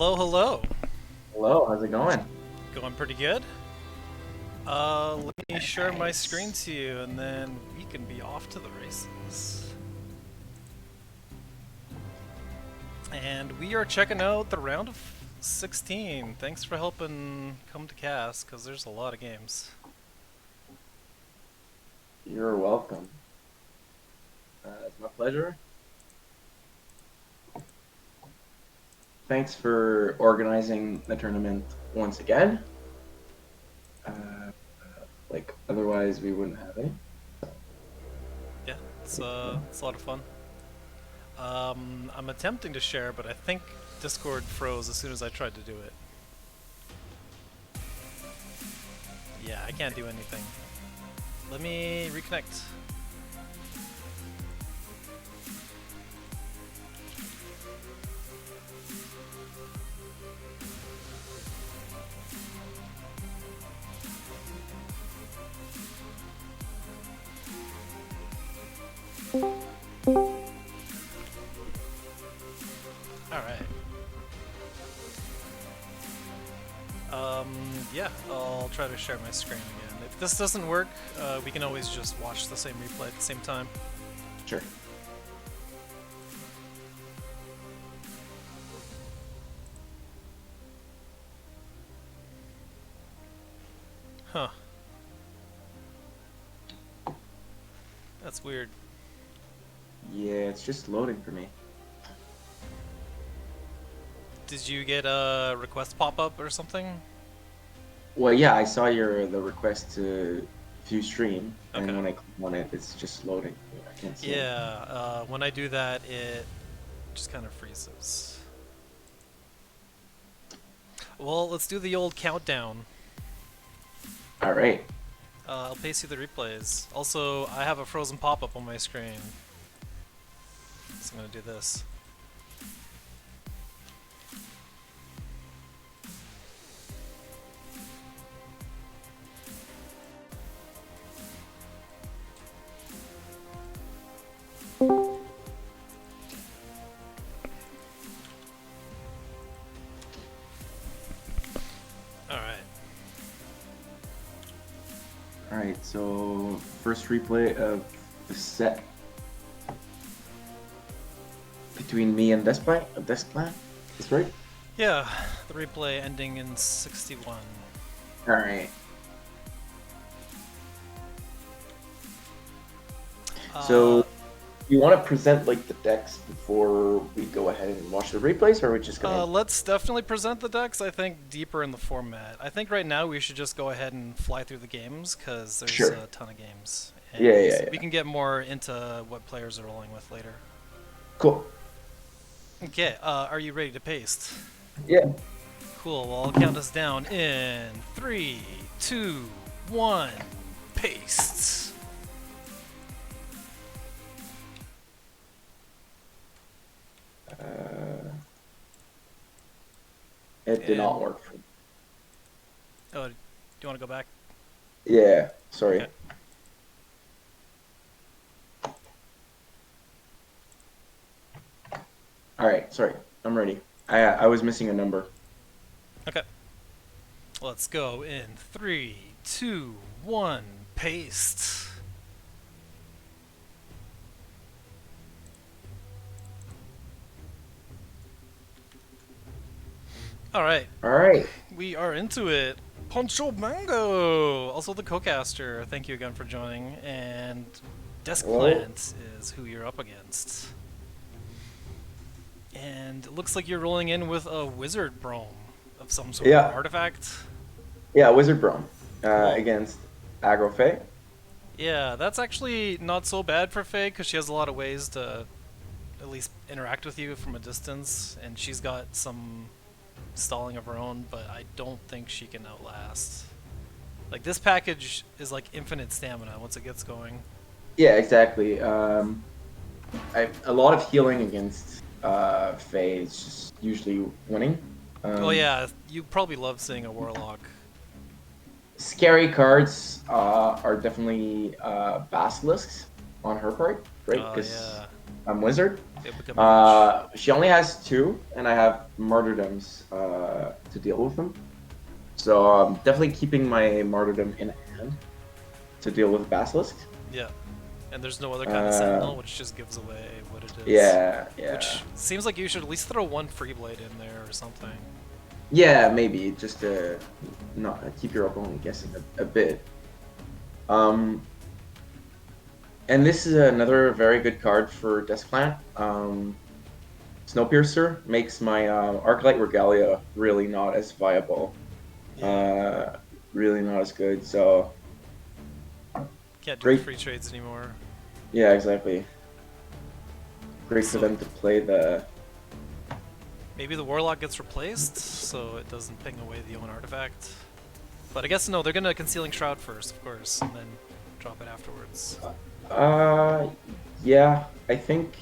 Hello, hello. Hello, how's it going? Going pretty good. Let me share my screen Nice. to you, and then we can be off to the races. And we are checking out the round of 16. Thanks for helping come to cast, because there's a lot of games. You're welcome. It's my pleasure. Thanks for organizing the tournament once again. Otherwise we wouldn't have any. Yeah, it's a lot of fun. I'm attempting to share, but I think Discord froze as soon as I tried to do it. Yeah, I can't do anything. Let me reconnect. Alright. Yeah, I'll try to share my screen again. If this doesn't work, we can always just watch the same replay at the same time. Sure. Huh. That's weird. Yeah, it's just loading for me. Did you get a request pop-up or something? Well, yeah, I saw the request to view stream, and Okay. when I click on it, it's just loading. I can't see anything. Yeah, when I do that, it just kind of freezes. Well, let's do the old countdown. All right. I'll paste you the replays. Also, I have a frozen pop-up on my screen. So I'm gonna do this. Alright. All right. So first replay of the set between me and Desplat. Desplat. That's right. Yeah, the replay ending in 61. All right. So, you want to present like the decks before we go ahead and watch the replays, or are we just gonna? Let's definitely present the decks, I think, deeper in the format. I think right now we should just go ahead and fly through the games, because there's Sure. a ton of games. And Yeah. we can get more into what players are rolling with later. Cool. Okay, are you ready to paste? Yeah. Cool, well, I'll count us down in 3, 2, 1, paste. It did not And- work. Oh, do you want to go back? Yeah. Sorry. Okay. All right. Sorry. I'm ready. I was missing a number. Okay. Let's go in 3, 2, 1, paste. Alright, All right. we are into it. PonchoMango! Also the co-caster, thank you again for joining. And Desk Hello. Plant is who you're up against. And it looks like you're rolling in with a Wizard Brome of some sort Yeah. of artifact. Yeah. Wizard Brom Cool. against Aggro Fae. Yeah, that's actually not so bad for Faye, because she has a lot of ways to at least interact with you from a distance, and she's got some stalling of her own, but I don't think she can outlast. Like, this package is like infinite stamina once it gets going. Yeah. Exactly. A lot of healing against Fae is just usually winning. Oh yeah, you probably love seeing a Warlock. Scary cards are definitely basilisks on her part, right? Oh 'Cause yeah. I'm wizard. They become mage. She only has 2, and I have martyrdoms to deal with them. So I'm definitely keeping my martyrdom in hand to deal with basilisk. Yeah. And there's no other kind of sentinel, which just gives away what it is. Yeah, yeah. Which seems like you should at least throw 1 free blade in there or something. Yeah, maybe just to not keep your opponent guessing a bit. And this is another very good card for Deskplant. Snowpiercer makes my Arclight Regalia really not as viable. Yeah. Really not as good. So Can't do great. free trades anymore. Yeah, exactly. Great for them to play the. Maybe the Warlock gets replaced, so it doesn't ping away the own artifact. But I guess no, they're gonna Concealing Shroud first, of course, and then drop it afterwards. Yeah, I think.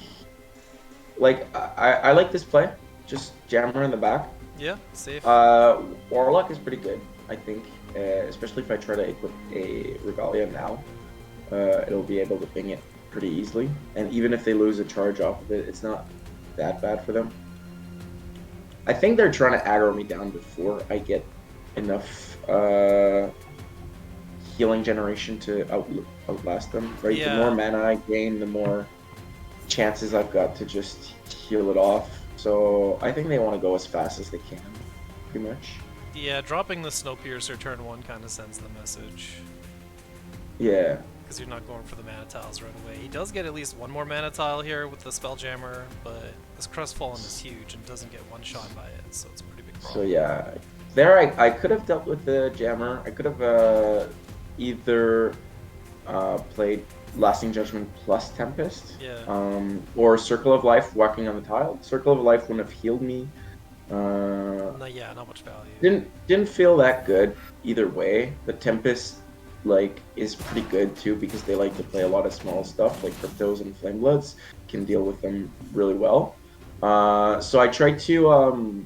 Like I like this play. Just Jammer in the back. Yeah, safe. Warlock is pretty good, I think. Especially if I try to equip a Regalia now, it'll be able to ping it pretty easily. And even if they lose a charge off of it, it's not that bad for them. I think they're trying to aggro me down before I get enough healing generation to outlast them. Right? Yeah. The more mana I gain, the more chances I've got to just heal it off. So I think they want to go as fast as they can, pretty much. Yeah, dropping the Snowpiercer turn 1 kind of sends the message. Yeah. Because you're not going for the mana tiles right away. He does get at least 1 more mana tile here with the Spelljammer, but this Crestfallen is huge and doesn't get one shot by it, so it's a pretty big problem. So yeah, there I could have dealt with the Jammer. I could have either played Lasting Judgment plus Tempest, or Circle of Life walking on the tile. Circle of Life wouldn't have healed me. Yeah, not much value. Didn't feel that good either way. The Tempest is pretty good too because they like to play a lot of small stuff like Cryptos and Flamebloods, can deal with them really well. So I tried to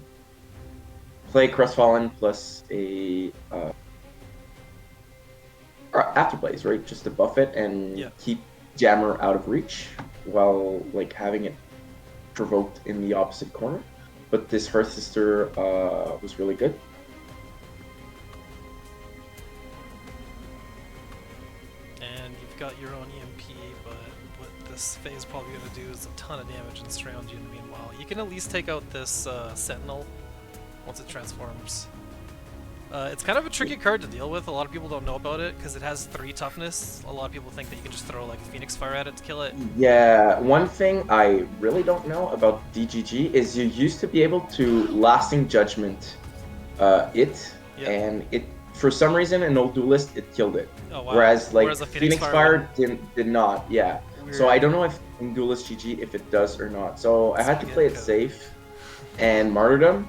play Crestfallen plus a Afterblaze, right? Just to buff it and keep Jammer out of reach while having it provoked in the opposite corner. But this Hearth Sister was really good. And you've got your own EMP, but what this phase is probably going to do is a ton of damage and surround you in the meanwhile. You can at least take out this Sentinel once it transforms. It's kind of a tricky card to deal with. A lot of people don't know about it because it has 3 toughness. A lot of people think that you can just throw Phoenix Fire at it to kill it. Yeah, one thing I really don't know about DGG is you used to be able to Lasting Judgment and it for some reason in Old Duelist it killed it. Oh, wow. Whereas a Phoenix Fire did not. Yeah. Weird. So I don't know if in Duelist GG if it does or not. So I had to play it safe and Martyrdom.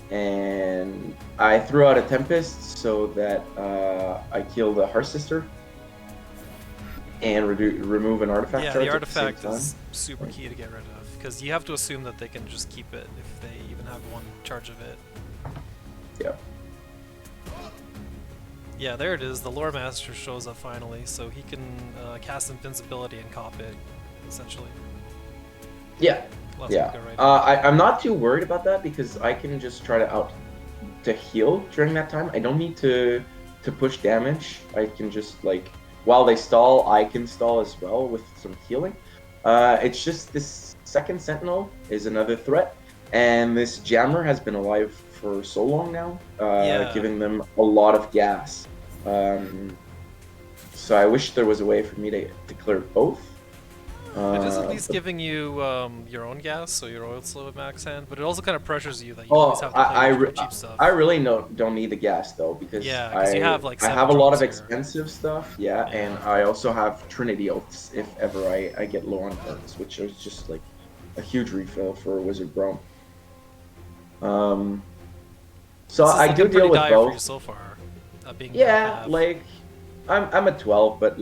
And I threw out a Tempest so that I killed a Hearth Sister and remove an artifact. Yeah, the artifact is super key to get rid of because you have to assume that they can just keep it if they even have 1 charge of it. Yeah. Yeah, there it is. The Lore Master shows up finally, so he can cast Invincibility and cop it, essentially. Yeah. Yeah, I'm not too worried about that because I can just try to heal during that time. I don't need to push damage. I can just while they stall, I can stall as well with some healing. It's just this second Sentinel is another threat, and this Jammer has been alive for so long now, giving them a lot of gas. So I wish there was a way for me to clear both. It is at least giving you your own gas, so your oil slow at max hand, but it also kind of pressures you that you always have to play cheap stuff. I really don't need the gas though because you have I have a lot of expensive stuff, and I also have Trinity Oaths if ever I get low on cards, which is just a huge refill for Wizard Brom. So I do deal with both. For you so far, I'm at 12, but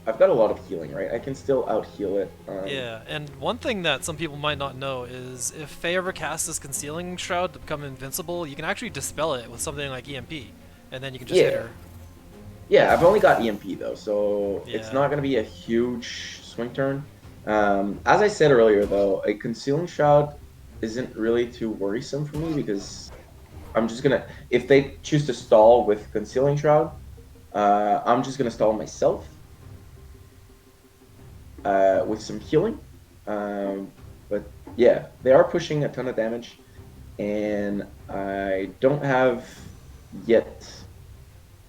I've got a lot of healing, right? I can still out-heal it. Yeah, and one thing that some people might not know is if Faye ever casts this Concealing Shroud to become invincible, you can actually dispel it with something like EMP, and then you can just hit her. Yeah, I've only got EMP though, so it's not going to be a huge swing turn. As I said earlier, though, a Concealing Shroud isn't really too worrisome for me because I'm just gonna, if they choose to stall with Concealing Shroud, I'm just gonna stall myself with some healing. But yeah, they are pushing a ton of damage, and I don't have yet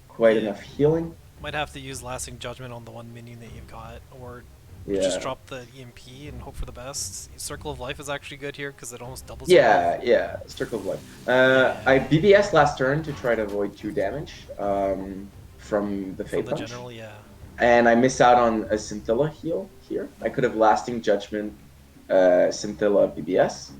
quite enough healing. Might have to use Lasting Judgment on the one minion that you've got, or just Yeah. drop the EMP and hope for the best. Circle of Life is actually good here because it almost doubles your Yeah, health. yeah, Circle of Life. Yeah. I BBS last turn to try to avoid 2 damage from the From Fate the Punch. general, yeah. And I miss out on a Scintilla heal here. I could have Lasting Judgment, Scintilla BBS,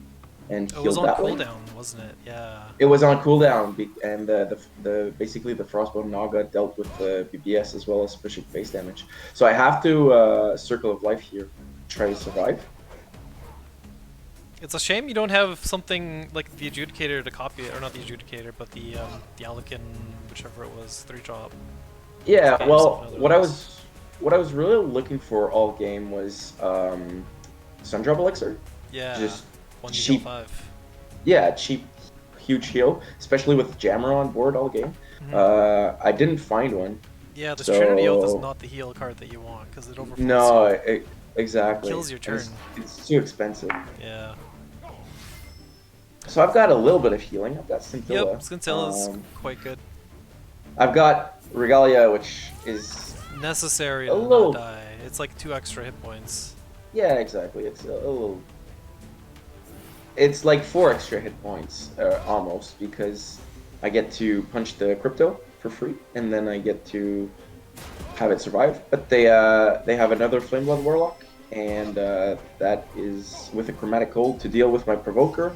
and It was healed on that way. cooldown, wasn't it? Yeah. It was on cooldown, and the basically the Frostbone Naga dealt with the BBS as well as pushing face damage. So I have to Circle of Life here, try to survive. It's a shame you don't have something like the Adjudicator to copy it, or not the Adjudicator, but the Alekin, whichever it was, 3-drop. Yeah, Get yourself well, another what one I of those. was what I was really looking for all game was Sundrop Elixir. Yeah, Just one you heal cheap, 5. yeah, cheap, huge heal, especially with Jammer on board all game. I didn't find one, Yeah, this Trinity Oath is so not the heal card that you want because it overflows no, you. exactly, Kills your and turn. it's too expensive. Yeah. So I've got a little bit of healing. I've got Yep, Scintilla. Scintilla's quite good. I've got Regalia, which is Necessary a to not little, die. It's like 2 extra hit points. yeah, exactly. It's a little. It's like 4 extra hit points, almost, because I get to punch the crypto for free, and then I get to have it survive. But they have another Flameblood Warlock, and that is with a Chromatic Gold to deal with my Provoker.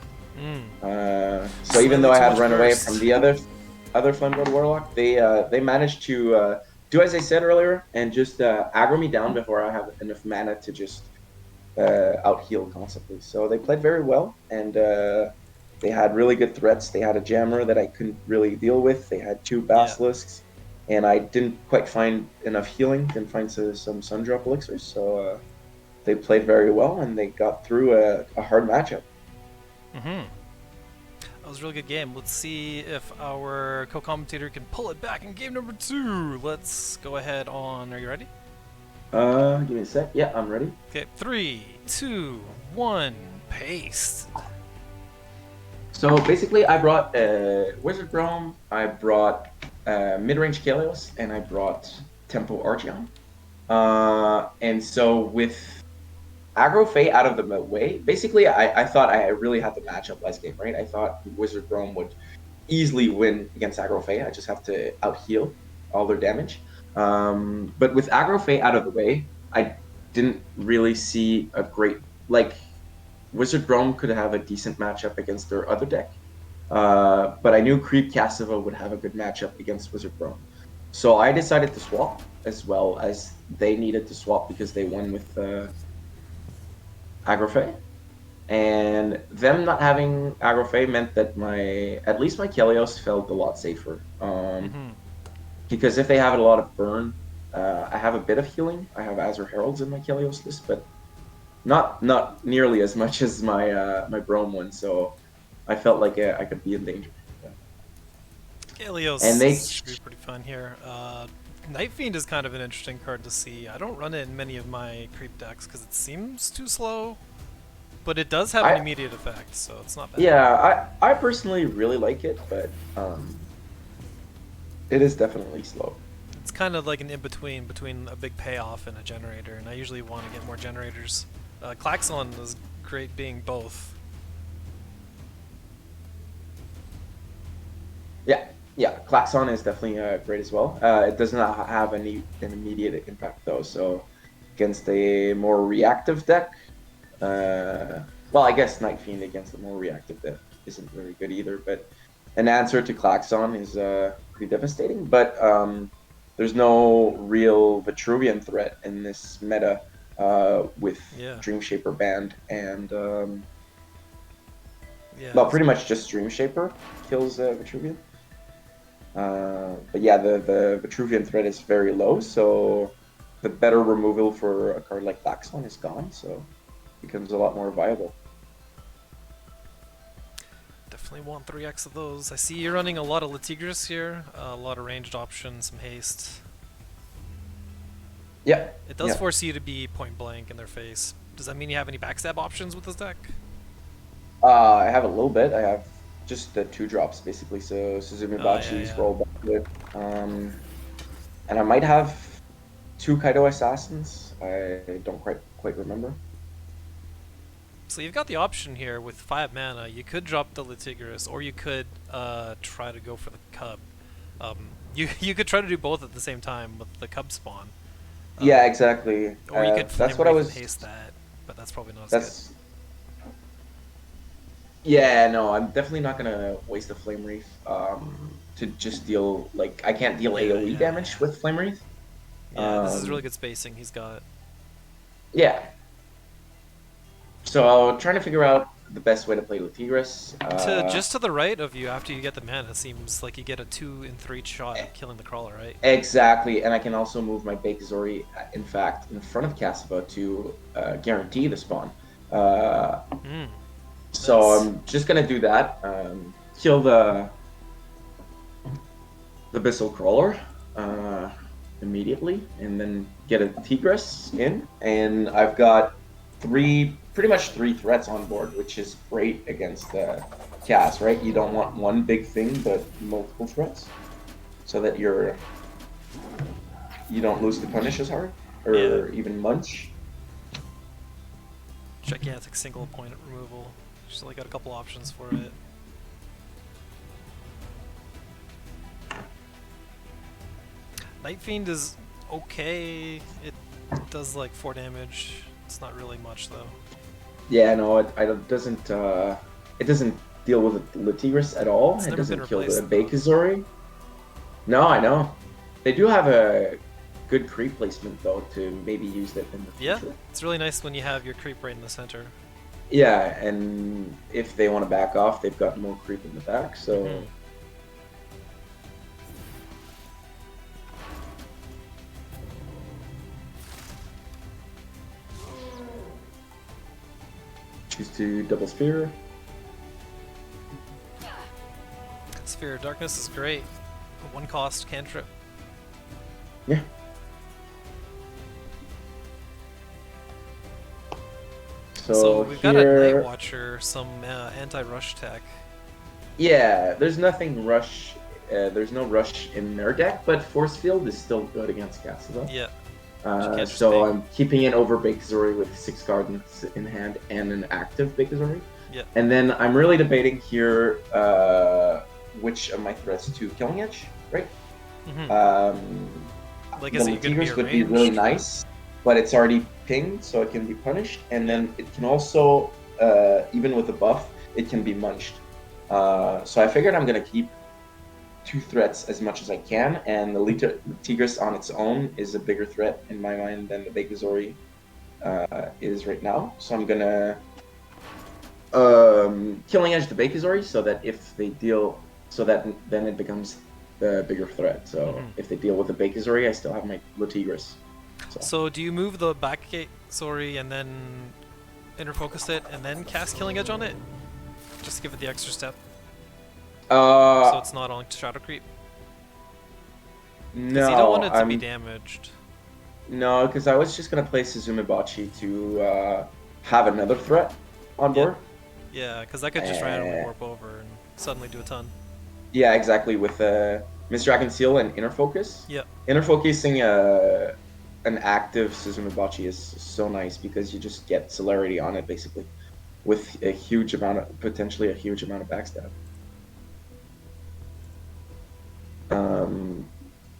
So even though I had run away from the other Flameblood Warlock, they managed to do as I said earlier and just aggro me down before I have enough mana to just out heal constantly. So they played very well, and they had really good threats. They had a Jammer that I couldn't really deal with. They had 2 Yeah. Basilisks, and I didn't quite find enough healing. Didn't find some Sundrop Elixirs, so they played very well, and they got through a hard matchup. That was a really good game. Let's see if our co-commentator can pull it back in game number 2. Let's go ahead on. Are you ready? Give me a sec. Yeah, I'm ready. Okay, 3, 2, 1, paste. So basically, I brought Wizard Rome, I brought mid-range Kalios, and I brought Tempo Archeon. And so with Aggro Fae out of the way, basically I thought I really had the matchup last game, right? I thought Wizard Rome would easily win against Aggro Fae. I just have to out-heal all their damage. But with Aggro Fae out of the way, I didn't really see a great, like, Wizard Rome could have a decent matchup against their other deck. But I knew Creep Cassiva would have a good matchup against Wizard Rome. So I decided to swap, as well as they needed to swap because they won with Aggro Fae. And them not having Aggro Fae meant that at least my Kelios felt a lot safer. Because if they have a lot of burn, I have a bit of healing. I have Azure Heralds in my Kelios list, but not nearly as much as my my Brome one. So I felt like I could be in danger. Kalios And they should be pretty fun here. Night Fiend is kind of an interesting card to see. I don't run it in many of my creep decks because it seems too slow, but it does have an immediate effect, so it's not bad. Yeah, I personally really like it, but it is definitely slow. It's kind of like an in-between between a big payoff and a generator, and I usually want to get more generators. Klaxon is great being both. Yeah, Klaxon is definitely great as well. It does not have an immediate impact though, so against a more reactive deck, well, I guess Night Fiend against a more reactive deck isn't very good either, but an answer to Klaxon is pretty devastating, but there's no real Vitruvian threat in this meta with Dreamshaper banned, and well, pretty much just Dreamshaper kills Vitruvian. But yeah, the Vitruvian threat is very low, so the better removal for a card like Black Swan is gone, so it becomes a lot more viable. Definitely want 3x of those. I see you're running a lot of Latigris here, a lot of ranged options, some haste. Yeah. It does force you to be point blank in their face. Does that mean you have any backstab options with this deck? I have a little bit. I have just the 2-drops basically. So Suzumibachi's roll back. And I might have 2 Kaido Assassins. I don't quite remember. So you've got the option here with 5 mana. You could drop the Latigris, or you could try to go for the Cub. You could try to do both at the same time with the Cub spawn. Yeah, exactly. Or you could that's what I was. Haste that, but that's probably not that's, as good. Yeah, no, I'm definitely not gonna waste a Flame Wreath to just deal, like, I can't deal AoE damage with Flame Wreath. Yeah, this is really good spacing he's got. Yeah. So trying to figure out the best way to play Latigris. Just to the right of you after you get the mana, seems like you get a 2 in 3 shot at killing the crawler, right? Exactly, and I can also move my Bakazori, in fact, in front of Kasiva to guarantee the spawn. So I'm just gonna do that. Kill the Abyssal Crawler immediately, and then get a Tigris in, and I've got pretty much three threats on board, which is great against Cass, right? You don't want one big thing, but multiple threats, so that you don't lose the punish as hard, or even munch. Gigantic single point removal. Just only got a couple options for it. Night Fiend is okay. It does like 4 damage. It's not really much though. Yeah, no, it doesn't deal with the Latigris at all. It doesn't kill the Bakazori. No, I know. They do have a good creep placement though to maybe use that in the future. Yeah, it's really nice when you have your creep right in the center. Yeah, and if they want to back off, they've got more creep in the back, so... Choose to double Sphere. Sphere of Darkness is great. A 1-cost cantrip. Yeah. So we've got a Night Watcher, some anti-rush tech. Yeah, there's nothing rush. There's no rush in their deck, but Force Field is still good against Kasiva. Yeah. So I'm keeping it over Bakazori with 6 cards in hand and an active Bakazori. Yeah. And then I'm really debating here which of my threats to Killing Edge, right? Like, the Latigris would be really nice, but it's already pinged, so it can be punished. And then it can also, even with a buff, it can be munched. So I figured I'm going to keep 2 threats as much as I can, and the Latigris on its own is a bigger threat in my mind than the Bakazori is right now. So I'm going to Killing Edge the Bakazori so that if they deal, so that then it becomes the bigger threat. So if they deal with the Bakazori, I still have my Latigris. So do you move the Bakazori and then inner focus it and then cast Killing Edge on it? Just to give it the extra step. So it's not on Shadow Creep? No. Because you don't want it to be damaged. No, because I was just going to play Suzumibachi to have another threat on board. Yeah, because that could just randomly warp over and suddenly do a ton. Yeah, exactly, with Miss Dragon Seal and Inner Focus. Yeah. Inner Focusing an active Suzumibachi is so nice because you just get celerity on it, basically, with a huge amount of, potentially a huge amount of backstab.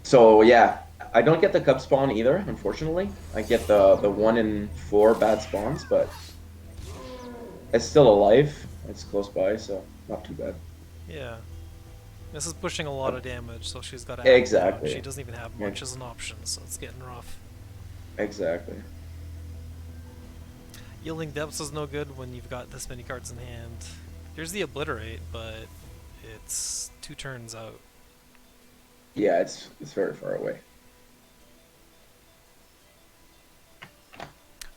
So yeah, I don't get the Cub spawn either, unfortunately. I get the 1 in 4 bad spawns, but it's still alive. It's close by, so not too bad. Yeah. This is pushing a lot of damage, so she's got to have exactly. She doesn't even have much as an option, so it's getting rough. Exactly. Yielding Depths is no good when you've got this many cards in hand. Here's the Obliterate, but it's 2 turns out. Yeah, it's very far away.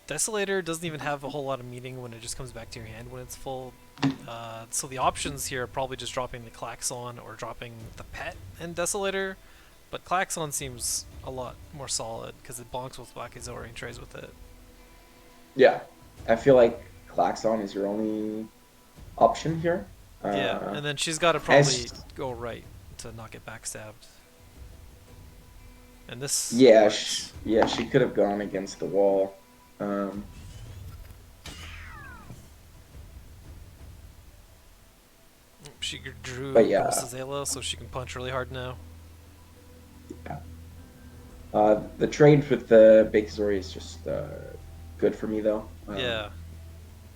Desolator doesn't even have a whole lot of meaning when it just comes back to your hand when it's full. So the options here are probably just dropping the Klaxon or dropping the Pet and Desolator, but Klaxon seems a lot more solid because it bonks with Black Azori and trays with it. Yeah, I feel like Klaxon is your only option here. Yeah, and then she's got to probably go right to not get backstabbed. And this. Yeah, she could have gone against the wall. She drew yeah. Zayla, so she can punch really hard now. Yeah. The trade with the Big Zori is just good for me though. Yeah.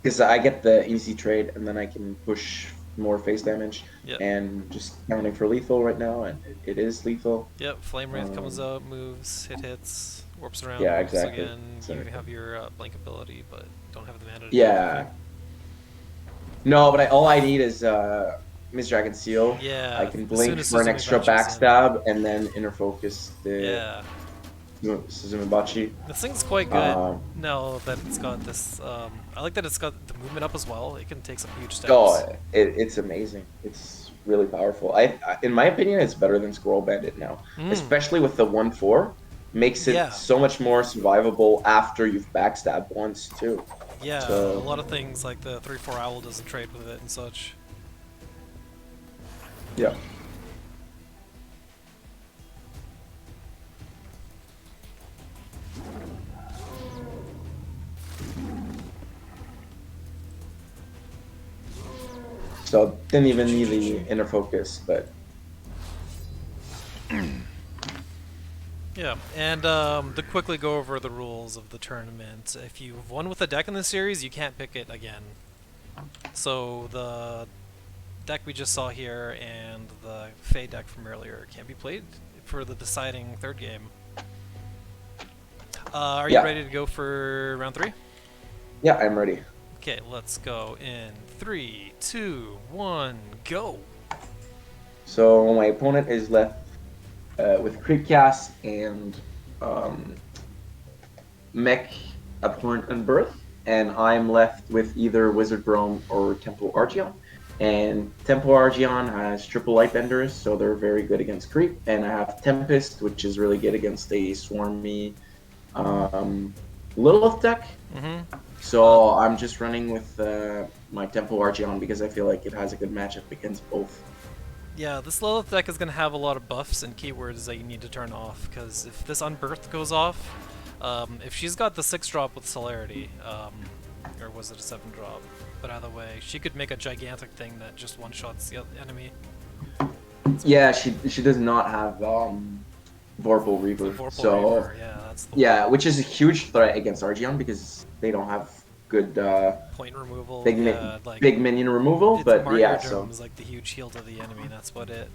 Because I get the easy trade, and then I can push more face damage, yep. and just counting for lethal right now, and it is lethal. Yep, Flame Wraith comes out, moves, hits, warps around, yeah, warps exactly. again. You have your blink ability, but don't have the mana to yeah. do No, but all I need is Miss Dragon Seal. Yeah. I can blink for an extra backstab, and then inner focus the Suzumibachi. This thing's quite good now that it's got this. I like that it's got the movement up as well. It can take some huge steps. Oh, it's amazing. It's really powerful. In my opinion, it's better than Squirrel Bandit now, especially with the 1/4. Makes it so much more survivable after you've backstabbed once too. Yeah, so, a lot of things like the 3/4 Owl doesn't trade with it and such. Yeah. So didn't even need the inner focus, but yeah. And to quickly go over the rules of the tournament, if you've won with a deck in this series, you can't pick it again. So the deck we just saw here and the Fae deck from earlier can't be played for the deciding third game. Are you ready to go for round 3? Yeah, I'm ready. Okay, let's go in 3, 2, 1, go! So my opponent is left with Creepcast and Mech Abhorrent Unbirth, and I'm left with either Wizard Brome or Temple Archeon. And Temple Archeon has triple Lightbenders, so they're very good against creep. And I have Tempest, which is really good against a swarmy Lilith deck. So I'm just running with my Temple Archeon because I feel like it has a good matchup against both. Yeah, this Lilith deck is going to have a lot of buffs and keywords that you need to turn off, because if this Unbirth goes off, if she's got the 6-drop with Celerity, or was it a 7-drop? But either way, she could make a gigantic thing that just one-shots the enemy. Yeah, she does not have Vorpal Reaver. Reaver, yeah, that's the which is a huge threat against Archeon because they don't have good point removal, big minion removal. But yeah, so is like the huge heal to the enemy. That's what it.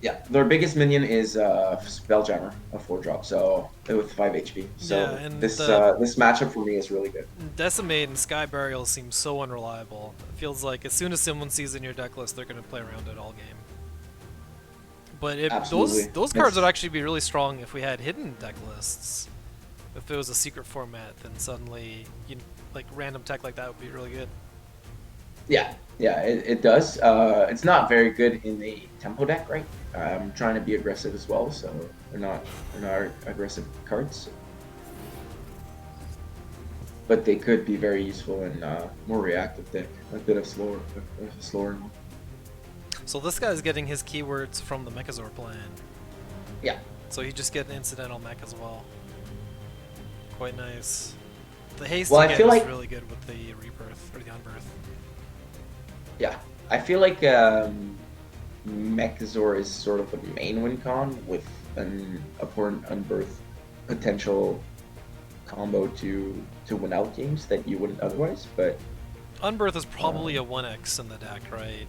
Yeah, their biggest minion is Spelljammer, a 4-drop, so with 5 HP. So yeah, and this matchup for me is really good. Decimate and Sky Burial seem so unreliable. It feels like as soon as someone sees in your deck list, they're going to play around it all game. But those cards would actually be really strong if we had hidden deck lists. If it was a secret format, then suddenly, like random tech like that would be really good. Yeah, it does. It's not very good in the tempo deck, right? I'm trying to be aggressive as well, so they're not aggressive cards. But they could be very useful in more reactive deck, a bit of slower one. So this guy's getting his keywords from the Mechazor plan. Yeah. So he just get an incidental mech as well. Quite nice. The haste I feel like is really good with the rebirth or the unbirth. Yeah, I feel like Mechazor is sort of the main win con with an Abhorrent Unbirth potential combo to win out games that you wouldn't otherwise. But Unbirth is probably a 1x in the deck, right?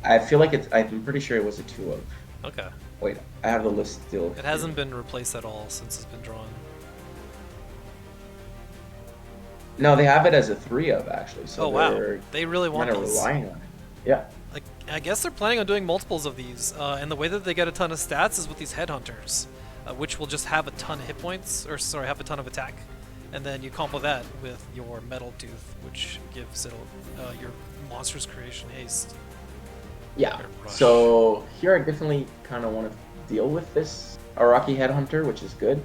I feel like I'm pretty sure it was a 2 of. Okay. Wait, I have the list still. It hasn't been replaced at all since it's been drawn. No, they have it as a 3 of actually. So wow, they really want these. Relying on it. Yeah. Like, I guess they're planning on doing multiples of these, and the way that they get a ton of stats is with these headhunters, which will just have a ton of hit points, or sorry, have a ton of attack. And then you combo that with your Metal Tooth, which gives it your monster's creation haste. Yeah. So here I definitely kind of want to deal with this Araki Headhunter, which is good.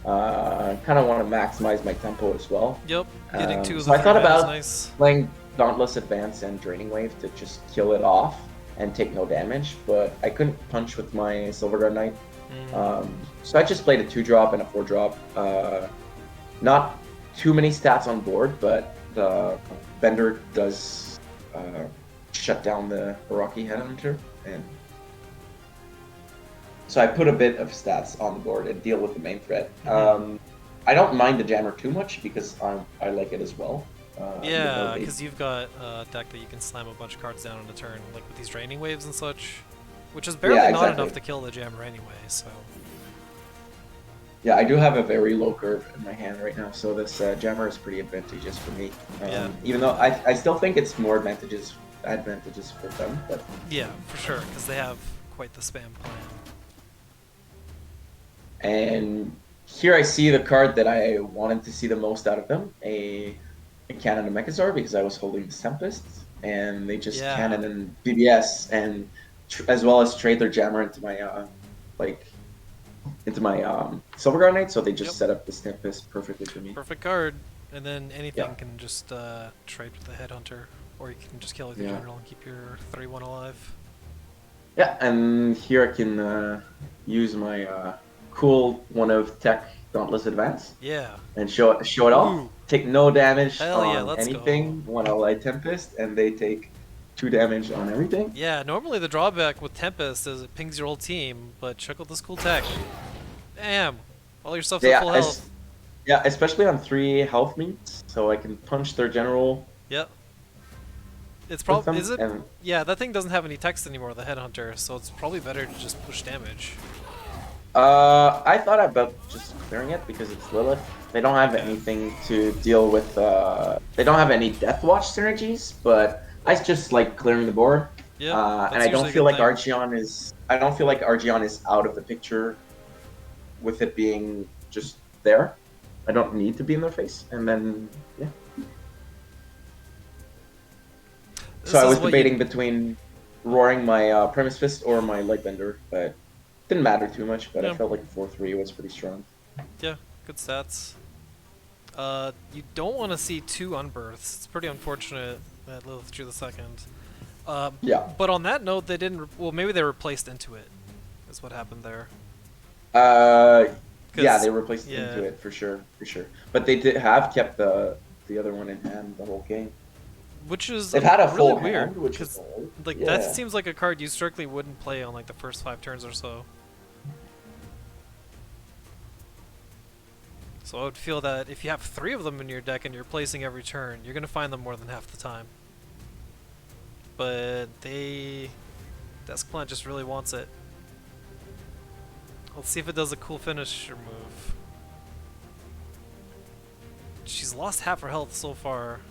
Kind of want to maximize my tempo as well. Yep. Getting 2 of so the I thought 3 mana is about nice. playing Dauntless Advance and Draining Wave to just kill it off and take no damage, but I couldn't punch with my Silverguard Knight. So I just played a 2-drop and a 4-drop. Not too many stats on board, but the Bender does shut down the Araki Headhunter, and so I put a bit of stats on the board and deal with the main threat. I don't mind the Jammer too much because I like it as well. Yeah, because you've got a deck that you can slam a bunch of cards down in a turn, like with these Draining Waves and such, which is barely not enough to kill the Jammer anyway, so... Yeah, I do have a very low curve in my hand right now, so this Jammer is pretty advantageous for me. Even though I still think it's more advantageous for them, but... Yeah, for sure, because they have quite the spam plan. And here I see the card that I wanted to see the most out of them, a Cannon and Mechazor, because I was holding the Tempest, and they just Cannon and BBS, and as well as trade their Jammer into my Silverguard Knight, so they just set up the Tempest perfectly for me. Perfect card, and then anything can just trade with the Headhunter, or you can just kill with your General and keep your 3-1 alive. Yeah, and here I can use my cool one of Tech Dauntless Advance. Yeah. And show it off. Take no damage on anything. Go. 1 Ally Tempest, and they take 2 damage on everything. Yeah, normally the drawback with Tempest is it pings your whole team, but check out this cool tech. Bam! All your stuff's at full health. Yeah, especially on 3 health meets, so I can punch their general. Yep. It's probably yeah, that thing doesn't have any text anymore, the Headhunter, so it's probably better to just push damage. I thought about just clearing it because it's Lilith. They don't have anything to deal with. They don't have any Death Watch synergies, but I just like clearing the board. Yeah. And I don't feel like Archeon is. I don't feel like Archeon is out of the picture, with it being just there. I don't need to be in their face, and then yeah. So I was debating between roaring my Premise Fist or my Lightbender, but didn't matter too much. But I felt like 4-3 was pretty strong. Yeah, good stats. You don't want to see 2 Unbirths. It's pretty unfortunate that Lilith drew the second. Yeah. But on that note, they didn't. Well, maybe they replaced into it. Is what happened there. Yeah, they replaced into it for sure. But they have kept the other one in hand the whole game. Which is they've had a really full weird, hand, which is like that seems like a card you strictly wouldn't play on like the first 5 turns or so. So I would feel that if you have 3 of them in your deck and you're placing every turn, you're gonna find them more than half the time. But Deskplant just really wants it. Let's see if it does a cool finisher move. She's lost half her health so far.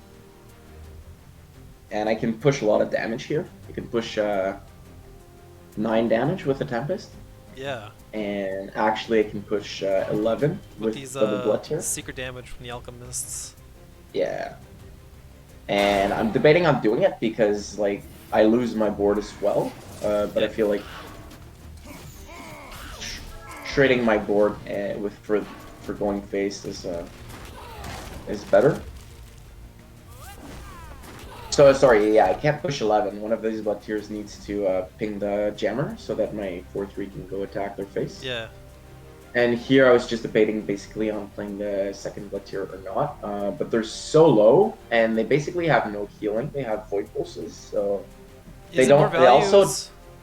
And I can push a lot of damage here. I can push 9 damage with the Tempest. Yeah. And actually I can push 11 with these double Blood Tear. secret damage from the Alchemists. Yeah. And I'm debating on doing it because like I lose my board as well. But I feel like trading my board for going face is better. So sorry, yeah, I can't push 11. One of these Blood Tears needs to ping the Jammer so that my 4-3 can go attack their face. Yeah. And here I was just debating basically on playing the second Blood Tear or not. But they're so low, and they basically have no healing. They have Void Pulses, so they don't. They also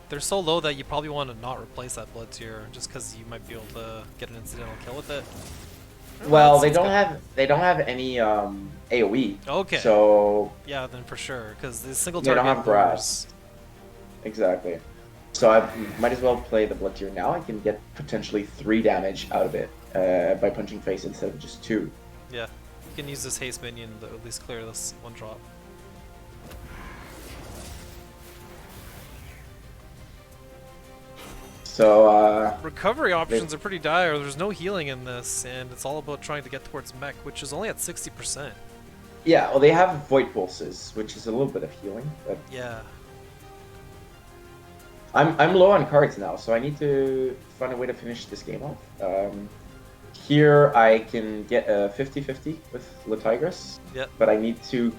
they're so low that you probably want to not replace that Blood Tear just because you might be able to get an incidental kill with it. Well, they don't have any AoE. Okay. So yeah, then for sure, because the single target. They don't have grass. Exactly. So I might as well play the Blood Tear now. I can get potentially 3 damage out of it by punching face instead of just 2. Yeah, you can use this haste minion to at least clear this 1-drop. So recovery options are pretty dire. There's no healing in this, and it's all about trying to get towards mech, which is only at 60%. yeah, well, they have void pulses, which is a little bit of healing. But yeah. I'm low on cards now, so I need to find a way to finish this game off. Here I can get a 50-50 with Le Tigris. Yep. But I need to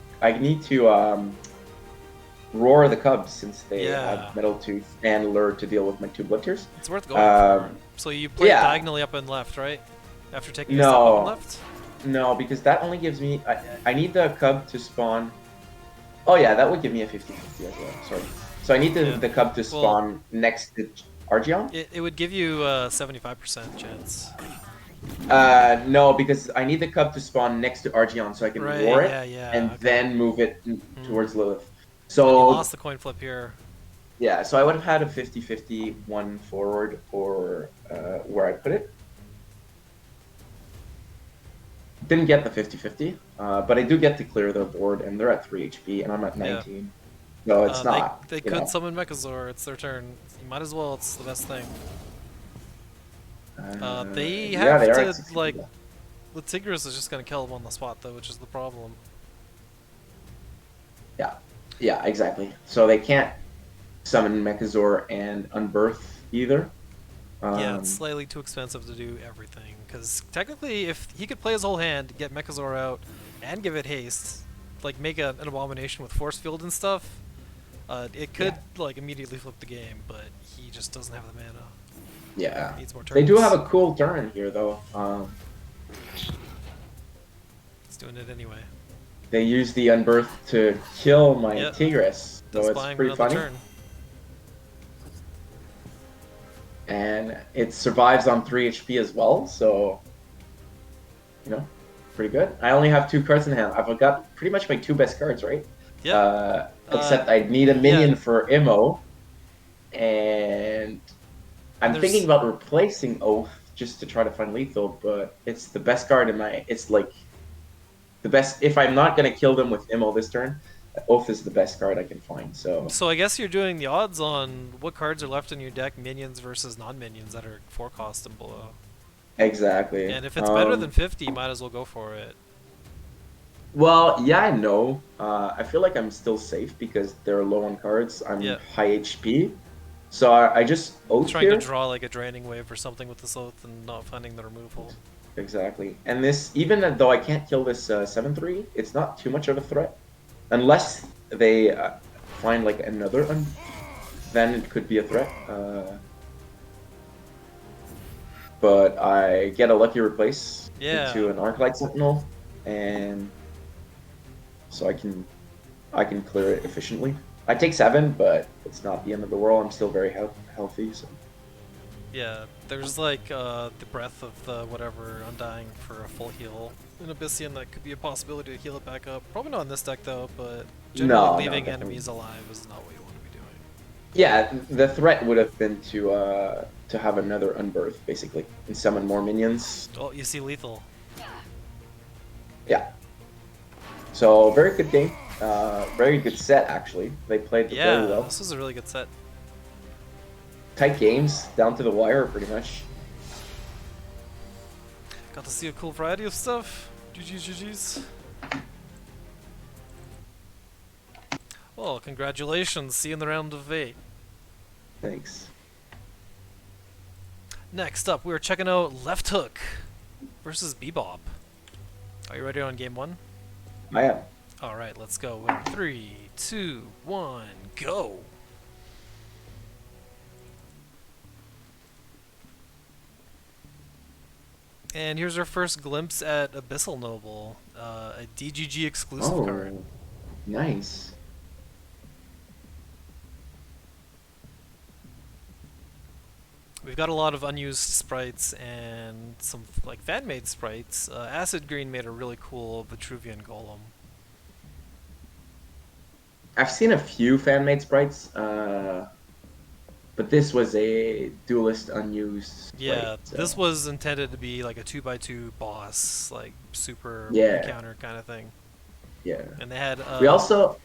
roar the Cubs since they have Metal Tooth and Lure to deal with my 2 Blitzers. It's worth going for. So you play diagonally up and left, right? After taking a step up and left? No, because that only gives me... I need the Cub to spawn... Oh yeah, that would give me a 50-50 as well, sorry. So I need the Cub to spawn next to Argeon? It would give you a 75% chance. No, because I need the Cub to spawn next to Argeon so I can roar it and then move it towards Lilith. So you lost the coin flip here. Yeah, so I would have had a 50-50 one forward or where I put it. Didn't get the 50-50, but I do get to clear their board, and they're at 3 HP, and I'm at 19. So it's not. They could summon Mechazor. It's their turn. You might as well. It's the best thing. They have to, like... The Tigris is just going to kill them on the spot, though, which is the problem. Yeah, exactly. So they can't summon Mechazor and Unbirth either. Yeah, it's slightly too expensive to do everything. Because technically, if he could play his whole hand, get Mechazor out, and give it haste, like make an abomination with force field and stuff, it could like immediately flip the game. But he just doesn't have the mana. Yeah, he needs more turns. They do have a cool turn here, though. It's doing it anyway. They use the Unbirth to kill my Tigris, so it's pretty funny. Turn. And it survives on 3 HP as well, so pretty good. I only have 2 cards in hand. I've got pretty much my 2 best cards, right? Yeah. Except I need a minion for Immo, and I'm thinking about replacing Oath just to try to find lethal, but it's the best card in my... It's like the best... If I'm not going to kill them with Immo this turn, Oath is the best card I can find, so... So I guess you're doing the odds on what cards are left in your deck, minions versus non-minions that are 4 cost and below. Exactly. And if it's better than 50, you might as well go for it. Well, yeah, I know. I feel like I'm still safe because they're low on cards. I'm high HP. So I just Oath trying to draw like a Draining Wave or something with this Oath and not finding the removal. Exactly. And this, even though I can't kill this 7/3, it's not too much of a threat. Unless they find like another then it could be a threat. But I get a lucky replace into an Arclight Sentinel, and so I can clear it efficiently. I take 7, but it's not the end of the world. I'm still very healthy. So. Yeah, there's like the breath of the whatever Undying for a full heal. In Abyssian, that could be a possibility to heal it back up. Probably not in this deck though, but generally leaving enemies alive is not what you want to be doing. Yeah, the threat would have been to have another Unbirth basically and summon more minions. Oh, you see lethal. Yeah. So very good game. Very good set actually. They played very well. This was a really good set. Tight games, down to the wire pretty much. Got to see a cool variety of stuff. GG's. Well, congratulations. See you in the round of 8. Thanks. Next up, we're checking out Left Hook versus Bebop. Are you ready on game 1? I am. Alright, let's go. In 3, 2, 1, go! And here's our first glimpse at Abyssal Noble, a DGG exclusive card. Nice. We've got a lot of unused sprites and some like fan-made sprites. Acid Green made a really cool Vitruvian Golem. I've seen a few fan-made sprites, but this was a duelist unused sprite. Yeah, so. This was intended to be like a 2x2 boss, like super counter kind of thing. Yeah. And they had. We also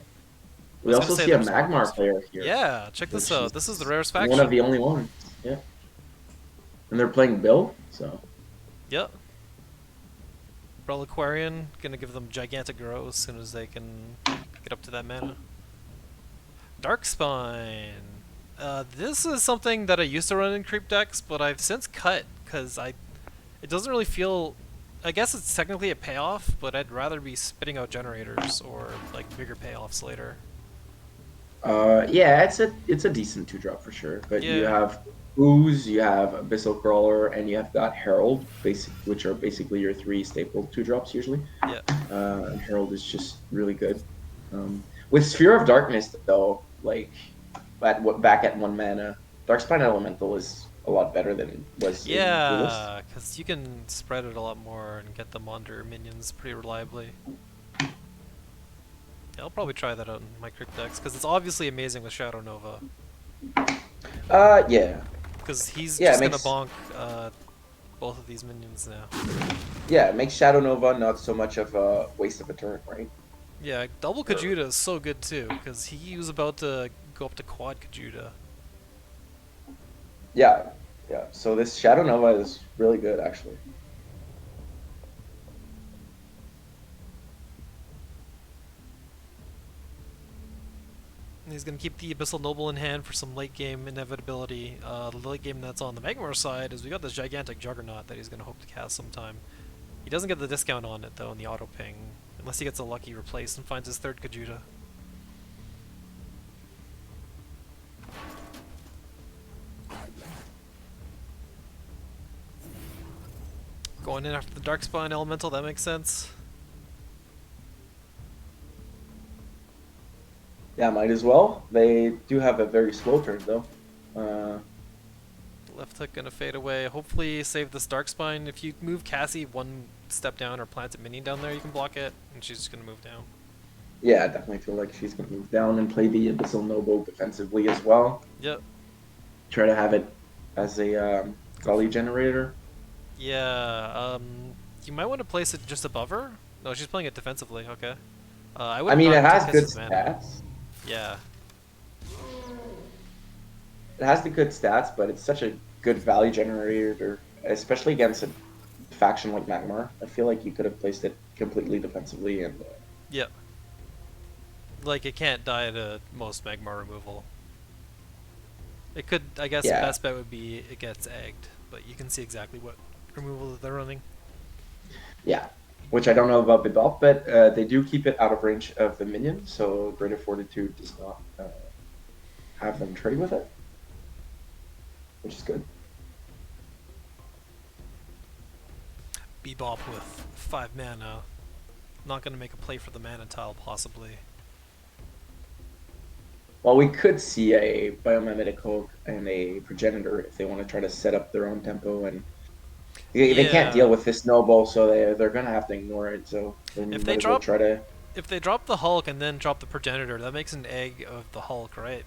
see a Magmar player here. Yeah, check this out. This is the rarest faction. One of the only ones. Yeah. And they're playing Bill, so. Yep. Reliquarian, gonna give them gigantic grow as soon as they can get up to that mana. Darkspine. This is something that I used to run in creep decks, but I've since cut because it doesn't really feel. I guess it's technically a payoff, but I'd rather be spitting out generators or like bigger payoffs later. Yeah, it's a decent 2-drop for sure. But Yeah. you have Ooze, you have Abyssal Crawler, and you have got Herald, which are basically your 3 staple 2-drops usually. Yeah. And Herald is just really good. With Sphere of Darkness, though, like back at 1 mana, Darkspine Elemental is a lot better than it was in Duelist. Yeah, because you can spread it a lot more and get them under minions pretty reliably. Yeah, I'll probably try that out in my crypt decks because it's obviously amazing with Shadow Nova. Yeah. Because he's Yeah, just gonna bonk both of these minions now. Yeah, it makes Shadow Nova not so much of a waste of a turn, right? Yeah, double Kajuda is so good too because he was about to go up to quad Kajuda. Yeah, yeah. So this Shadow Nova is really good, actually. And he's going to keep the Abyssal Noble in hand for some late game inevitability. The late game that's on the Magmar side is we got this gigantic Juggernaut that he's going to hope to cast sometime. He doesn't get the discount on it though in the auto ping, unless he gets a lucky replace and finds his third Kajuda. Going in after the Darkspine Elemental, that makes sense. Yeah, might as well. They do have a very slow turn, though. Left hook gonna fade away. Hopefully save this Darkspine. If you move Cassie 1 step down or plant a minion down there, you can block it, and she's just gonna move down. Yeah, I definitely feel like she's going to move down and play the Abyssal Noble defensively as well. Yep. Try to have it as a Gully generator. Yeah, you might want to place it just above her. No, she's playing it defensively, okay. I mean, it has good stats. Yeah. It has the good stats, but it's such a good value generator, especially against a faction like Magmar. I feel like you could have placed it completely defensively and... Yep. Like, it can't die to most Magmar removal. It could, I guess, the best bet would be it gets egged, but you can see exactly what removal that they're running. Yeah, which I don't know about Bidolph, but they do keep it out of range of the minion, so Greater Fortitude does not have them trade with it, which is good. Bebop with 5 mana. Not going to make a play for the mana tile, possibly. Well, we could see a Biomimetic Hulk and a Progenitor if they want to try to set up their own tempo, and they can't deal with this Noble, so they're going to have to ignore it, so if they drop the Hulk and then drop the Progenitor, that makes an egg of the Hulk, right?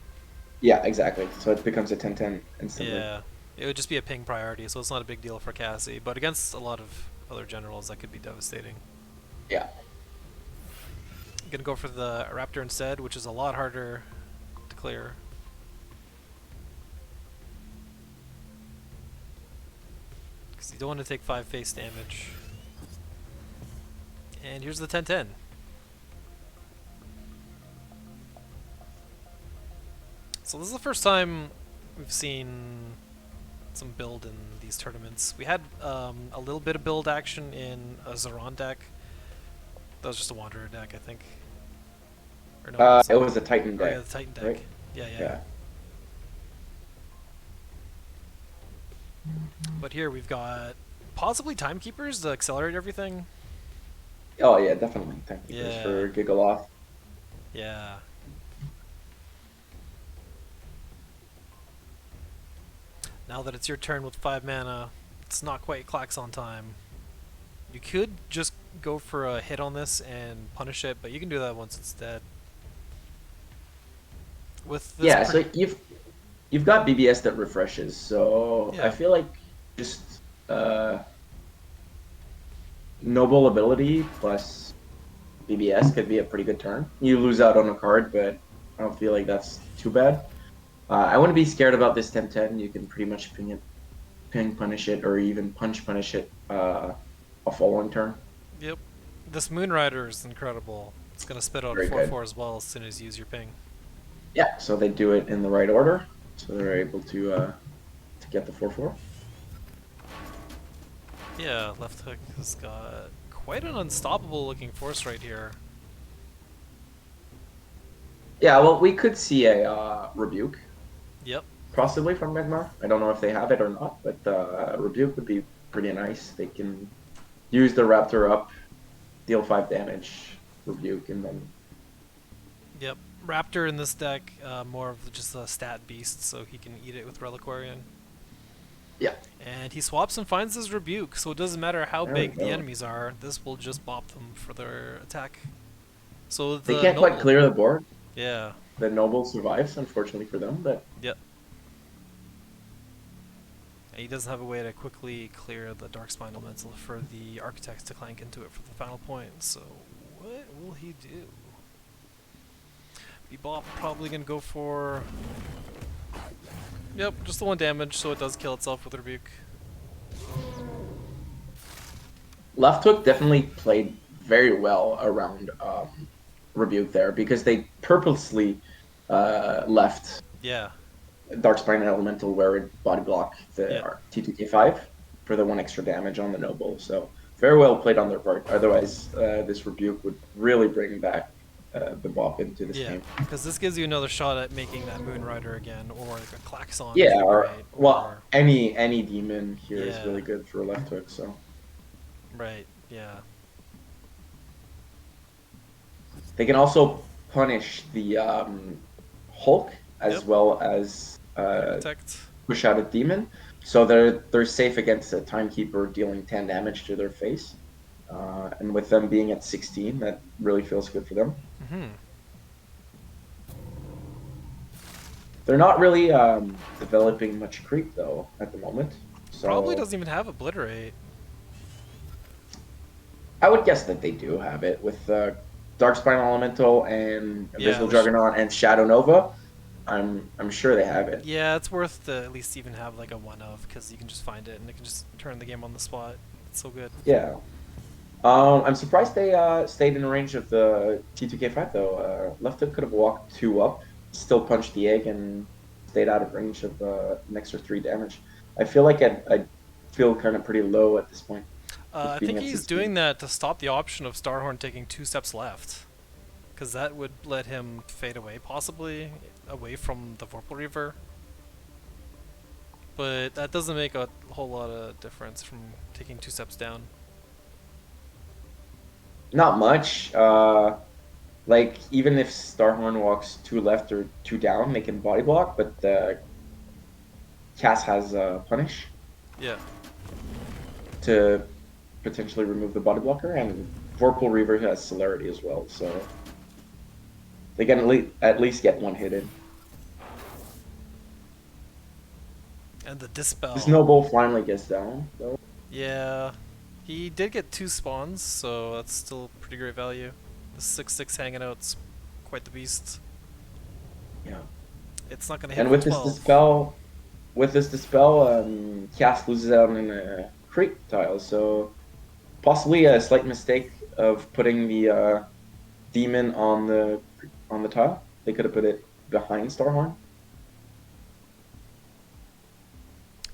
Yeah, exactly. So it becomes a 10-10 instantly. Yeah, it would just be a ping priority, so it's not a big deal for Cassie, but against a lot of other generals, that could be devastating. Yeah. Gonna go for the Raptor instead, which is a lot harder to clear. Because you don't want to take 5 face damage. And here's the 10-10. So this is the first time we've seen some build in these tournaments. We had a little bit of build action in a Zeron deck. That was just a Wanderer deck, I think. Or no, it was a Titan deck. Oh, yeah, the Titan deck. Right? Yeah. But here we've got possibly Timekeepers to accelerate everything. Oh yeah, definitely Timekeepers for Gigaloth. Yeah. Now that it's your turn with 5 mana, it's not quite Klaxon time. You could just go for a hit on this and punish it, but you can do that once it's dead. With this so you've got BBS that refreshes, so I feel like just Noble ability plus BBS could be a pretty good turn. You lose out on a card, but I don't feel like that's too bad. I wouldn't be scared about this 10-10. You can pretty much ping it ping punish it or even punch punish it a following turn. Yep. This Moonrider is incredible. It's going to spit out a Very 4/4 good. as well as soon as you use your ping. Yeah, so they do it in the right order, so they're able to get the 4/4. Yeah, left hook has got quite an unstoppable looking force right here. Yeah, well, we could see a rebuke Yep. possibly from Magmar. I don't know if they have it or not, but rebuke would be pretty nice. They can use the Raptor up, deal 5 damage, rebuke, and then Yep. Raptor in this deck, more of just a stat beast, so he can eat it with Reliquarian. yeah. And he swaps and finds his rebuke, so it doesn't matter how There big we the go. enemies are, this will just bop them for their attack. So They the can't quite Noble, clear the board. yeah, The Noble survives, unfortunately for them, but yep. And he doesn't have a way to quickly clear the Darkspine Elemental for the Architects to clank into it for the final point, so what will he do? Bebop probably gonna go for... Yep, just the 1 damage, so it does kill itself with Rebuke. Left Hook definitely played very well around rebuke there because they purposely left Yeah. Darkspine Elemental where it body block the Yep. T2K5 for the 1 extra damage on the Noble. So very well played on their part. Otherwise, this rebuke would really bring back the Bop into this game. Because this gives you another shot at making that Moonrider again, or like a Klaxon. Yeah, would be or great, well, any demon here is Yeah. really good for Left Hook. So Right. Yeah. they can also punish the Hulk as Yep. well as Architect. push out a demon, so they're safe against a Timekeeper dealing 10 damage to their face. And with them being at 16, that really feels good for them. Mm-hmm. They're not really developing much creep though at the moment. So Probably doesn't even have Obliterate. I would guess that they do have it with Darkspine Elemental and Abyssal which- Juggernaut and Shadow Nova. I'm sure they have it. Yeah, it's worth to at least even have like a 1-of, because you can just find it and it can just turn the game on the spot. It's so good. Yeah. I'm surprised they stayed in range of the T2K5 though. Left Hook could have walked 2 up, still punched the egg, and stayed out of range of an extra 3 damage. I feel like I'd feel kind of pretty low at this point. I being think at he's 16. doing that to stop the option of Starhorn taking 2 steps left. Because that would let him fade away, possibly, away from the Vorpal Reaver. But that doesn't make a whole lot of difference from taking 2 steps down. Not much. Like, even if Starhorn walks 2 left or 2 down, they can body block, but Cass has Punish Yeah. to potentially remove the body blocker, and Vorpal Reaver has Celerity as well, so they can at least get 1 hit in. And the Dispel. This Noble finally gets down, though. Yeah. He did get 2 spawns, so that's still pretty great value. The 6/6 hanging out's quite the beast. Yeah. It's not gonna hit And for with 12. this dispel, Cass loses out in a creep tile, so possibly a slight mistake of putting the demon on the tile. They could have put it behind Starhorn.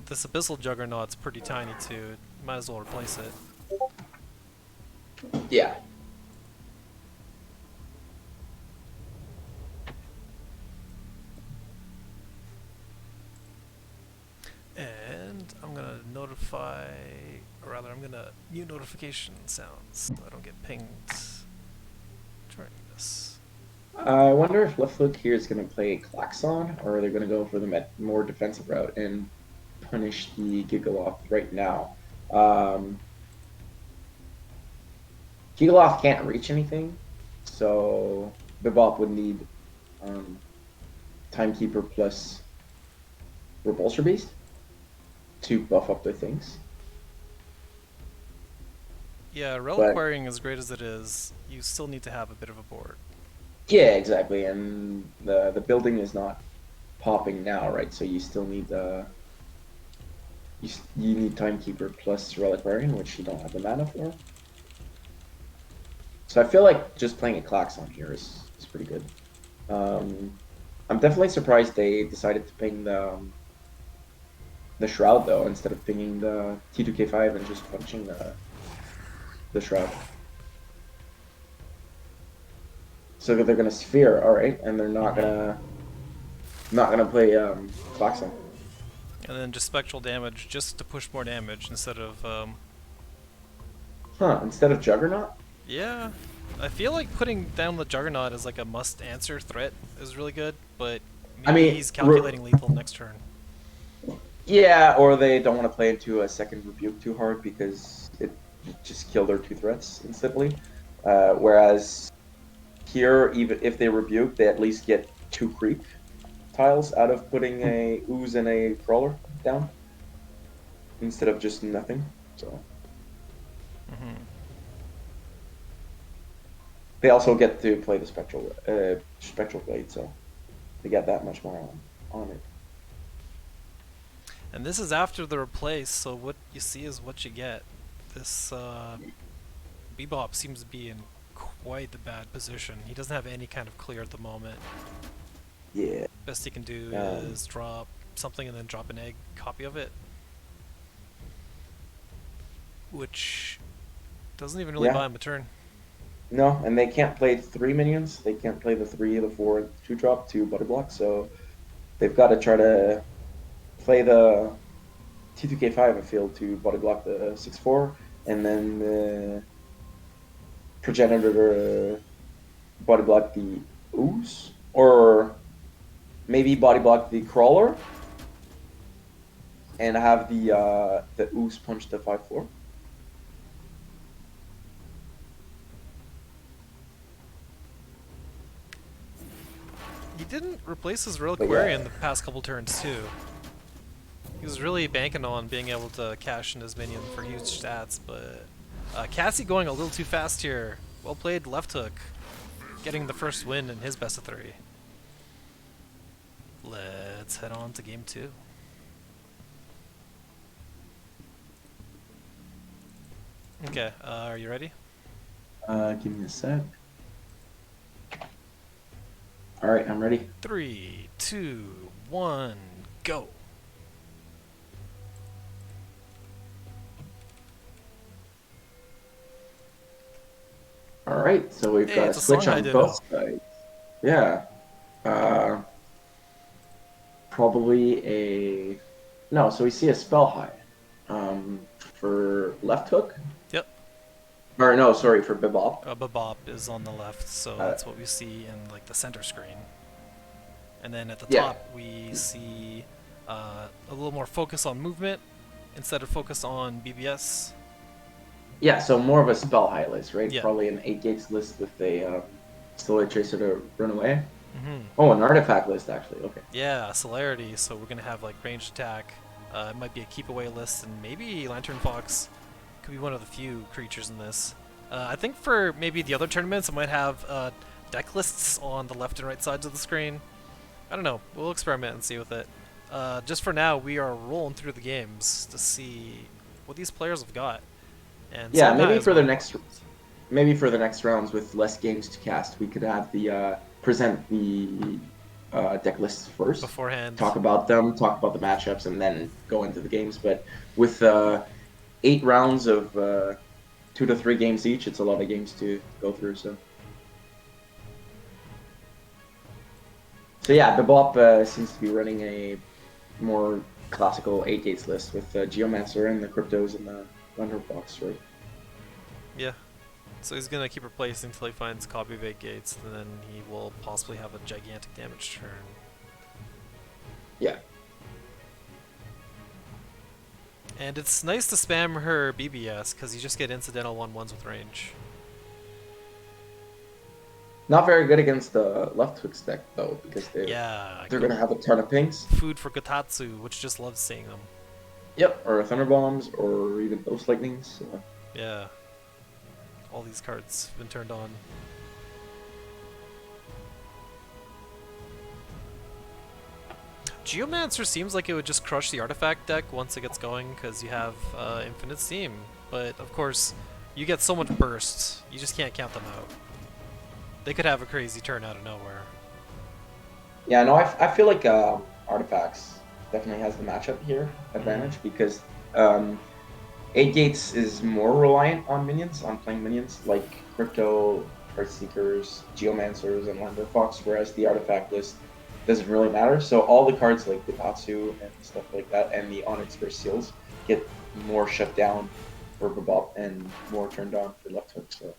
This Abyssal Juggernaut's pretty tiny too. Might as well replace it. Yeah. And I'm gonna notify, or rather I'm gonna mute notification sounds so I don't get pinged during this. I wonder if Left Hook here is going to play Klaxon, or they're going to go for the more defensive route and punish the Gigaloth right now. Gigaloth can't reach anything, so Bebop would need Timekeeper plus Repulsor Beast to buff up their things. Yeah, Reliquarying as great as it is, you still need to have a bit of a board. Yeah, exactly, and the building is not popping now, right? So you still need you need Timekeeper plus Reliquarian, which you don't have the mana for. So I feel like just playing a Klaxon here is pretty good. I'm definitely surprised they decided to ping the Shroud though instead of pinging the T2K5 and just punching the Shroud. So they're gonna Sphere, all right, and they're not gonna play Klaxon. And then just spectral damage, just to push more damage instead of. Instead of Juggernaut. Yeah, I feel like putting down the Juggernaut as like a must-answer threat is really good, but maybe I mean, he's calculating lethal next turn. Yeah, or they don't want to play into a second Rebuke too hard because it just kill their 2 threats instantly. Whereas here, even if they Rebuke, they at least get 2 creep tiles out of putting a Ooze and a Crawler down instead of just nothing. So they also get to play the Spectral Blade, so they get that much more on it. And this is after the replace, so what you see is what you get. This Bebop seems to be in quite the bad position. He doesn't have any kind of clear at the moment. Yeah. Best he can do is drop something and then drop an egg copy of it. Which doesn't even really buy him a turn. No, and they can't play 3 minions. They can't play the 3, the 4, 2-drop, 2 body block, so they've got to try to play the T2K5 and field to body block the 6-4, and then the Progenitor to body block the Ooze, or maybe body block the Crawler and have the Ooze punch the 5-4. He didn't replace his Reliquarian the past couple turns too. He was really banking on being able to cash in his minion for huge stats, but Cassie going a little too fast here. Well played left hook, getting the first win in his best of 3. Let's head on to game 2. Okay, are you ready? Give me a sec. All right, I'm ready. 3, 2, 1, go. All right, so we've got a switch on both sides. Yeah. Probably a... No, so we see a spell high for left hook. Yep. Or no, sorry, for Bebop. Bebop is on the left, so that's what we see in like the center screen. And then at the top we see a little more focus on movement instead of focus on BBS. Yeah, so more of a spell high list, right? Yeah. Probably an 8 gates list with a Stellar Tracer to run away. Oh, an artifact list, actually. Okay. Yeah, Celerity, so we're going to have like ranged attack. It might be a keep away list, and maybe Lantern Fox could be one of the few creatures in this. I think for maybe the other tournaments, I might have deck lists on the left and right sides of the screen. I don't know. We'll experiment and see with it. Just for now, we are rolling through the games to see what these players have got. And yeah, maybe for the next rounds with less games to cast, we could have the present the deck lists first beforehand. Talk about them, talk about the matchups, and then go into the games. But with 8 rounds of 2 to 3 games each, it's a lot of games to go through. So yeah, Bebop seems to be running a more classical 8 gates list with Geomancer and the Cryptos and the Lantern Fox, right? Yeah. So he's going to keep replacing until he finds copy of 8 gates, and then he will possibly have a gigantic damage turn. Yeah. And it's nice to spam her BBS, because you just get incidental 1/1s with range. Not very good against the left hook deck, though, because they're going to have a ton of pings. Food for Kotatsu, which just loves seeing them. Yep, or Thunder Bombs, or even Ghost Lightnings. So. Yeah. All these cards have been turned on. Geomancer seems like it would just crush the artifact deck once it gets going because you have infinite steam. But of course, you get so much burst, you just can't count them out. They could have a crazy turn out of nowhere. Yeah, no, I feel like Artifacts definitely has the matchup here advantage because 8 Gates is more reliant on minions, on playing minions like Crypto, Heartseekers, Geomancers, and Lander Fox, whereas the artifact list doesn't really matter. So all the cards like the Tatsu and stuff like that and the Onyx Burst Seals get more shut down for Bebop and more turned on for Left Hook. So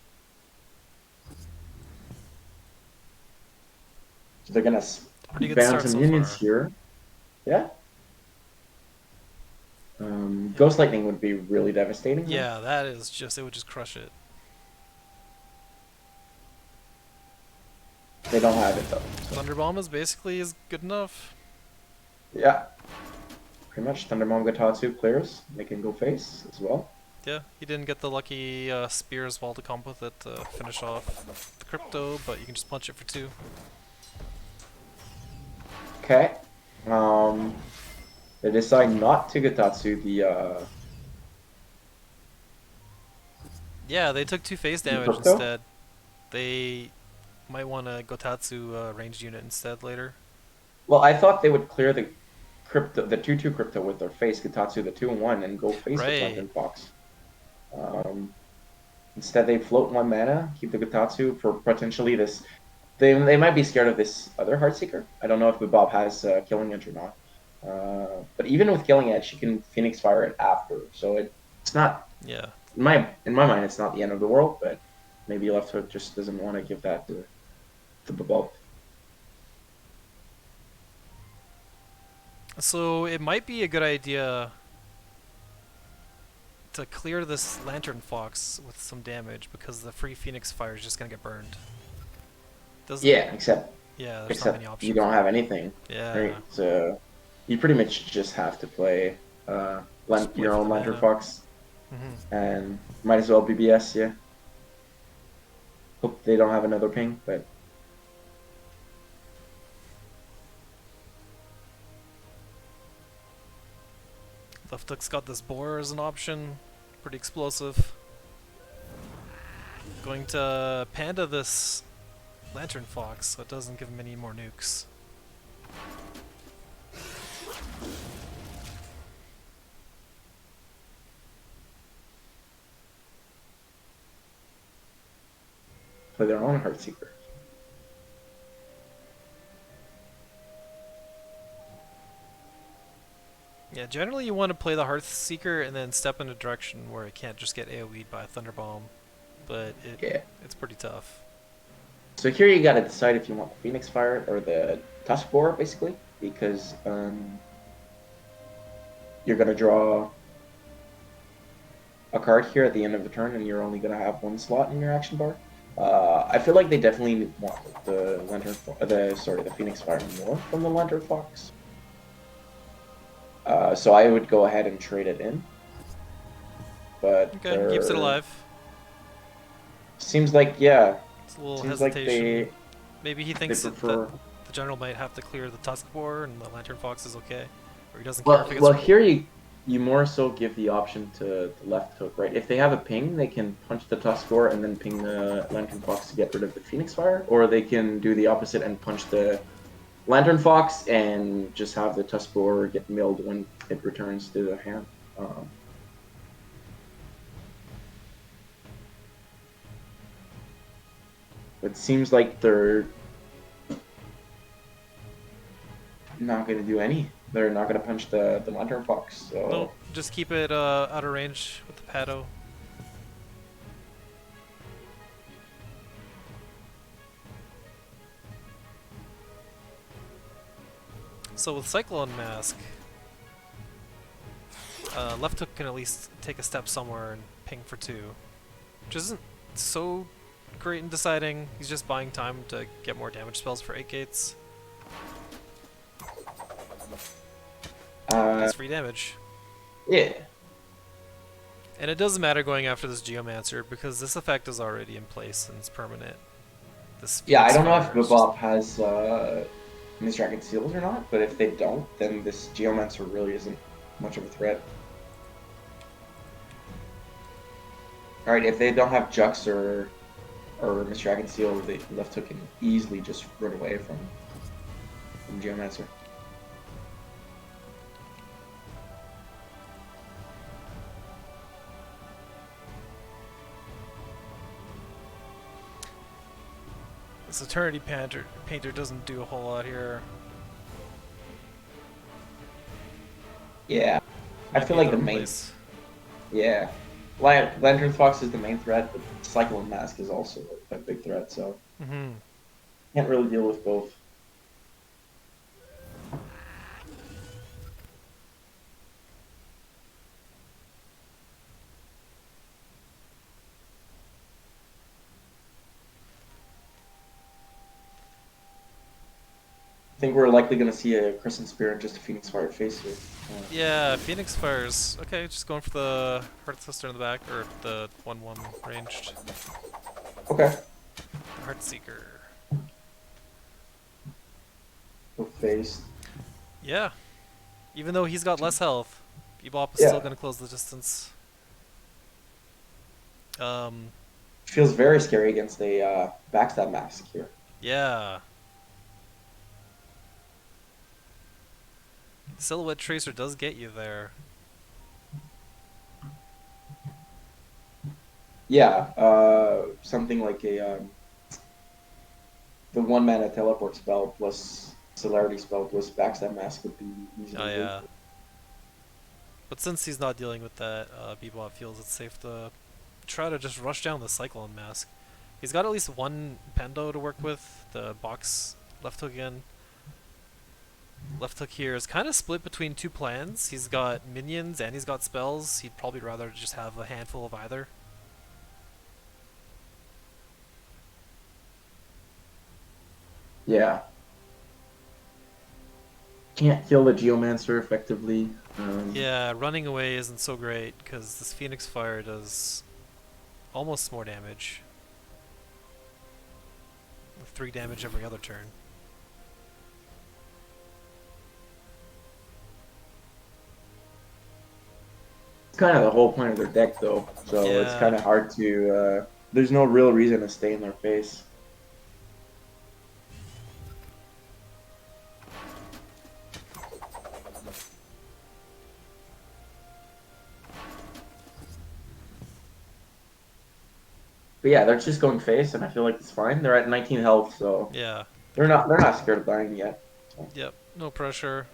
they're gonna ban some minions here. Yeah. Ghost Lightning would be really devastating. Yeah, that is just, it would just crush it. They don't have it though. So. Thunderbomb is basically is good enough. Yeah. Pretty much. Thunderbomb Gatatsu clears. They can go face as well. Yeah, he didn't get the lucky spear as well to comp with it to finish off the Crypto, but you can just punch it for 2. Okay. They decide not to Gatatsu the Yeah, they took 2 phase damage instead. They might want to Gotatsu ranged unit instead later. Well, I thought they would clear the Crypto, the 2/2 Crypto with their face, Gatatsu the 2/1, and go face with Lantern Fox. Instead, they float 1 mana, keep the Gatatsu for potentially this. They might be scared of this other Heartseeker. I don't know if Bebop has Killing Edge or not. But even with Killing Edge, she can Phoenix Fire it after, so it's not. Yeah. In my mind, it's not the end of the world, but maybe Left Hook just doesn't want to give that to Bebop. So it might be a good idea to clear this Lantern Fox with some damage because the free Phoenix Fire is just gonna get burned. Yeah, except there's not many options. You don't have anything. Yeah. Right? So you pretty much just have to play your own Lantern Fox, and might as well BBS. Yeah. Hope they don't have another ping, but. Left Hook's got this Boar as an option, pretty explosive. Going to Panda this Lantern Fox so it doesn't give him any more nukes. Play their own Heartseeker. Yeah, generally you want to play the Heartseeker and then step in a direction where it can't just get AoE'd by a Thunderbomb, but it's pretty tough. So here you gotta decide if you want the Phoenix Fire or the Tusk Boar, basically, because you're gonna draw a card here at the end of the turn, and you're only gonna have 1 slot in your action bar. I feel like they definitely want the the Phoenix Fire more from the Lantern Fox. So I would go ahead and trade it in. But okay, keeps it alive. Seems like It's a little hesitation. Like maybe he thinks that the general might have to clear the Tusk Boar and the Lantern Fox is okay, or he doesn't care if it gets here you more so give the option to the Left Hook, right? If they have a ping, they can punch the Tusk Boar and then ping the Lantern Fox to get rid of the Phoenix Fire, or they can do the opposite and punch the Lantern Fox and just have the Tusk Boar get milled when it returns to the hand. It seems like they're not going to do any. They're not going to punch the Lantern Fox. So. No, just keep it out of range with the Pado. So with Cyclone Mask, Left Hook can at least take a step somewhere and ping for 2, which isn't so great in deciding. He's just buying time to get more damage spells for 8 gates. That's free damage. Yeah. And it doesn't matter going after this Geomancer because this effect is already in place and it's permanent. I don't know if Bebop has Mr. Dragon Seals or not, but if they don't, then this Geomancer really isn't much of a threat. Alright, if they don't have Jux or Mr. Dragon Seal, the left hook can easily just run away from Geomancer. This Eternity Painter doesn't do a whole lot here. Yeah, I feel like the main. Yeah, Lantern Fox is the main threat, but Cyclone Mask is also a big threat, so can't really deal with both. I think we're likely going to see a Crescent Spear and just a Phoenix Fire face here. Yeah, Phoenix Fire's okay. Just going for the Heart Sister in the back, or the 1/1 ranged. Okay. Heart Seeker. Face. Yeah. Even though he's got less health, Bebop is still going to close the distance. Feels very scary against a backstab mask here. Yeah. Silhouette Tracer does get you there. Yeah, something like the 1-mana teleport spell plus celerity spell plus backstab mask would be easy. Oh yeah. But since he's not dealing with that, Bebop feels it's safe to try to just rush down the Cyclone Mask. He's got at least one Pendo to work with. The box left hook again. Left hook here is kind of split between two plans. He's got minions and he's got spells. He'd probably rather just have a handful of either. Yeah. Can't kill the Geomancer effectively. Yeah, running away isn't so great because this Phoenix Fire does almost more damage. 3 damage every other turn. Kind of the whole point of their deck, though, so it's kind of hard to. There's no real reason to stay in their face. But yeah, they're just going face, and I feel like it's fine. They're at 19 health, so yeah, they're not scared of dying yet. So. Yep, no pressure.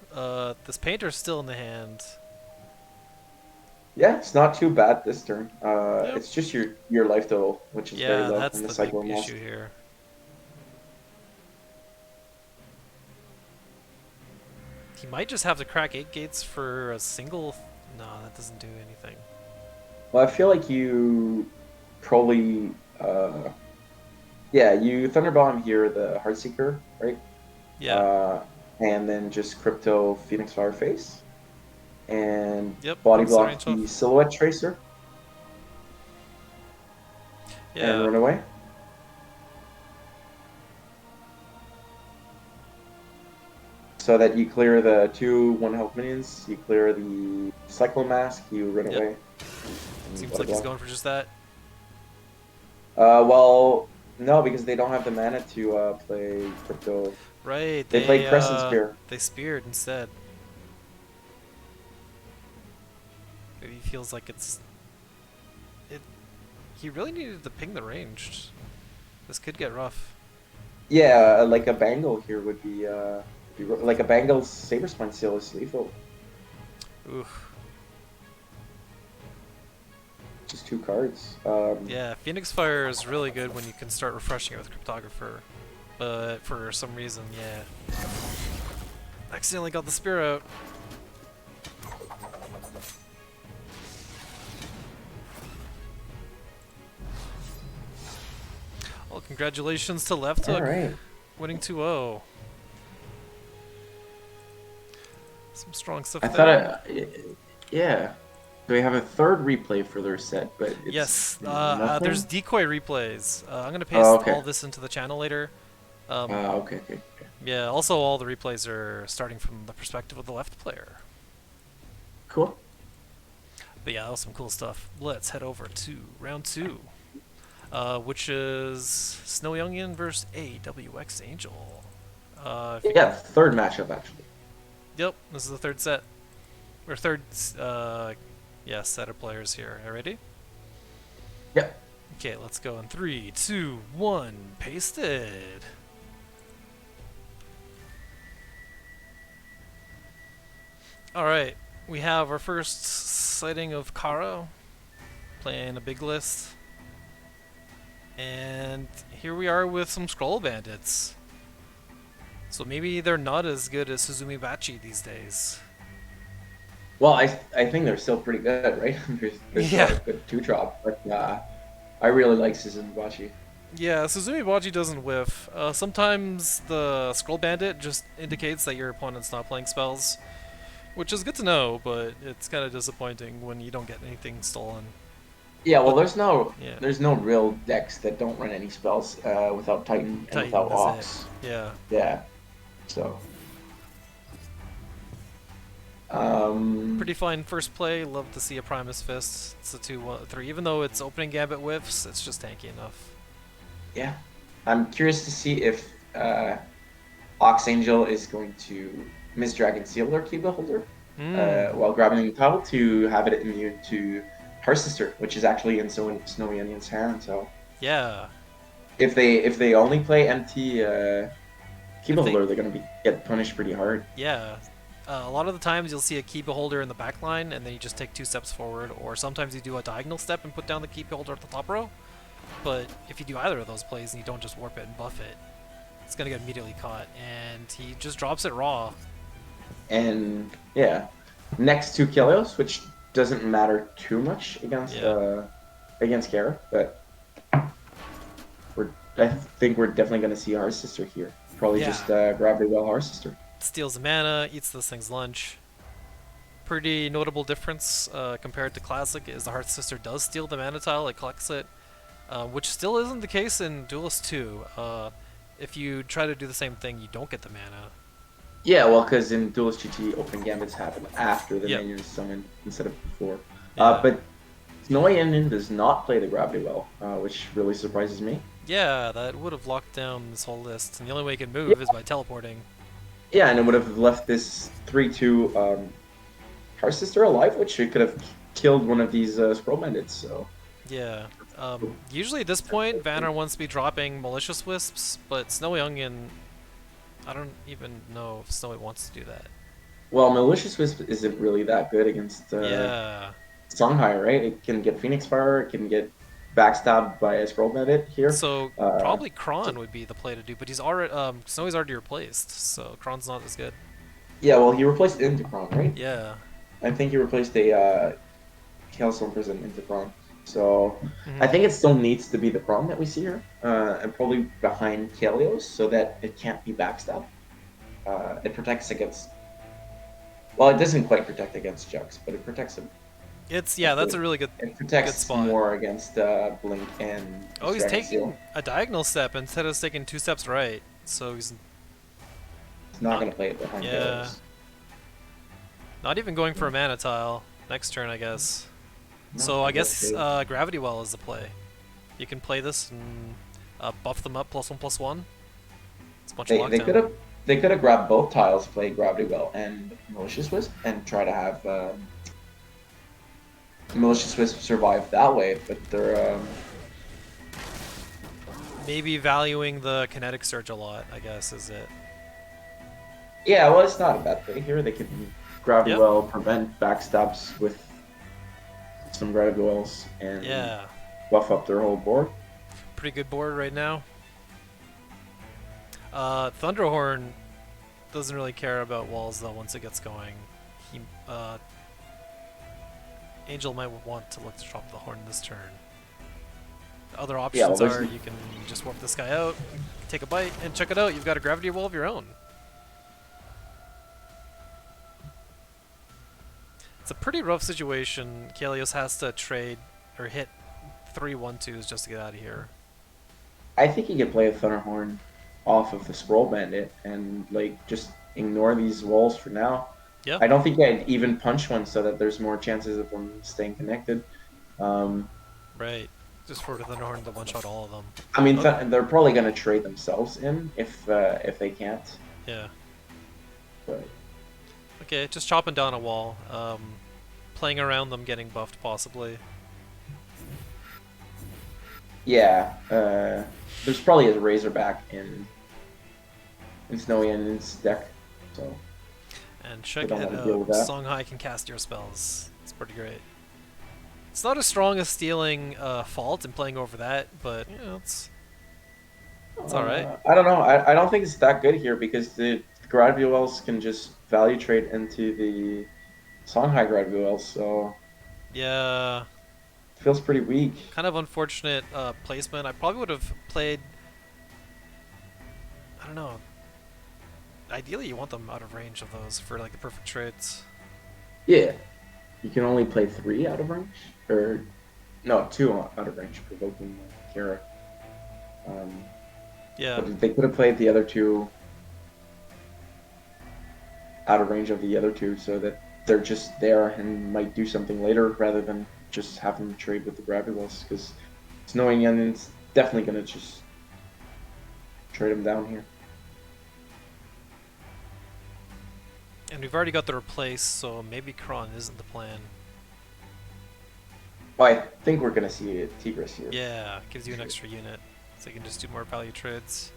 This Painter's still in the hand. Yeah, it's not too bad this turn. It's just your life total, which is very low. That's in the big issue here. He might just have to crack 8 gates for a single. No, that doesn't do anything. Well, I feel like you probably, yeah, you Thunderbomb here, the Heartseeker, right? Yeah. And then just Crypto Phoenix Fire Face. And yep, body block the Silhouette Tracer. Yeah. And run away. So that you clear the 2 1-health minions, you clear the Cyclone Mask, you run away. Seems like he's going for just that. Well, no, because they don't have the mana to play Crypto. Right. They played Crescent Spear. They speared instead. Maybe he feels like he really needed to ping the ranged. This could get rough. Yeah, like a Bangle here would be like a Bangle's Saber Spine Seal is lethal. Oof. Just 2 cards. Yeah, Phoenix Fire is really good when you can start refreshing it with Cryptographer. But for some reason, yeah. Accidentally got the spear out. Well, congratulations to Left Hook. Right. Winning 2-0. Some strong stuff I there. yeah. They have a 3rd replay for their set, but it's yes, there's decoy replays. I'm gonna paste all this into the channel later. Okay. Yeah, also all the replays are starting from the perspective of the left player. Cool. But yeah, that was some cool stuff. Let's head over to round 2, which is Snowy Onion versus AWX Angel. Yeah, third matchup actually. Yep, this is the third set. Or third, yeah, set of players here. Are you ready? Yep. Okay, let's go in 3, 2, 1, pasted. Alright, we have our first sighting of Kara playing a big list. And here we are with some Scroll Bandits. So maybe they're not as good as Suzumi Bachi these days. Well, I think they're still pretty good, right? there's Yeah. a good 2-drop, but I really like Suzumibachi. Yeah, Suzumi Bachi doesn't whiff. Sometimes the Scroll Bandit just indicates that your opponent's not playing spells, which is good to know, but it's kind of disappointing when you don't get anything stolen. Yeah, well, But, there's no real decks that don't run any spells without Titan and without Ox. Yeah. Yeah. So. Pretty fine first play. Love to see a Primus Fist. It's a 2-3. Even though it's opening Gambit whiffs, it's just tanky enough. Yeah. I'm curious to see if Ox Angel is going to Miss Dragon Seal their Key Beholder while grabbing the title to have it immune to Her Sister, which is actually in Snowy Onion's hand. So yeah. If they only play empty Key Beholder, they're gonna get punished pretty hard. Yeah. A lot of the times you'll see a Key Beholder in the back line, and then you just take 2 steps forward, or sometimes you do a diagonal step and put down the Key Beholder at the top row. But if you do either of those plays and you don't just warp it and buff it, it's going to get immediately caught, and he just drops it raw. And yeah, next to Kilios, which doesn't matter too much against Kara, but I think we're definitely going to see our sister here. Probably just Gravity Well our sister. Steals the mana, eats this thing's lunch. Pretty notable difference compared to Classic is the Hearth Sister does steal the mana tile, it collects it, which still isn't the case in Duelist 2. If you try to do the same thing, you don't get the mana. Yeah, well, because in Duelist GT, open gambits happen after the minion is summoned instead of before. But Snowy Onion does not play the Gravity Well, which really surprises me. Yeah, that would have locked down this whole list, and the only way it can move is by teleporting. Yeah, and it would have left this 3-2 Heart Sister alive, which it could have killed one of these Scroll Bandits, so... Yeah. Usually at this point, Vanner wants to be dropping Malicious Wisps, but Snowy Onion... I don't even know if Snowy wants to do that. Well, Malicious Wisp isn't really that good against Songhai, right? It can get Phoenix Fire, it can get backstabbed by a Scroll Bandit here. So probably Kron would be the play to do, but he's already Snowy's already replaced, so Kron's not as good. Yeah, well, he replaced into Kron, right? Yeah. I think he replaced a Hailstone Prison into Kron. So I think it still needs to be the Kron that we see here, and probably behind Kalios so that it can't be backstabbed. It protects against... Well, it doesn't quite protect against Jux, but it protects him. That's a really good. It protects good spot. more against Blink and. Oh, he's taking a diagonal step instead of taking 2 steps right. So he's not gonna play it behind. Yeah. Not even going for a mana tile next turn, I guess. No, so I guess Gravity Well is the play. You can play this and buff them up +1/+1. It's much lockdown. They could have grabbed both tiles, played Gravity Well and Malicious Wisp, and try to have. Malicious Wisp survive that way, but they're maybe valuing the kinetic surge a lot, I guess, is it? Yeah, well, it's not a bad thing here. They can Gravity Well, prevent backstabs with some Gravity Wells, and buff up their whole board. Pretty good board right now. Thunderhorn doesn't really care about walls though once it gets going. He Angel might want to look to drop the horn this turn. Other options are you can just warp this guy out, take a bite, and check it out. You've got a Gravity Well of your own. It's a pretty rough situation. Kalios has to trade or hit 3 1-2s just to get out of here. I think he could play a Thunderhorn off of the Scroll Bandit and like just ignore these walls for now. Yep. I don't think I'd even punch one so that there's more chances of them staying connected. Right. Just for the Thunderhorn to one-shot all of them. I mean, they're probably going to trade themselves in if they can't. Yeah. But okay, just chopping down a wall. Playing around them getting buffed, possibly. yeah, there's probably a Razorback in Snowy Onion's deck, so. And check it out. Songhai can cast your spells. It's pretty great. It's not as strong as stealing Fault and playing over that, but you know, it's alright. I don't know. I don't think it's that good here because the Graduals can just value trade into the Songhai Graduals, so yeah, it feels pretty weak. Kind of unfortunate placement. I probably would have played. I don't know. Ideally, you want them out of range of those for like the perfect trades. Yeah, you can only play 3 out of range, or no, 2 out of range, provoking Kara. Yeah, but they could have played the other 2 out of range of the other 2, so that they're just there and might do something later, rather than just have them trade with the Grabules, because Snowy Onion's definitely gonna just trade them down here. And we've already got the replace, so maybe Kron isn't the plan. Well, I think we're gonna see a Tigris here. Yeah, gives you an extra unit, so you can just do more value trades.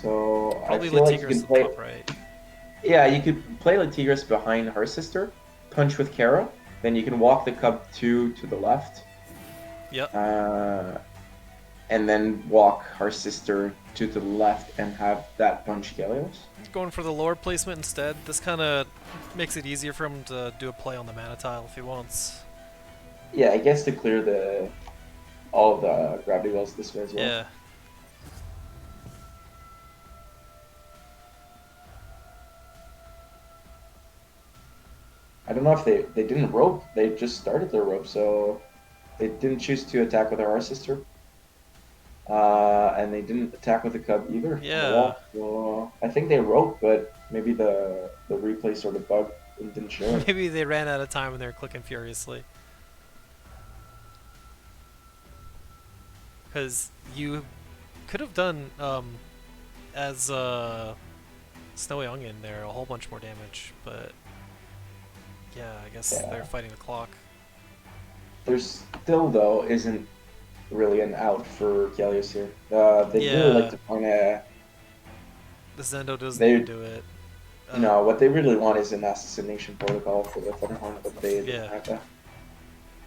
So probably I feel like you can play. Top right. Yeah, you could play Tigris behind her sister, punch with Kara, then you can walk the Cub 2 to the left. Yep. And then walk her sister to the left and have that punch Gallios. Going for the lower placement instead. This kind of makes it easier for him to do a play on the mana tile if he wants. Yeah, I guess to clear all of the gravity wells this way as well. Yeah. I don't know if they didn't rope. They just started their rope, so they didn't choose to attack with our sister. And they didn't attack with the Cub either. Yeah. Well, I think they roped, but maybe the replay sort of bugged and didn't show it. Maybe they ran out of time and they were clicking furiously. Because you could have done, as Snowy Onion there, a whole bunch more damage, but yeah, I guess they're fighting the clock. There's still, though, isn't really an out for Gallios here. They really like to find a... The Zendo doesn't even do it. No, what they really want is an assassination protocol for the Thunderhorn, but they don't have that.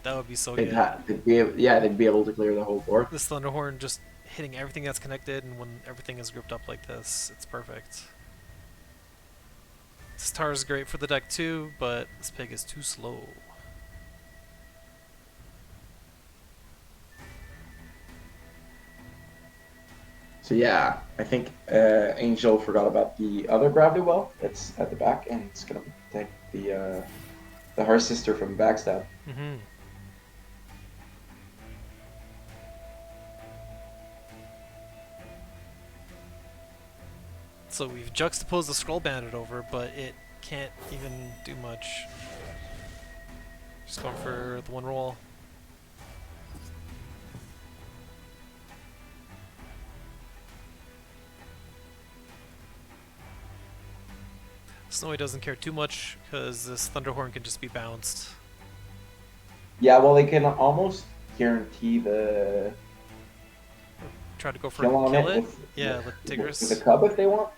That would be so good. They'd be able to clear the whole board. This Thunderhorn just hitting everything that's connected, and when everything is grouped up like this, it's perfect. Star is great for the deck too, but this pig is too slow. So yeah, I think Angel forgot about the other gravity well that's at the back, and it's gonna take the Heart Sister from backstab. Mm-hmm. So we've juxtaposed the Scroll Bandit over, but it can't even do much. Just going for the one roll. Snowy doesn't care too much because this Thunderhorn can just be bounced. Yeah, well, they can almost guarantee the try to go for kill it. With Tigris. With the Cub if they want.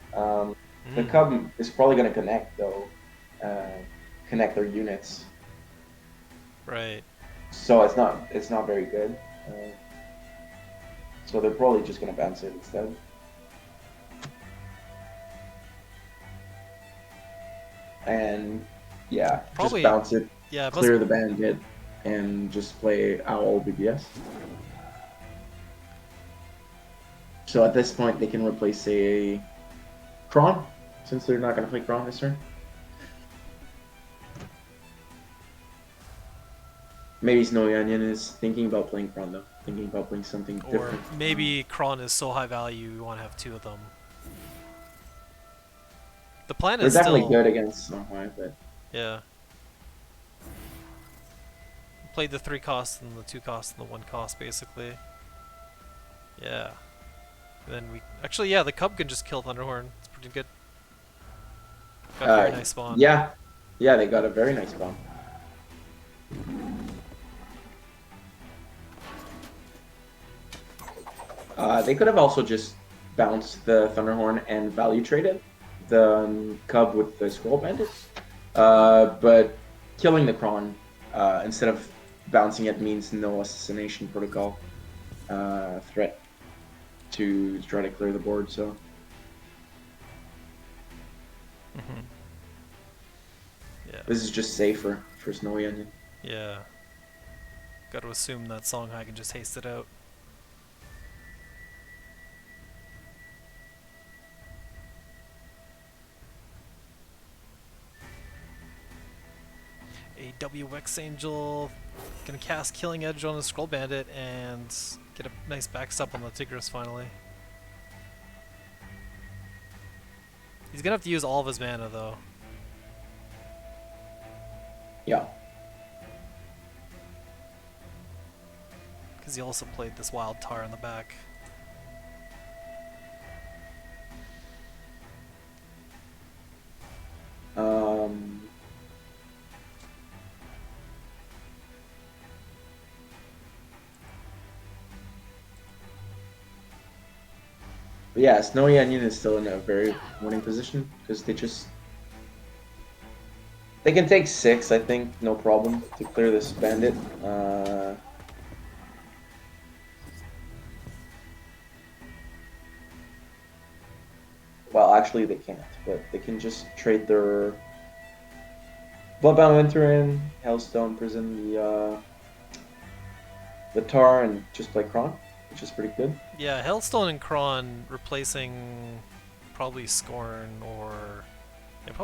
The Cub is probably going to connect though, connect their units. Right. So it's not very good. So they're probably just going to bounce it instead. And yeah, probably, just bounce it, clear the bandit, and just play Owl BBS. So at this point, they can replace a Kron, since they're not going to play Kron this turn. Maybe Snowy Onion is thinking about playing Kron though. Thinking about playing something Or different. maybe Kron is so high value you want to have 2 of them. The plan They're is definitely still... good against Shanghai, but... Yeah. Played the 3 costs and the 2 costs and the 1 cost basically. Yeah. And then we... Actually, yeah, the Cub can just kill Thunderhorn. It's pretty good. Got a very nice spawn. Yeah. Yeah, they got a very nice spawn. They could have also just bounced the Thunderhorn and value traded the Cub with the Scroll Bandits. But killing the Kron instead of bouncing it means no assassination protocol threat to try to clear the board, so... Yeah. This is just safer for Snowy Onion. Yeah. Got to assume that Songhai can just haste it out. A WX Angel gonna cast Killing Edge on the Scroll Bandit and get a nice backstep on the Tigris finally. He's gonna have to use all of his mana though. Yeah. Because he also played this Wild Tar in the back. But yeah, Snowy Onion is still in a very winning position because they can take 6, I think, no problem to clear this bandit. Well, actually they can't, but they can just trade their Bloodbound Winterin, Hailstone Prison, the Tar, and just play Kron, which is pretty good. Yeah, Hailstone and Kron replacing probably Scorn or...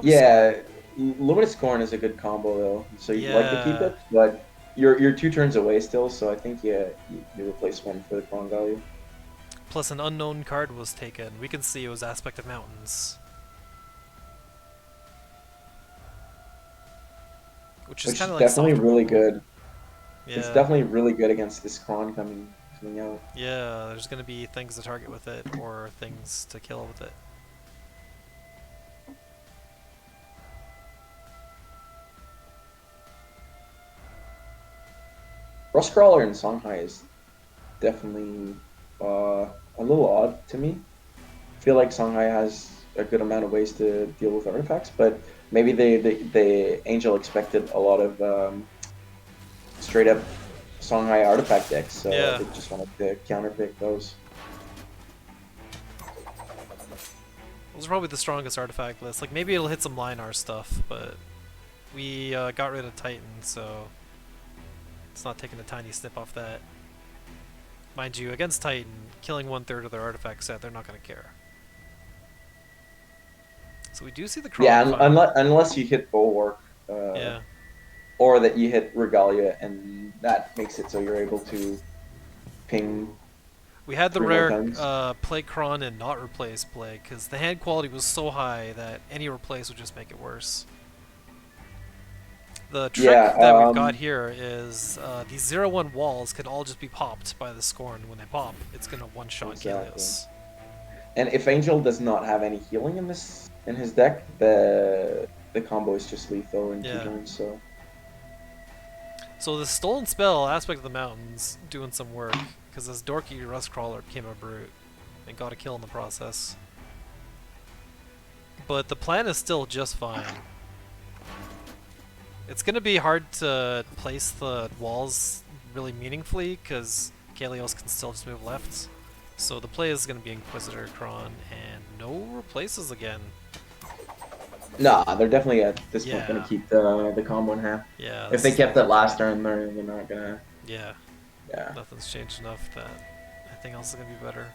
Yeah, Luminous Scorn is a good combo though, so you'd like to keep it, but you're 2 turns away still, so I think you replace one for the Kron value. Plus an unknown card was taken. We can see it was Aspect of Mountains. Which is kind of like definitely really good. Yeah. It's definitely really good against this Kron coming out. Yeah, there's going to be things to target with it, or things to kill with it. Rustcrawler in Songhai is definitely a little odd to me. I feel like Songhai has a good amount of ways to deal with artifacts, but maybe the Angel expected a lot of straight up Songhai artifact decks, so yeah. they just wanted to counterpick those. Those are probably the strongest artifact list. Like maybe it'll hit some Linar stuff, but we got rid of Titan, so it's not taking a tiny snip off that. Mind you, against Titan, killing 1/3 of their artifact set, they're not going to care. So we do see the Kron. Yeah, unless you hit Bulwark. Yeah. Or that you hit Regalia, and that makes it so you're able to ping. We had the rare play Kron and not replace play, because the hand quality was so high that any replace would just make it worse. The trick that we've got here is these 0/1 walls can all just be popped by the Scorn. When they pop, it's going to one-shot Kalios. And if Angel does not have any healing in his deck, the combo is just lethal in 2 turns, so... So the Stolen Spell, Aspect of the Mountains, doing some work, because this dorky Rustcrawler became a brute and got a kill in the process. But the plan is still just fine. It's going to be hard to place the walls really meaningfully, because Kalios can still just move left. So the play is going to be Inquisitor, Kron, and no replaces again. Nah, they're definitely at this point going to keep the combo in half. Yeah. If they kept it last turn, they're not going to... Yeah. Yeah. Nothing's changed enough that anything else is going to be better.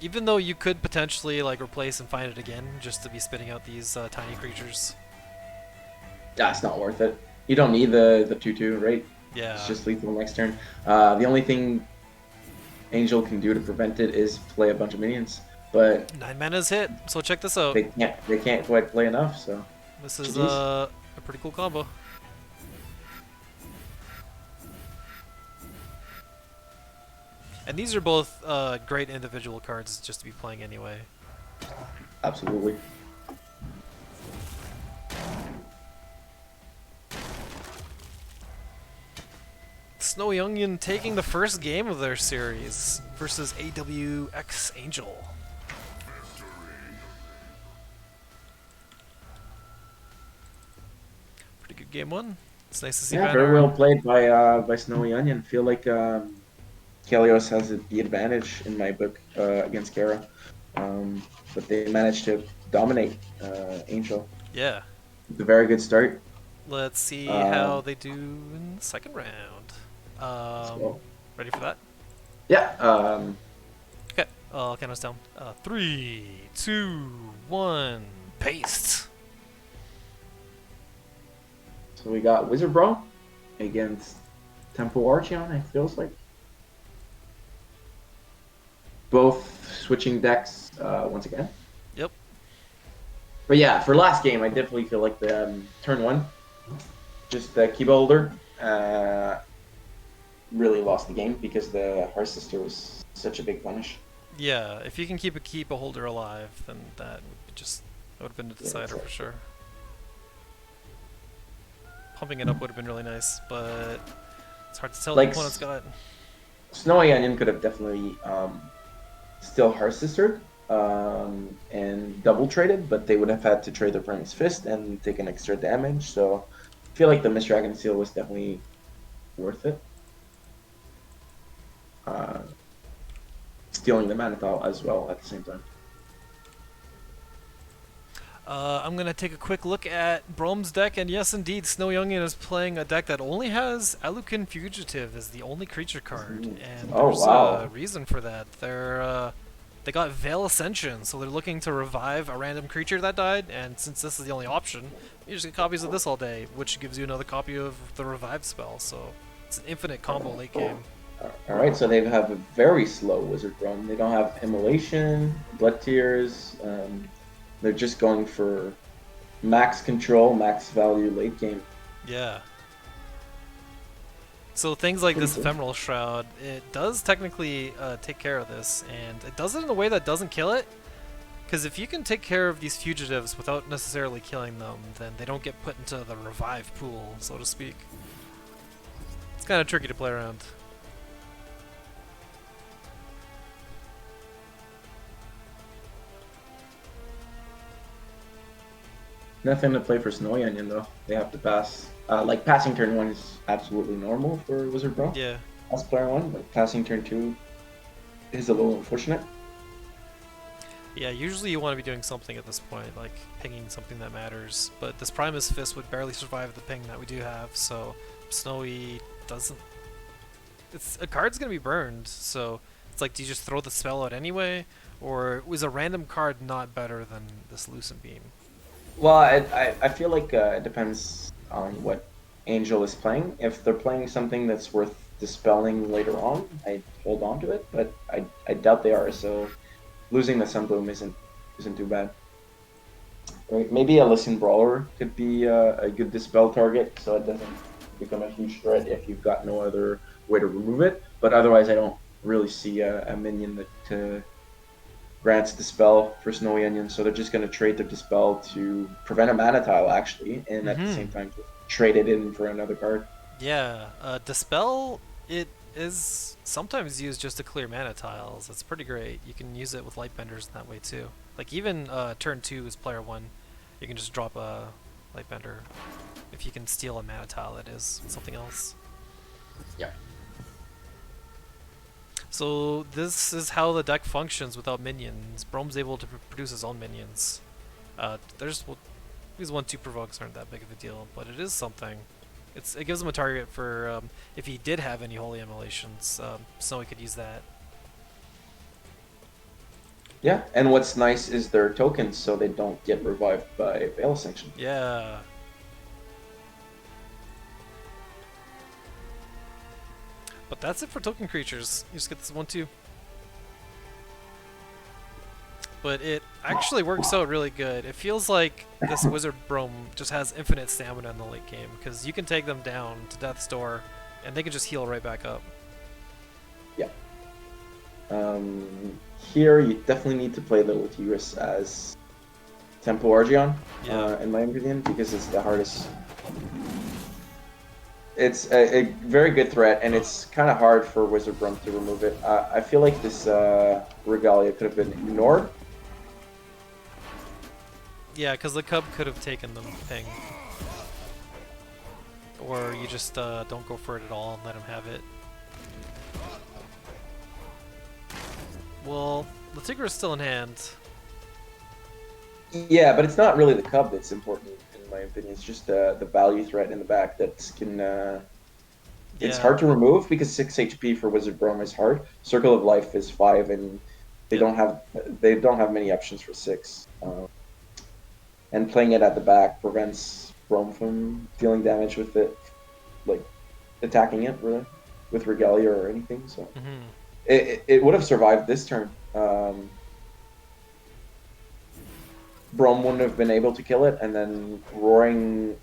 Even though you could potentially like replace and find it again just to be spitting out these tiny creatures. Yeah, it's not worth it. You don't need the 2/2, right? Yeah. It's just lethal next turn. The only thing Angel can do to prevent it is play a bunch of minions, but 9 mana's hit, so check this out. they can't quite play enough. So This is GG's. a pretty cool combo. And these are both great individual cards just to be playing anyway. Absolutely. Snowy Onion taking the first game of their series versus AWX Angel. Pretty good game one. It's nice to see. Yeah, Banner. very well played by Snowy Onion. Feel like Kalios has the advantage in my book against Kara, but they managed to dominate Angel. Yeah. It's a very good start. Let's see how they do in the second round. Ready for that? Yeah. Okay. I'll count us down. 3, 2, 1. Paste. So we got Wizard Bro against Tempo Archeon, it feels like. Both switching decks once again. Yep. But yeah, for last game, I definitely feel like the turn one, just the key holder, really lost the game because the Heart Sister was such a big punish. Yeah, if you can keep a holder alive, then that would have been the decider for sure. Pumping it up would have been really nice, but it's hard to tell what the opponent's got. Snowy Onion could have definitely still Heart Sistered and double traded, but they would have had to trade their Primus Fist and take an extra damage. So I feel like the Mist Dragon Seal was definitely worth it. Stealing the Mana Tile as well at the same time. I'm going to take a quick look at Brome's deck, and yes, indeed, Snowy Onion is playing a deck that only has Alukin Fugitive as the only creature card, and there's a reason for that. They got Veil Ascension, so they're looking to revive a random creature that died, and since this is the only option, you just get copies of this all day, which gives you another copy of the Revive spell, so it's an infinite combo late game. Alright, so they have a very slow Wizard Brome. They don't have Immolation, Blood Tears, they're just going for max control, max value late game. Yeah. So things like this Ephemeral Shroud, it does technically take care of this, and it does it in a way that doesn't kill it. Because if you can take care of these fugitives without necessarily killing them, then they don't get put into the revive pool, so to speak. It's kind of tricky to play around. Nothing to play for Snowy Onion though. They have to pass. Like passing turn 1 is absolutely normal for Wizard Bro. Yeah. That's player 1, but passing turn 2 is a little unfortunate. Yeah, usually you want to be doing something at this point, like pinging something that matters. But this Primus Fist would barely survive the ping that we do have, so Snowy doesn't. A card's gonna be burned, so it's like, do you just throw the spell out anyway, or was a random card not better than this Lucent Beam? Well, I feel like it depends on what Angel is playing. If they're playing something that's worth dispelling later on, I'd hold on to it, but I doubt they are, so losing the Sunbloom isn't too bad. Right? Maybe a Listen Brawler could be a good dispel target, so it doesn't become a huge threat if you've got no other way to remove it, but otherwise I don't really see a minion that grants Dispel for Snowy Onion, so they're just going to trade their Dispel to prevent a Mana Tile, actually, and at the same time trade it in for another card. Yeah, Dispel, it is sometimes used just to clear Mana Tiles. It's pretty great. You can use it with Lightbenders in that way, too. Like, even turn 2 is player 1. You can just drop a Lightbender. If you can steal a Mana Tile, that is something else. Yeah. So this is how the deck functions without minions. Brome's able to produce his own minions. These 1/2 provokes aren't that big of a deal, but it is something. It gives him a target for if he did have any Holy Immolations, Snowy could use that. Yeah, and what's nice is their tokens, so they don't get revived by Veil Ascension. Yeah. But that's it for token creatures. You just get this 1/2. But it actually works out really good. It feels like this Wizard Brome just has infinite stamina in the late game, because you can take them down to Death's Door, and they can just heal right back up. Yeah. Here you definitely need to play the Tigris as Tempo Argion, in my opinion, because it's the hardest. It's a very good threat, and it's kind of hard for Wizard Brome to remove it. I feel like this Regalia could have been ignored. Yeah, because the Cub could have taken them ping. Or you just don't go for it at all and let him have it. Well, the Tigris is still in hand. Yeah, but it's not really the Cub that's important, in my opinion. It's just the value threat in the back that can... It's hard to remove because 6 HP for Wizard Brome is hard. Circle of Life is 5, and they don't have many options for 6. And playing it at the back prevents Brome from dealing damage with it, like attacking it really, with Regalia or anything. So it would have survived this turn. Brome wouldn't have been able to kill it, and then Roaring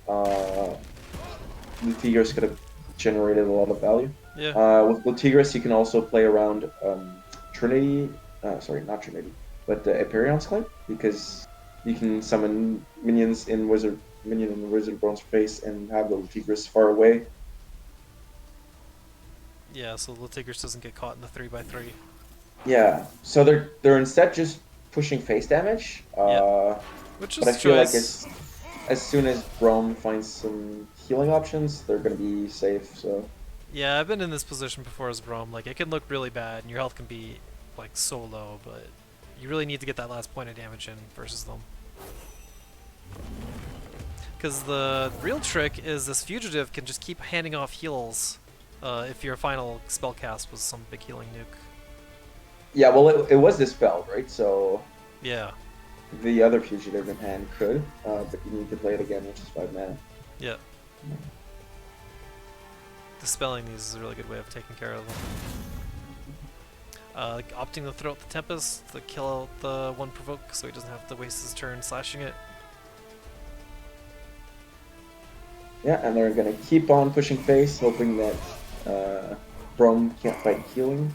Tigris could have generated a lot of value. Yeah. With Tigris, you can also play around Trinity. Sorry, not Trinity, but Eperion's Claim, because you can summon minions in Wizard Brome's face and have the Tigris far away. Yeah, so the Tigris doesn't get caught in the 3x3. Yeah, so they're instead just pushing face damage. Which is but I feel like as soon as Brome finds some healing options, they're gonna be safe. So. Yeah, I've been in this position before as Brome. Like, it can look really bad, and your health can be like so low, but you really need to get that last point of damage in versus them. Because the real trick is this Fugitive can just keep handing off heals if your final spell cast was some big healing nuke. Yeah, well, it was this spell, right? So yeah, the other Fugitive in hand could, but you need to play it again, which is 5 mana. Yeah. Dispelling these is a really good way of taking care of them. Opting to throw out the Tempest to kill out the one provoke so he doesn't have to waste his turn slashing it. Yeah, and they're going to keep on pushing face, hoping that Brome can't fight healing.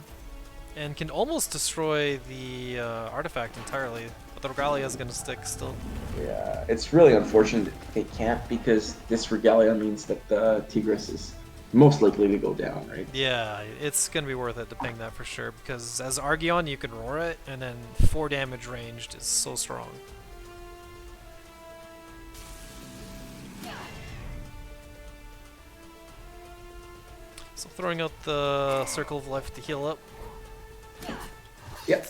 And can almost destroy the artifact entirely, but the Regalia is going to stick still. Yeah, it's really unfortunate that they can't, because this Regalia means that the Tigris is most likely to go down, right? Yeah, it's going to be worth it to ping that for sure, because as Argion you can roar it, and then 4 damage ranged is so strong. So throwing out the Circle of Life to heal up. Yep.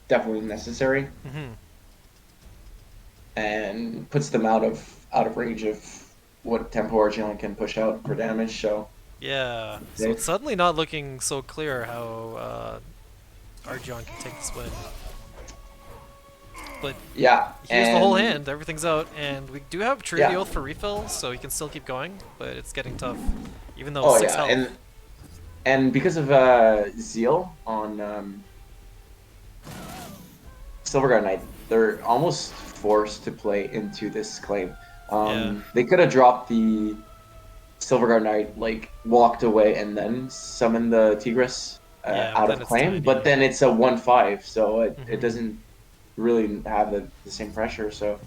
Definitely necessary. And puts them out of range of what Tempo Argion can push out for damage, so... Yeah, so it's suddenly not looking so clear how Argion can take this win. But yeah, here's the whole hand, everything's out, and we do have Tree of the Oath for refill, so he can still keep going, but it's getting tough, even though 6 health. And because of Zeal on Silverguard Knight, they're almost forced to play into this claim. They could have dropped the Silverguard Knight, like, walked away and then summoned the Tigris out of claim, but then it's a 1/5, so it doesn't really have the same pressure, so...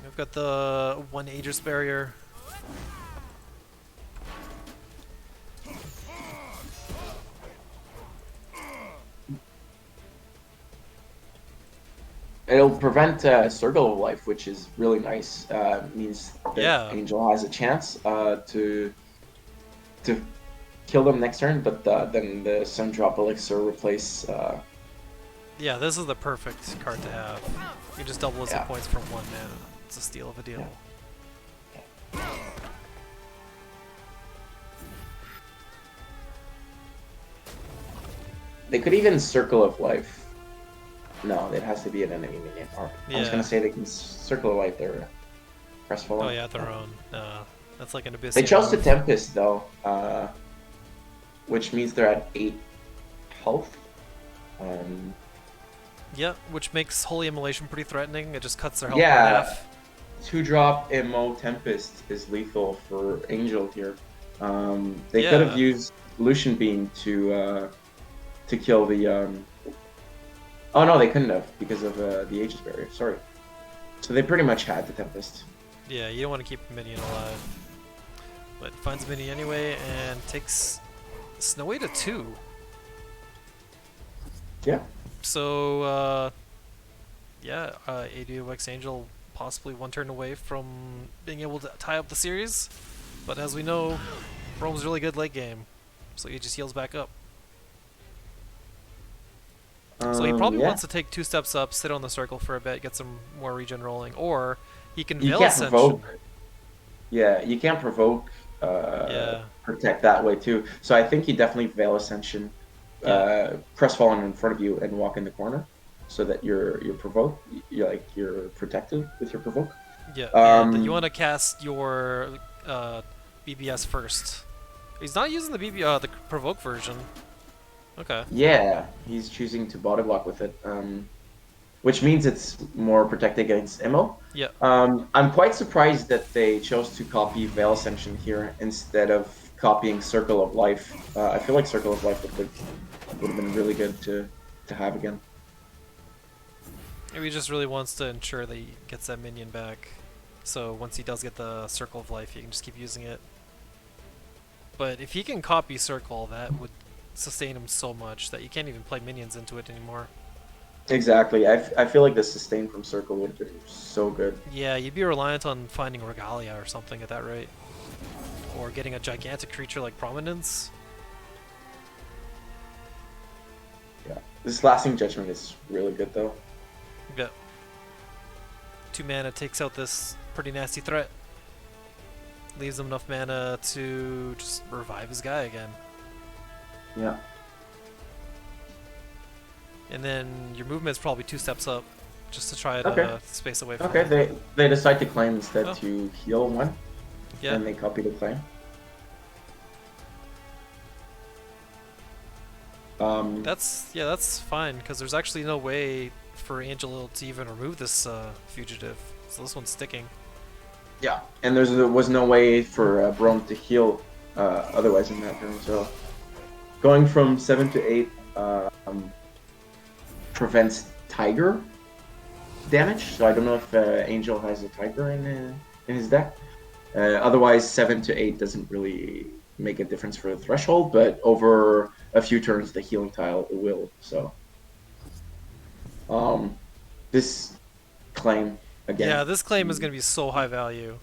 We've got the 1 Aegis barrier. It'll prevent Circle of Life, which is really nice. Means that Angel has a chance to kill them next turn, but then the Sun Drop Elixir replace... Yeah, this is the perfect card to have. You just double his hit points from 1 mana. It's a steal of a deal. They could even Circle of Life No, it has to be an enemy minion. Or, I was Yeah. gonna say they can Circle of Life their crestfallen. Oh yeah, their own. That's like an They Abyssian chose the move. Tempest though, which means they're at 8 health. Yeah, which makes Holy Immolation pretty threatening. It just cuts their health bar in Yeah, half. 2-drop Immo Tempest is lethal for Angel here. They could have Yeah. used Lucian Beam to kill the. Oh no, they couldn't have because of the Aegis barrier. Sorry. So they pretty much had the Tempest. Yeah, you don't want to keep a minion alive. But finds a minion anyway and takes Snowy to 2. Yeah. So, yeah, ADOX Angel possibly 1 turn away from being able to tie up the series. But as we know, Rome's really good late game, so he just heals back up. So he probably Yeah. wants to take 2 steps up, sit on the circle for a bit, get some more regen rolling, or he can You Veil can't Ascension. provoke. Yeah, you can't provoke. Yeah. Protect that way too. So I think you definitely Veil Ascension, Crestfallen in front of you and walk in the corner, so that you're provoked. You're protected with your provoke. Yeah, and you want to cast your BBS first. He's not using the the provoke version. Okay. Yeah, he's choosing to body block with it, which means it's more protected against Immo. Yeah. I'm quite surprised that they chose to copy Veil Ascension here instead of copying Circle of Life. I feel like Circle of Life would have been really good to have again. Maybe he just really wants to ensure that he gets that minion back. So once he does get the Circle of Life, he can just keep using it. But if he can copy Circle, that would sustain him so much that you can't even play minions into it anymore. Exactly. I feel like the sustain from Circle would have been so good. Yeah, you'd be reliant on finding Regalia or something at that rate. Or getting a gigantic creature like Prominence. Yeah. This Lasting Judgment is really good though. Yeah. 2 mana takes out this pretty nasty threat. Leaves him enough mana to just revive his guy again. Yeah. And then your movement's probably 2 steps up, just to try to space away from him. Okay, they decide to claim instead to heal 1. Yeah. And they copy the claim. That's fine, because there's actually no way for Angelo to even remove this fugitive, so this one's sticking. Yeah, and there was no way for Brome to heal otherwise in that turn, so going from 7 to 8 prevents Tiger damage, so I don't know if Angel has a Tiger in his deck. Otherwise, 7 to 8 doesn't really make a difference for the threshold, but over a few turns, the healing tile will. So, this claim again. Yeah, this claim is going to be so high value.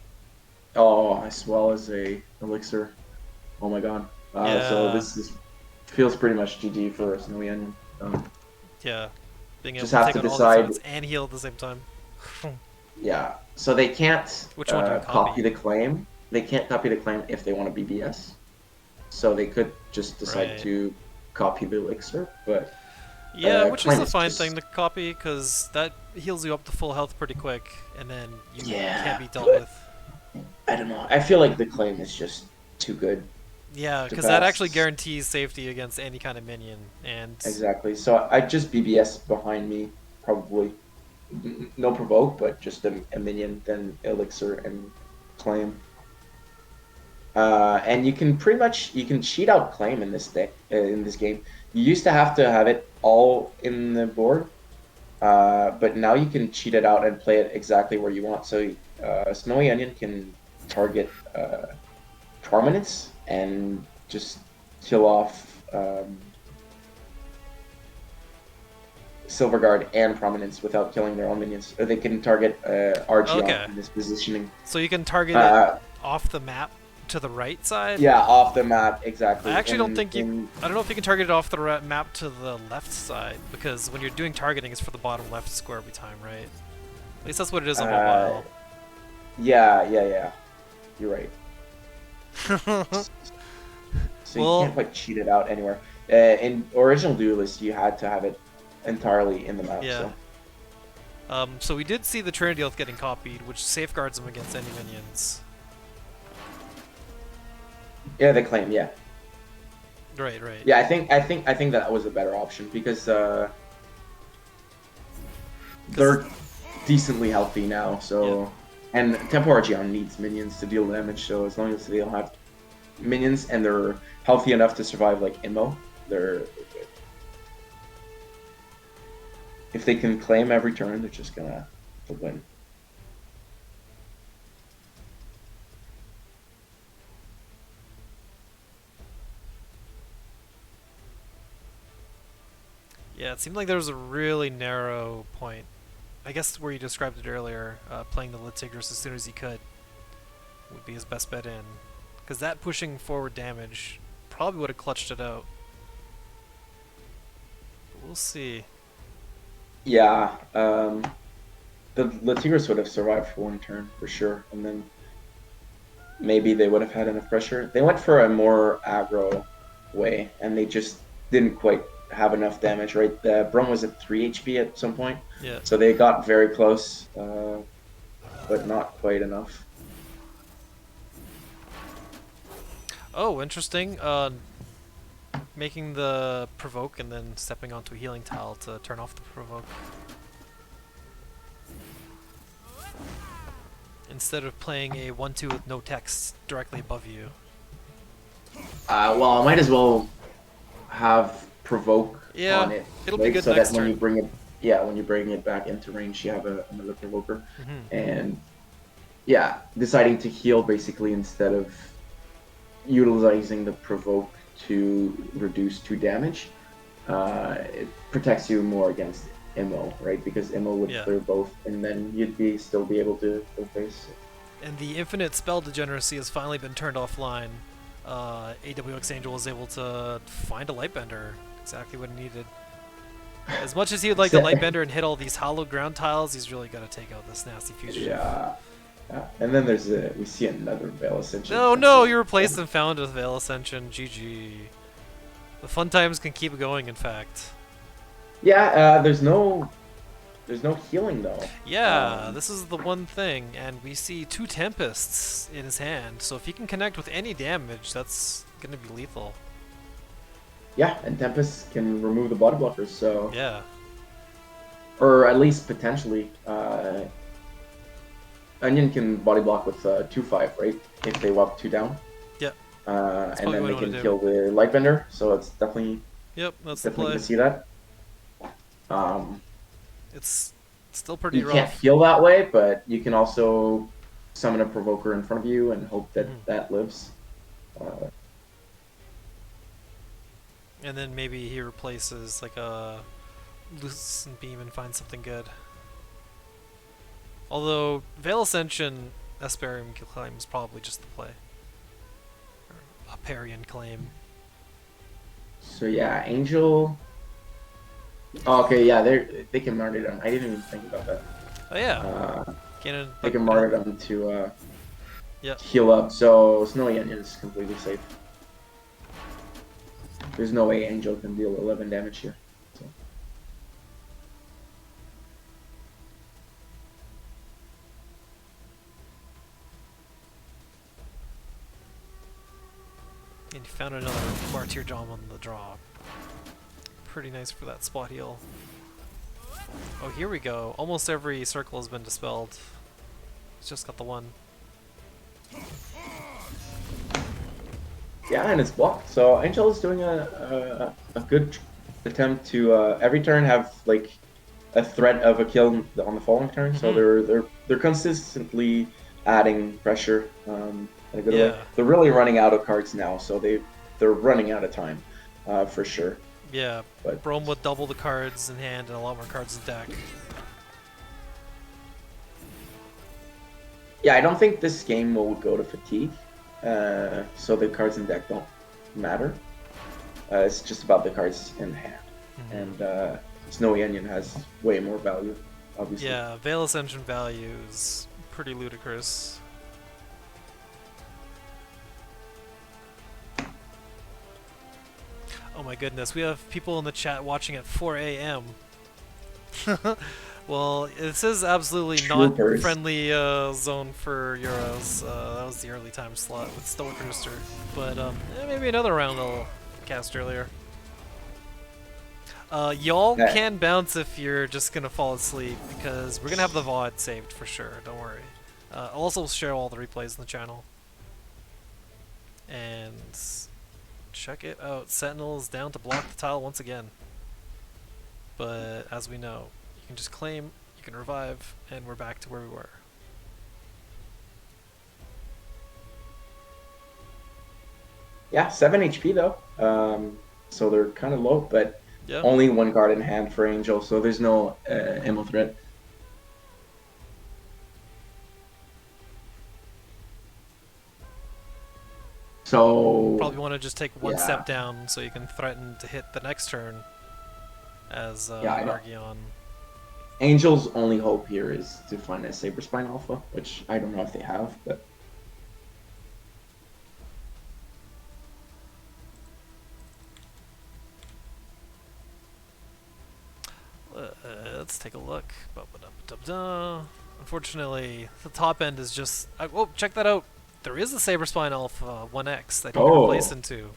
Oh, as well as a elixir. Oh my god. So this feels pretty much GG for Snowy Onion. Yeah, being able just to have take to on all decide these and heal at the same time. Yeah, so they can't Which one do you copy the claim. They can't copy the claim if they want to BBS. So they could just decide to copy the elixir, but yeah, which is a fine thing to copy because that heals you up to full health pretty quick, and then you can't be dealt with. I don't know. I feel like the claim is just too good. Yeah, because that actually guarantees safety against any kind of minion, and exactly. So I just BBS behind me, probably. No provoke, but just a minion, then elixir and claim. And you can pretty much cheat out claim in this deck in this game. You used to have to have it all in the board, but now you can cheat it out and play it exactly where you want. So Snowy Onion can target Prominence and just kill off Silverguard and Prominence without killing their own minions. Or they can target Archeon in this positioning. So you can target it off the map to the right side? Yeah, off the map, exactly. I actually don't think you... I don't know if you can target it off the map to the left side, because when you're doing targeting, it's for the bottom left square every time, right? At least that's what it is on mobile. Yeah. You're right. So you can't quite cheat it out anywhere. In original Duelist, you had to have it entirely in the map. Yeah. So. So we did see the Trinity Oath getting copied, which safeguards him against any minions. Yeah, they claim. Yeah. Right, right. Yeah, I think that was a better option because they're decently healthy now. So, yeah. And Tempo Archeon needs minions to deal damage. So as long as they don't have minions and they're healthy enough to survive like Immo, they're good. If they can claim every turn, they're just gonna win. Yeah, it seemed like there was a really narrow point. I guess where you described it earlier, playing the Litigris as soon as he could would be his best bet in. Because that pushing forward damage probably would have clutched it out. But we'll see. Yeah, the Litigris would have survived for one turn for sure, and then maybe they would have had enough pressure. They went for a more aggro way, and they just didn't quite have enough damage, right? The Brum was at 3 HP at some point, yeah. So they got very close, but not quite enough. Oh, interesting. Making the provoke and then stepping onto a healing tile to turn off the provoke. Instead of playing a 1-2 with no text directly above you. Well, I might as well have provoke on it. It'll be good so next that when turn. you bring it, when you bring it back into range, you have another provoker, and yeah, deciding to heal basically instead of utilizing the provoke to reduce 2 damage. It protects you more against Immo, right? Because Immo would clear both, and then you'd still be able to go face. And the infinite spell degeneracy has finally been turned offline. AWX Angel was able to find a Lightbender, exactly what he needed. As much as he would like the Lightbender and hit all these hallowed ground tiles, he's really got to take out this nasty fugitive. Yeah. And then we see another Veil Ascension. No, you replaced and found with Veil Ascension. GG. The fun times can keep going, in fact. Yeah, there's no healing though. Yeah, this is the one thing, and we see 2 Tempests in his hand, so if he can connect with any damage, that's gonna be lethal. Yeah, and Tempest can remove the body blockers, so... Yeah. Or at least potentially. Onion can body block with 2-5, right? If they walk 2 down. Yeah. And then they can kill the Lightbender, so it's definitely... Yep, that's definitely the play. To see that. It's still pretty rough. You can't heal that way, but you can also summon a Provoker in front of you and hope that that lives. And then maybe he replaces like a Lucent Beam and finds something good. Although Veil Ascension Asperium claim is probably just the play. Or Aparian claim. So yeah, Angel... Oh, okay, yeah, they can martyrdom. I didn't even think about that. Oh yeah. They can martyrdom to heal up, so Snowy Onion is completely safe. There's no way Angel can deal 11 damage here. So. And you found another Martyr Dom on the draw. Pretty nice for that spot heal. Oh, here we go. Almost every circle has been dispelled. It's just got the one. Yeah, and it's blocked. So Angel is doing a good attempt to every turn have like a threat of a kill on the following turn. So they're consistently adding pressure in a good way. They're really running out of cards now, so they're running out of time for sure. Yeah, but Brom with double the cards in hand and a lot more cards in deck. Yeah, I don't think this game will go to fatigue, so the cards in deck don't matter. It's just about the cards in hand, and Snowy Onion has way more value, obviously. Yeah, Veil Ascension value is pretty ludicrous. Oh my goodness, we have people in the chat watching at 4 a.m. Well, this is absolutely not Troopers. friendly zone for Euros. That was the early time slot with Stoic Rooster. But maybe another round I'll cast earlier. Y'all can bounce if you're just gonna fall asleep, because we're gonna have the VOD saved for sure, don't worry. I'll also share all the replays on the channel. And check it out, Sentinel's down to block the tile once again. But as we know, you can just claim, you can revive, and we're back to where we were. Yeah, 7 HP though. So they're kind of low, but yeah. Only one card in hand for Angel, so there's no ammo threat. So probably want to just take one step down so you can threaten to hit the next turn as Argion. Angel's only hope here is to find a Saber Spine Alpha, which I don't know if they have, but let's take a look. Unfortunately, the top end is just... oh, check that out! There is a Saber Spine Alpha 1X that you can replace into.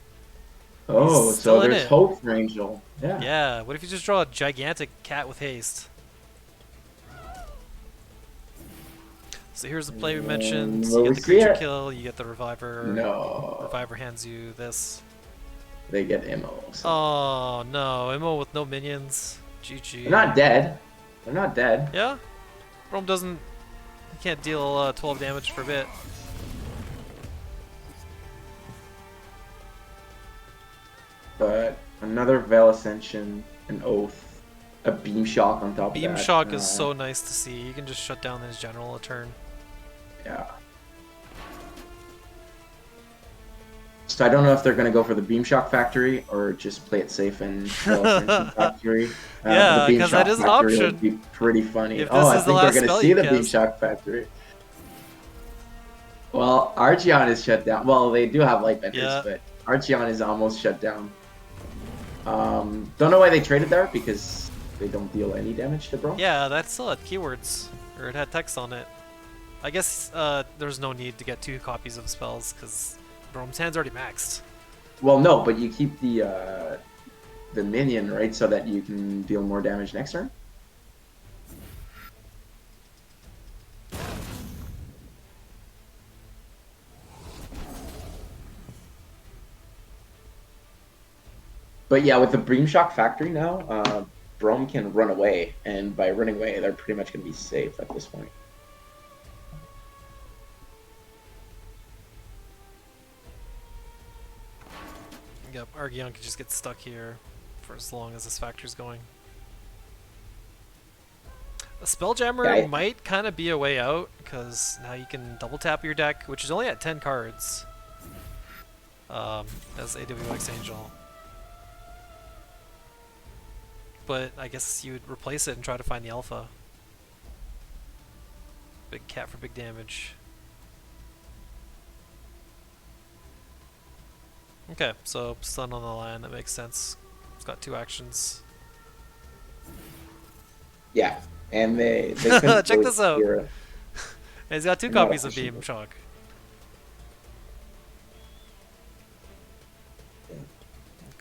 Oh, so there's hope for Angel. Yeah. Yeah, what if you just draw a gigantic cat with haste? So here's the play we mentioned. You get the creature kill, you get the Reviver. No. Reviver hands you this. They get Immo. So. Oh, no. Immo with no minions. GG. They're not dead. They're not dead. Yeah? Rome doesn't... He can't deal 12 damage for a bit. But another Veil Ascension, an Oath, a Beam Shock on top of that. Beam Shock is so nice to see. You can just shut down his general a turn. Yeah. So I don't know if they're going to go for the Beam Shock Factory or just play it safe and Veil Ascension Factory. Yeah, because that is an option. Would be pretty funny. If I think they're going to see the Beam Shock Factory. Well, Archeon is shut down. Well, they do have Lightbenders, but Archeon is almost shut down. Don't know why they traded there, because they don't deal any damage to Bro. Yeah, that still had keywords, or it had text on it. I guess there's no need to get 2 copies of spells, because Brome's hand's already maxed. Well, no, but you keep the minion, right, so that you can deal more damage next turn? But yeah, with the Beam Shock Factory now, Brome can run away, and by running away, they're pretty much going to be safe at this point. Yep, Argion can just get stuck here for as long as this factory's going. A Spelljammer might kind of be a way out, because now you can double tap your deck, which is only at 10 cards, as AWX Angel. But I guess you would replace it and try to find the alpha. Big cat for big damage. Okay, so stun on the line, that makes sense. It's got 2 actions. Yeah, and they check this out. He's got 2 copies of Beam Shock.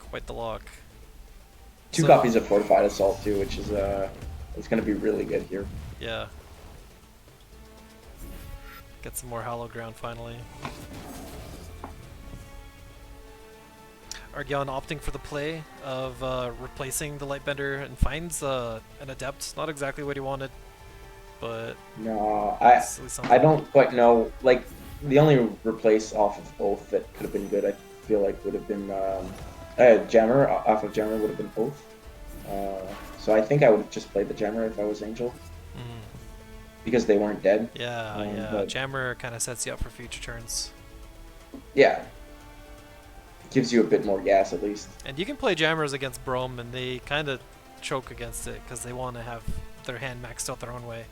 Quite the lock. 2 copies of Fortified Assault too, which is it's going to be really good here. Yeah. Get some more hallowed ground finally. Argion opting for the play of replacing the Lightbender and finds an Adept. Not exactly what he wanted, but no, I don't quite know. Like, the only replace off of Oath that could have been good, I feel like, would have been Jammer. Off of Jammer would have been Oath. So I think I would have just played the Jammer if I was Angel. Because they weren't dead. Yeah, yeah. Jammer kind of sets you up for future turns. Yeah. Gives you a bit more gas, at least. And you can play Jammers against Brome, and they kind of choke against it, because they want to have their hand maxed out their own way.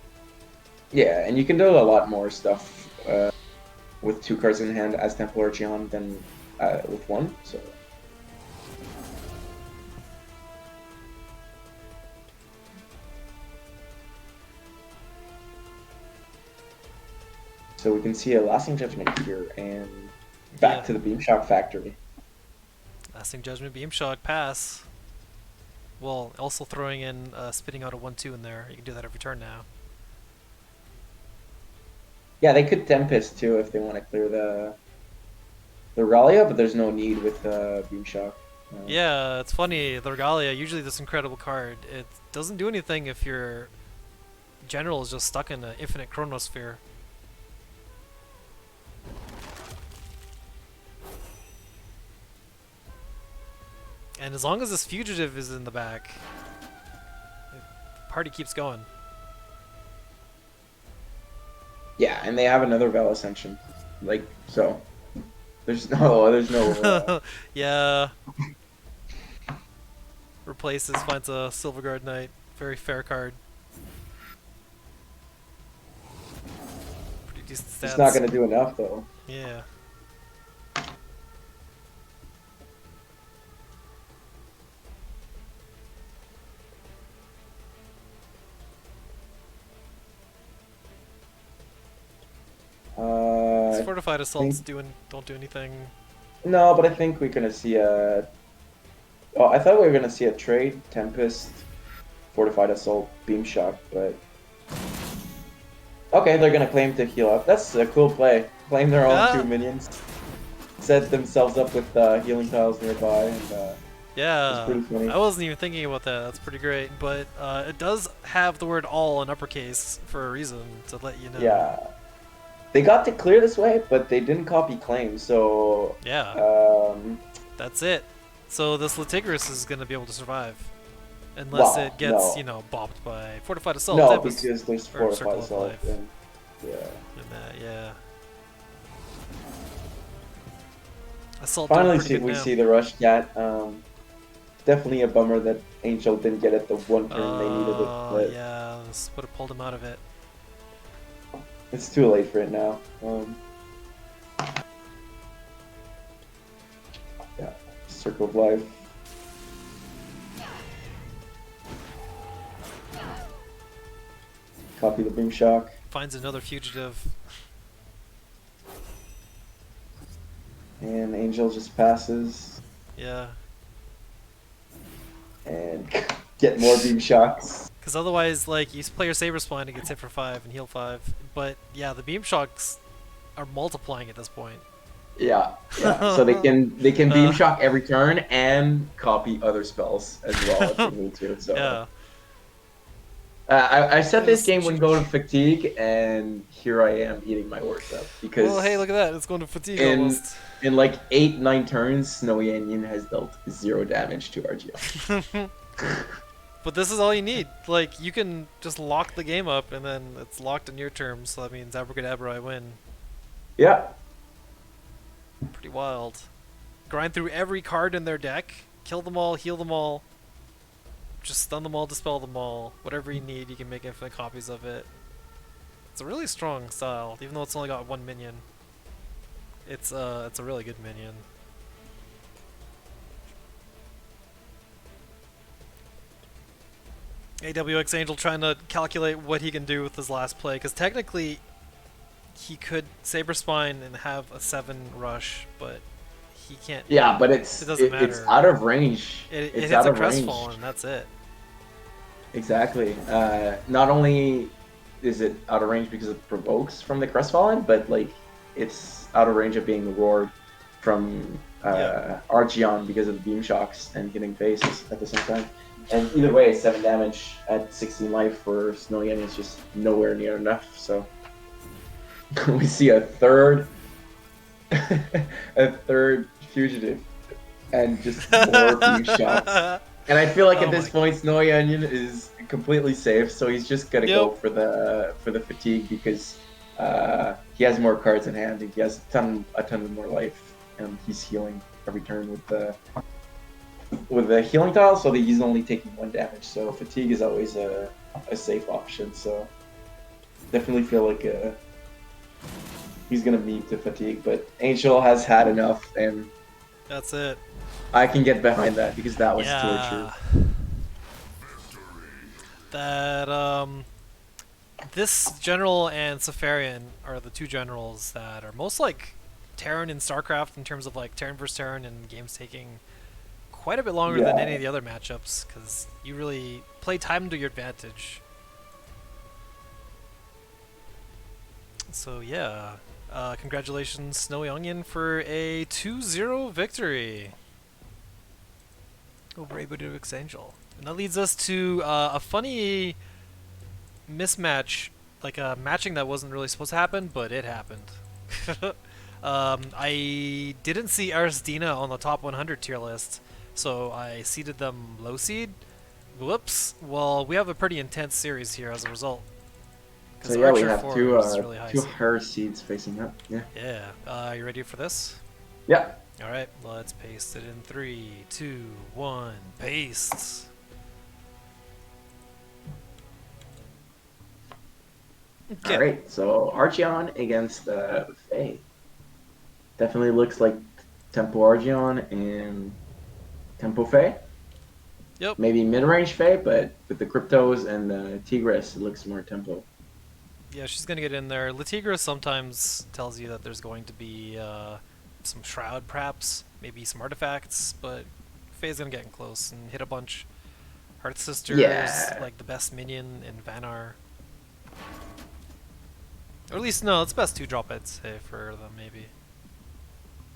Yeah, and you can do a lot more stuff with 2 cards in hand as Templar Archeon than with 1, so... So we can see a Lasting Judgment here, and back to the Beam Shock factory. Lasting Judgment, Beam Shock, pass. Well, also throwing in, spitting out a 1-2 in there. You can do that every turn now. Yeah, they could Tempest too if they want to clear the Regalia, but there's no need with Beam Shock. Yeah, it's funny. The Regalia, usually this incredible card, it doesn't do anything if your general is just stuck in an infinite chronosphere. And as long as this fugitive is in the back, the party keeps going. Yeah, and they have another Vel Ascension, like so. There's no. Yeah. Replaces, finds a Silverguard Knight. Very fair card. Pretty decent stats. It's not gonna do enough though. Yeah. Fortified assaults don't do anything. No, but I think we're gonna see a. Oh, I thought we were gonna see a trade Tempest, Fortified Assault, Beam Shock, but okay, they're gonna claim to heal up. That's a cool play. Claim their own 2 minions, set themselves up with healing tiles nearby, and yeah, it's pretty funny. I wasn't even thinking about that. That's pretty great, but it does have the word "all" in uppercase for a reason to let you know. Yeah. They got to clear this way, but they didn't copy claim, so... Yeah. That's it. So this Litigris is going to be able to survive. Unless it gets, you know, bopped by Fortified Assault. No, because there's Fortified Assault. And, yeah. Assault finally, we see the Rush Cat. Definitely a bummer that Angel didn't get it the one turn they needed it. But yeah, this would have pulled him out of it. It's too late for it now. Yeah, Circle of Life. Copy the Beam Shock. Finds another fugitive. And Angel just passes. Yeah. And get more Beam Shocks. Because otherwise, like, you play your Saber Spine, it gets hit for 5 and heal 5. But yeah, the Beam Shocks are multiplying at this point. Yeah. So they can Beam Shock every turn and copy other spells as well if they need to. So yeah. I said this game would go to Fatigue, and here I am eating my words up because. Well, hey, look at that! It's going to Fatigue almost. In like 8-9 turns, Snowy Onion has dealt 0 damage to RGL. But this is all you need. Like, you can just lock the game up, and then it's locked in your terms. So that means Abracadabra, I win. Yeah. Pretty wild. Grind through every card in their deck, kill them all, heal them all, just stun them all, dispel them all. Whatever you need, you can make infinite copies of it. It's a really strong style, even though it's only got 1 minion. It's a really good minion. AWX Angel trying to calculate what he can do with his last play, because technically he could Saber Spine and have a 7 rush, but he can't. Yeah, but it doesn't matter. It's out of range. It hits a Crestfallen, and that's it. Exactly. Not only is it out of range because it provokes from the Crestfallen, but like it's out of range of being roared from Archeon because of the Beam Shocks and hitting faces at the same time. And either way, 7 damage at 16 life for Snowy Onion is just nowhere near enough. So we see a third fugitive and just more Beam Shocks. And I feel like at this point, Snowy Onion is completely safe, so he's just gonna go for the Fatigue because he has more cards in hand. And he has a ton of more life, and he's healing every turn with the healing tile, so that he's only taking 1 damage. So Fatigue is always a safe option. So definitely feel like he's gonna move to Fatigue, but Angel has had enough, and that's it. I can get behind that because that was torture. That This general and Safarian are the two generals that are most like Terran in StarCraft in terms of like Terran versus Terran and games taking quite a bit longer than any of the other matchups because you really play time to your advantage. So yeah, congratulations Snowy Onion for a 2-0 victory over Abodivix Angel. And that leads us to a funny mismatch, like a matching that wasn't really supposed to happen, but it happened. I didn't see Arsdina on the top 100 tier list, so I seeded them low seed. Whoops. Well, we have a pretty intense series here as a result. So yeah, we have two higher seeds facing up. Yeah. Yeah. You ready for this? Yeah. All right. Let's paste it in 3, 2, 1. Paste. Okay. All right. So Archeon against Faye. Definitely looks like Tempo Archeon and Tempo Faye. Yep. Maybe mid-range Faye, but with the Cryptos and the Tigris, it looks more Tempo. Yeah, she's going to get in there. Latigra sometimes tells you that there's going to be some Shroud, perhaps, maybe some artifacts, but Faye's going to get in close and hit a bunch. Hearth Sisters, like the best minion in Vanar. Or at least, no, it's best 2-drop, I'd say, for them, maybe.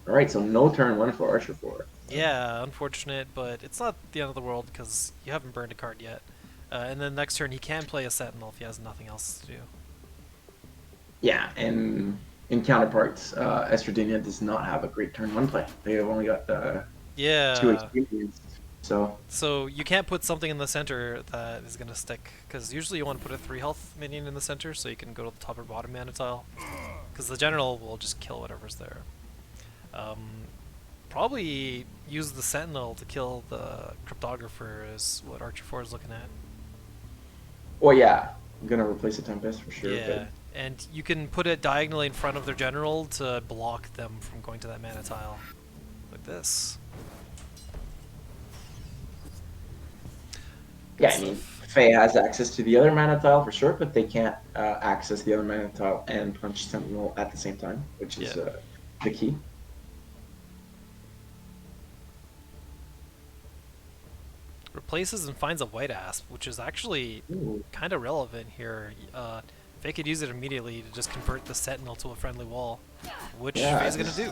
Alright, so no turn 1 for Archer 4. Yeah, unfortunate, but it's not the end of the world because you haven't burned a card yet. And then next turn he can play a Sentinel if he has nothing else to do. Yeah, and in counterparts, Estradina does not have a great turn 1 play. They have only got 2 experience. So you can't put something in the center that is going to stick, because usually you want to put a 3 health minion in the center so you can go to the top or bottom mana tile, because the general will just kill whatever's there. Probably use the Sentinel to kill the Cryptographer is what Archer 4 is looking at. Well, yeah. I'm going to replace a Tempest for sure. Yeah, but and you can put it diagonally in front of their general to block them from going to that mana tile. Like this. Yeah, I mean, Faye has access to the other mana tile for sure, but they can't access the other mana tile and punch Sentinel at the same time, which is the key. Replaces and finds a White Asp, which is actually kind of relevant here. Faye could use it immediately to just convert the Sentinel to a friendly wall, which Faye's going to do.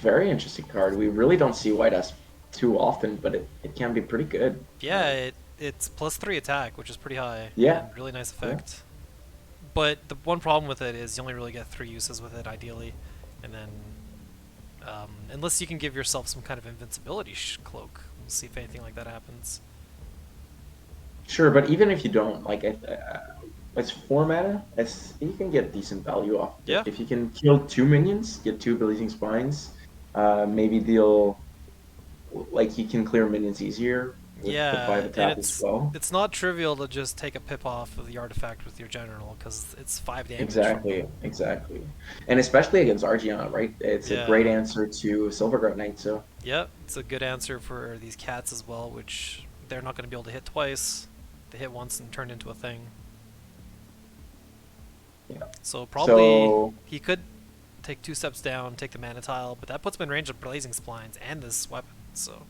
Very interesting card. We really don't see White Asp too often, but it can be pretty good. Yeah, it's +3 attack, which is pretty high. Yeah. And really nice effect. Yeah. But the one problem with it is you only really get 3 uses with it, ideally. And then, unless you can give yourself some kind of invincibility cloak. We'll see if anything like that happens. Sure, but even if you don't, like, it's 4 mana, you can get decent value off. Yeah. If you can kill 2 minions, get 2 Blazing Spines, maybe deal, like, you can clear minions easier. Yeah, and it's not trivial to just take a pip off of the artifact with your general, because it's 5 damage. Exactly. And especially against Archeon, right? It's a great answer to Silverguard Knight, so... Yep, it's a good answer for these cats as well, which they're not going to be able to hit twice. They hit once and turn into a thing. Yeah. So probably he could take 2 steps down, take the mana tile, but that puts him in range of Blazing Splines and this weapon, so...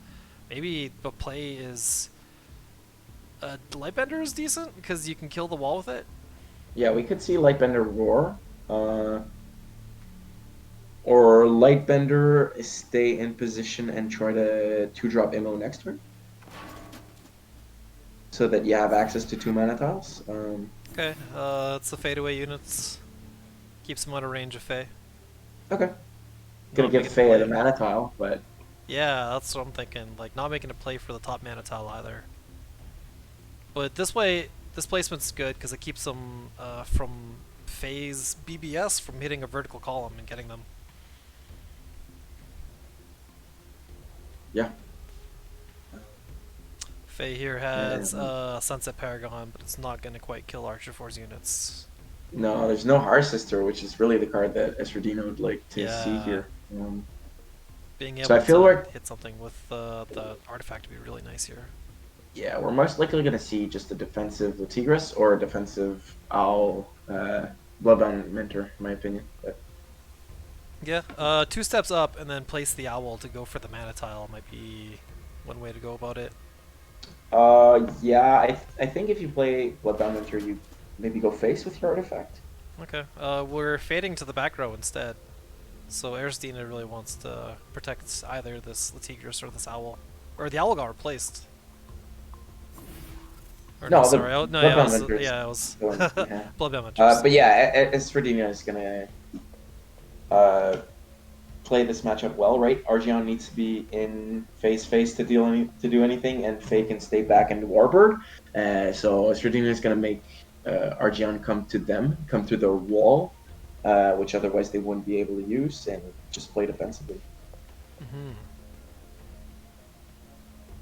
Maybe the play is Lightbender is decent because you can kill the wall with it. Yeah, we could see Lightbender roar, or Lightbender stay in position and try to 2-drop Immo next turn, so that you have access to 2 mana tiles. Okay, it's the fadeaway units. Keeps him out of range of Faye. Okay. Gonna give Faye the mana tile, but. Yeah, that's what I'm thinking. Like, not making a play for the top mana tile either. But this way, this placement's good because it keeps them from Faye's BBS from hitting a vertical column and getting them. Yeah. Faye here has Sunset Paragon, but it's not going to quite kill Archer 4's units. No, there's no Hearth Sister, which is really the card that Estradina would like to see here. Being able to hit something with the artifact would be really nice here. Yeah, we're most likely going to see just a defensive Latigris or a defensive Owl Bloodbound Mentor, in my opinion. But Yeah, 2 steps up and then place the owl to go for the mana tile might be one way to go about it. yeah, I think if you play Bloodbound Mentor, you maybe go face with your artifact. Okay, we're fading to the back row instead. So Eristina really wants to protect either this Latigris or this owl. Or the owl got replaced. Or no, No, the sorry. No, yeah, Bloodbound Mentor is it was the one you have. Bloodbound Mentors. But yeah, Esfredina is gonna play this matchup well, right? Argion needs to be in face to do anything, and Faye can stay back in Warbird. So Esfredina is gonna make Argion come to the wall, which otherwise they wouldn't be able to use, and just play defensively. Mm-hmm.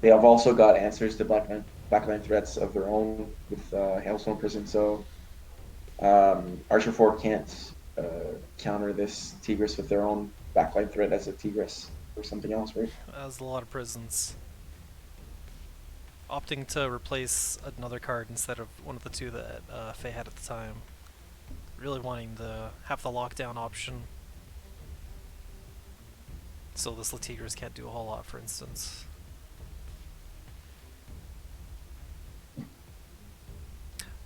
They have also got answers to backline threats of their own with Hailstone Prison, so Archer 4 can't counter this Tigris with their own backline threat as a Tigris or something else, right? As a lot of prisons. Opting to replace another card instead of one of the two that Faye had at the time. Really wanting to have the lockdown option. So this Latigris can't do a whole lot, for instance.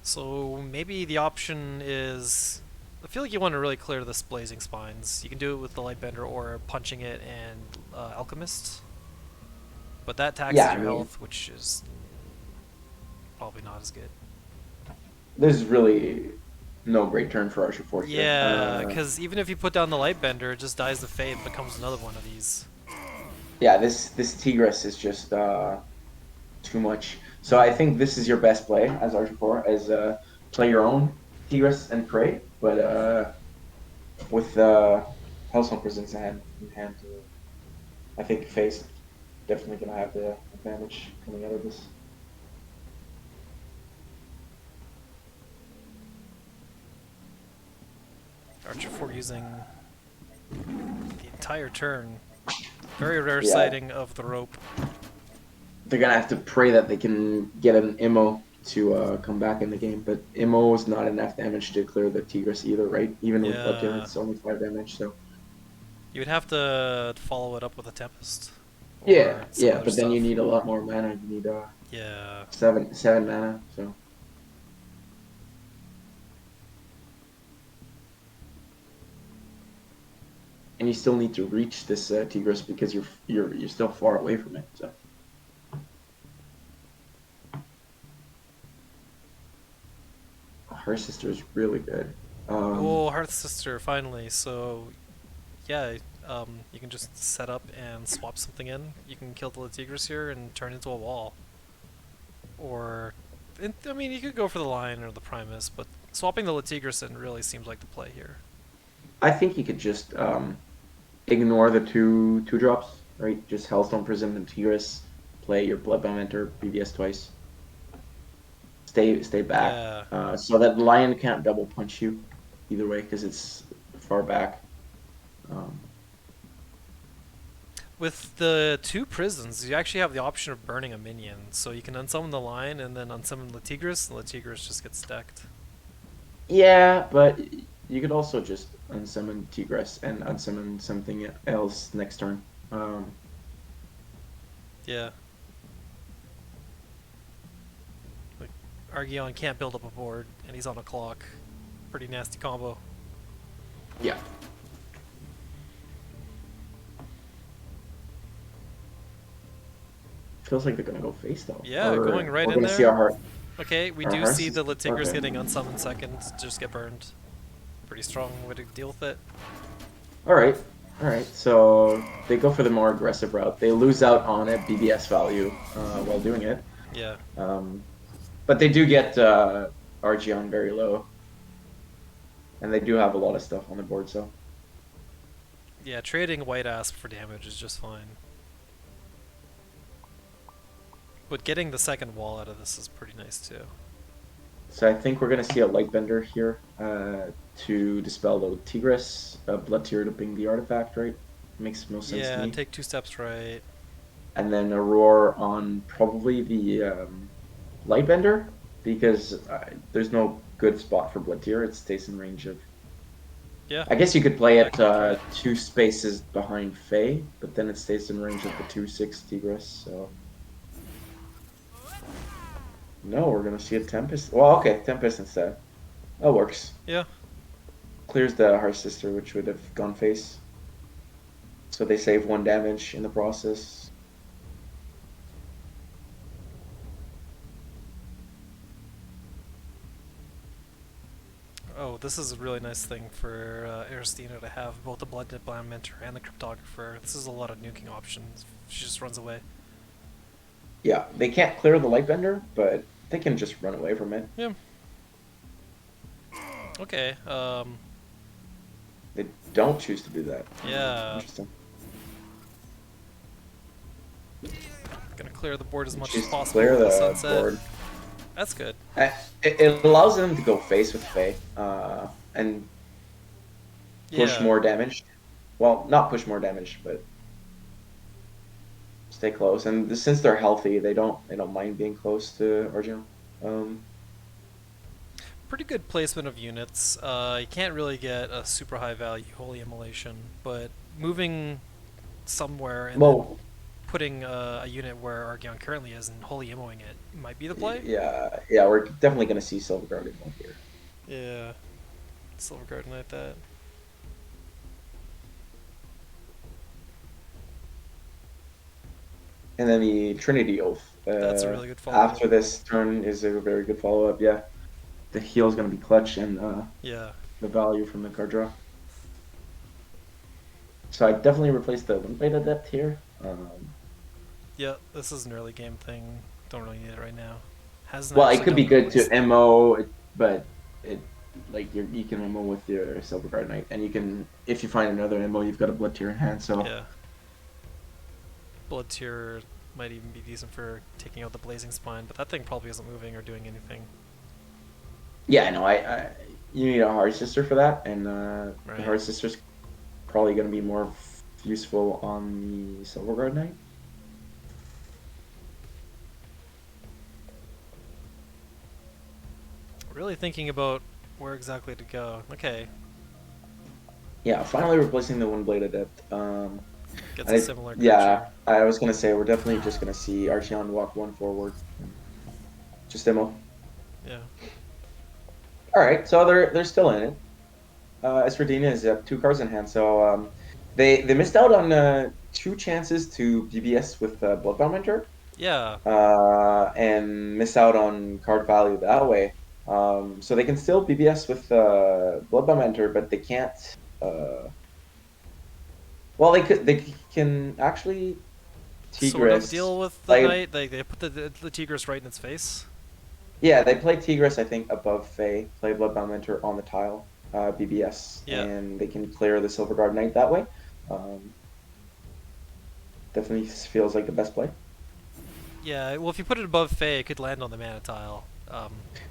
So maybe the option is... I feel like you want to really clear this Blazing Spines. You can do it with the Lightbender or punching it and Alchemist. But that taxes your health, which is probably not as good. There's really no great turn for Archer 4 here. Yeah, because even if you put down the Lightbender, it just dies the Fate and becomes another one of these. Yeah, this Tigris is just too much. So I think this is your best play as Archer 4, as play your own Tigris and Prey, but with Hellstone Prisons in hand, I think Faye's definitely going to have the advantage coming out of this. Archer 4 using the entire turn. Very rare sighting of the rope. They're going to have to pray that they can get an Immo to come back in the game, but Immo is not enough damage to clear the Tigris either, right? Even with Bloodbound, it's only 5 damage, so... You would have to follow it up with a Tempest. Yeah, but then you need a lot more mana. You need seven mana, so... And you still need to reach this Tigris because you're still far away from it. So. Her sister is really good. Oh, Hearth Sister finally. So, yeah, you can just set up and swap something in. You can kill the Tigris here and turn into a wall. Or, I mean, you could go for the Lion or the Primus, but swapping the Latigris in really seems like the play here. I think you could just ignore the two drops, right? Just Hellstone Prism and Tigris. Play your Bloodbound Mentor BBS twice. Stay back, so that Lion can't double punch you either way because it's far back. With the 2 prisons, you actually have the option of burning a minion, so you can unsummon the Lion and then unsummon Latigris, and Latigris just gets decked. Yeah, but you could also just unsummon Tigris and unsummon something else next turn. Yeah. Like, Argion can't build up a board, and he's on a clock. Pretty nasty combo. Yeah. Feels like they're gonna go face though. Yeah, going right in there. See our okay, we do see the Latigris getting unsummoned second, just get burned. Pretty strong way to deal with it. Alright, so they go for the more aggressive route. They lose out on a BBS value while doing it. Yeah. But they do get Argion very low. And they do have a lot of stuff on the board, so... Yeah, trading White Asp for damage is just fine. But getting the second wall out of this is pretty nice too. So I think we're going to see a Lightbender here to dispel the Tigris, Blood Tear to ping the artifact, right? Makes most sense to me. Yeah, take 2 steps right. and then a roar on probably the Lightbender, because there's no good spot for Blood Tier. It stays in range of. Yeah. I guess you could play I it can try it. 2 spaces behind Faye, but then it stays in range of the 2/6 Tigress. So no, we're gonna see a Tempest. Well, okay, Tempest instead. That works. Yeah. Clears the Heart Sister, which would have gone face. So they save 1 damage in the process. Oh, this is a really nice thing for Aristina to have, both the Blood Mentor and the Cryptographer. This is a lot of nuking options. She just runs away. Yeah, they can't clear the Lightbender, but they can just run away from it. Yeah. Okay, They don't choose to do that. yeah. Interesting. Gonna clear the board as much as Choose to possible clear with the the sunset. board. That's good. It allows them to go face with Faye, and push Yeah. more damage. Well, not push more damage, but stay close. And since they're healthy, they don't mind being close to Argent. Pretty good placement of units. You can't really get a super high value Holy Immolation, but moving somewhere and then putting a unit where Argyon currently is and Holy Immoing it might be the play. Yeah, we're definitely gonna see Silver Guardian here. Yeah, Silver Guardian like that. And then the Trinity Oath. That's a really good follow-up. After this turn is a very good follow-up, yeah. The heal is going to be clutch and yeah, the value from the card draw. So I definitely replaced the Windblade Adept here. yeah, this is an early game thing. Don't really need it right now. Well, it could be good to MO, but it like you can MO with your Silver Guard Knight, and you can, if you find another MO, you've got a Blood Tier in hand. So yeah, Blood Tier might even be decent for taking out the Blazing Spine, but that thing probably isn't moving or doing anything. Yeah, no, you need a Heart Sister for that, and Right. the Heart Sister's probably going to be more useful on the Silver Guard Knight. Really thinking about where exactly to go. Okay. Yeah, finally replacing the Windblade Adept. Gets a similar creature. Yeah, I was going to say, we're definitely just going to see Archeon walk 1 forward. Just demo. Yeah. Alright, so they're still in it. Esradina is 2 cards in hand, so they missed out on 2 chances to BBS with Bloodbound Mentor. Yeah. And miss out on card value that way. So they can still BBS with Bloodbound Mentor, but they can't. Well, they can actually Tigress. Sort of deal with the Knight. They put the Tigress right in its face. Yeah, they play Tigress, I think, above Faye. Play Bloodbound Mentor on the tile, BBS, yeah. And they can clear the Silver Guard Knight that way. Definitely feels like the best play. Yeah, well, if you put it above Faye, it could land on the mana tile.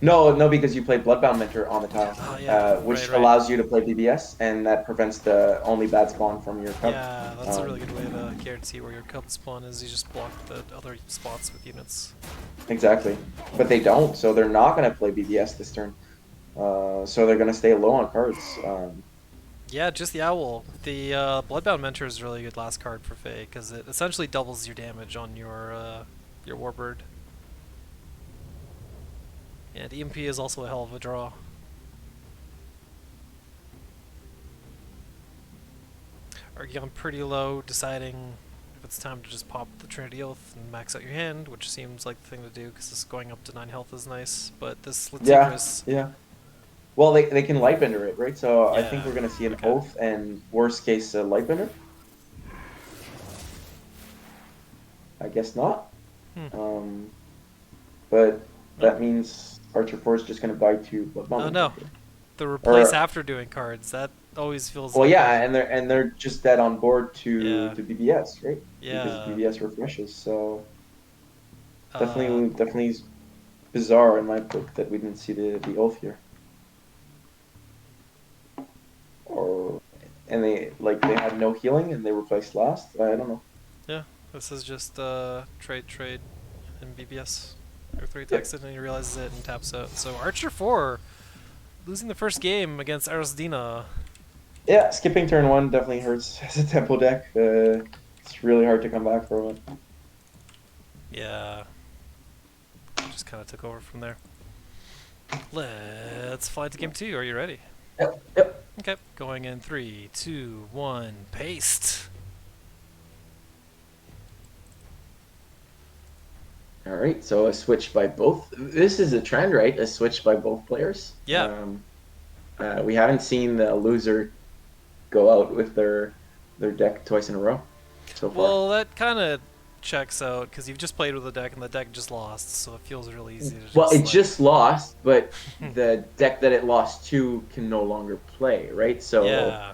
No, because you play Bloodbound Mentor on the tile, which right. allows you to play BBS, and that prevents the only bad spawn from your cub. Yeah, that's a really good way to guarantee where your cub spawn is. You just block the other spots with units. Exactly, but they don't, so they're not going to play BBS this turn. So they're going to stay low on cards. Yeah, just the Owl. The Bloodbound Mentor is a really good last card for Faye, because it essentially doubles your damage on your Warbird. And EMP is also a hell of a draw. Argyon pretty low, deciding if it's time to just pop the Trinity Oath and max out your hand, which seems like the thing to do, because this going up to 9 health is nice, but this Latigris... Yeah. Well, they can Lightbender it, right? So yeah, I think we're going to see an Oath and, worst case, a Lightbender. I guess not. But that means Archer 4 is just going to buy 2 Bloodbound. Oh, no. The replace after doing cards, that always feels well, like yeah, and they're just dead on board to BBS, right? Yeah. Because BBS refreshes, so definitely bizarre in my book that we didn't see the Oath here. And they had no healing and they replaced last. I don't know. Yeah, This is just trade, and BBS. Or 3 attacks it and he realizes it and taps out. So Archer 4 losing the first game against Arosdina. Yeah, skipping turn 1 definitely hurts as a tempo deck. It's really hard to come back from it. Yeah. Just kind of took over from there. Let's fly to game 2. Are you ready? Yep. Okay. Going in 3, 2, 1, paste. All right, so a switch by both. This is a trend, right? A switch by both players. Yeah. We haven't seen the loser go out with their deck twice in a row so far. Well, that kind of checks out because you've just played with the deck and the deck just lost, so it feels really easy to just. Well, it just lost, but the deck that it lost to can no longer play, right? So yeah.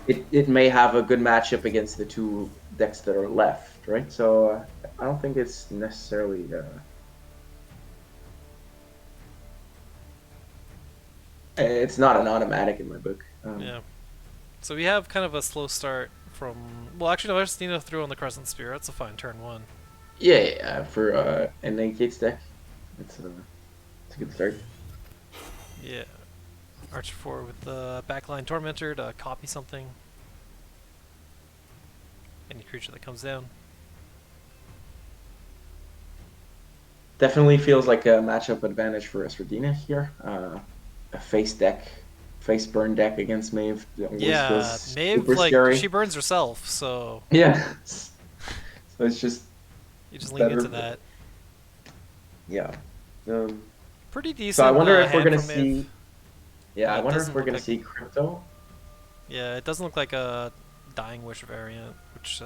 it may have a good matchup against the 2 decks that are left, right? So I don't think it's necessarily. It's not an automatic in my book. Yeah. So we have kind of a slow start from. Well, actually, no, Arstina threw on the Crescent Spear. That's a fine turn 1. Yeah, for an Negates deck, it's a good start. Yeah. Archer 4 with the backline Tormentor to copy something. Any creature that comes down. Definitely feels like a matchup advantage for Esradina here. A face burn deck against Maeve. Yeah, Maeve, like, scary. she burns herself, so. Yeah. So it's just. You just lean into that. Yeah. Pretty decent. So I wonder if we're gonna see. Maeve. Yeah, I wonder if we're gonna see crypto. Yeah, it doesn't look like a Dying Wish variant, which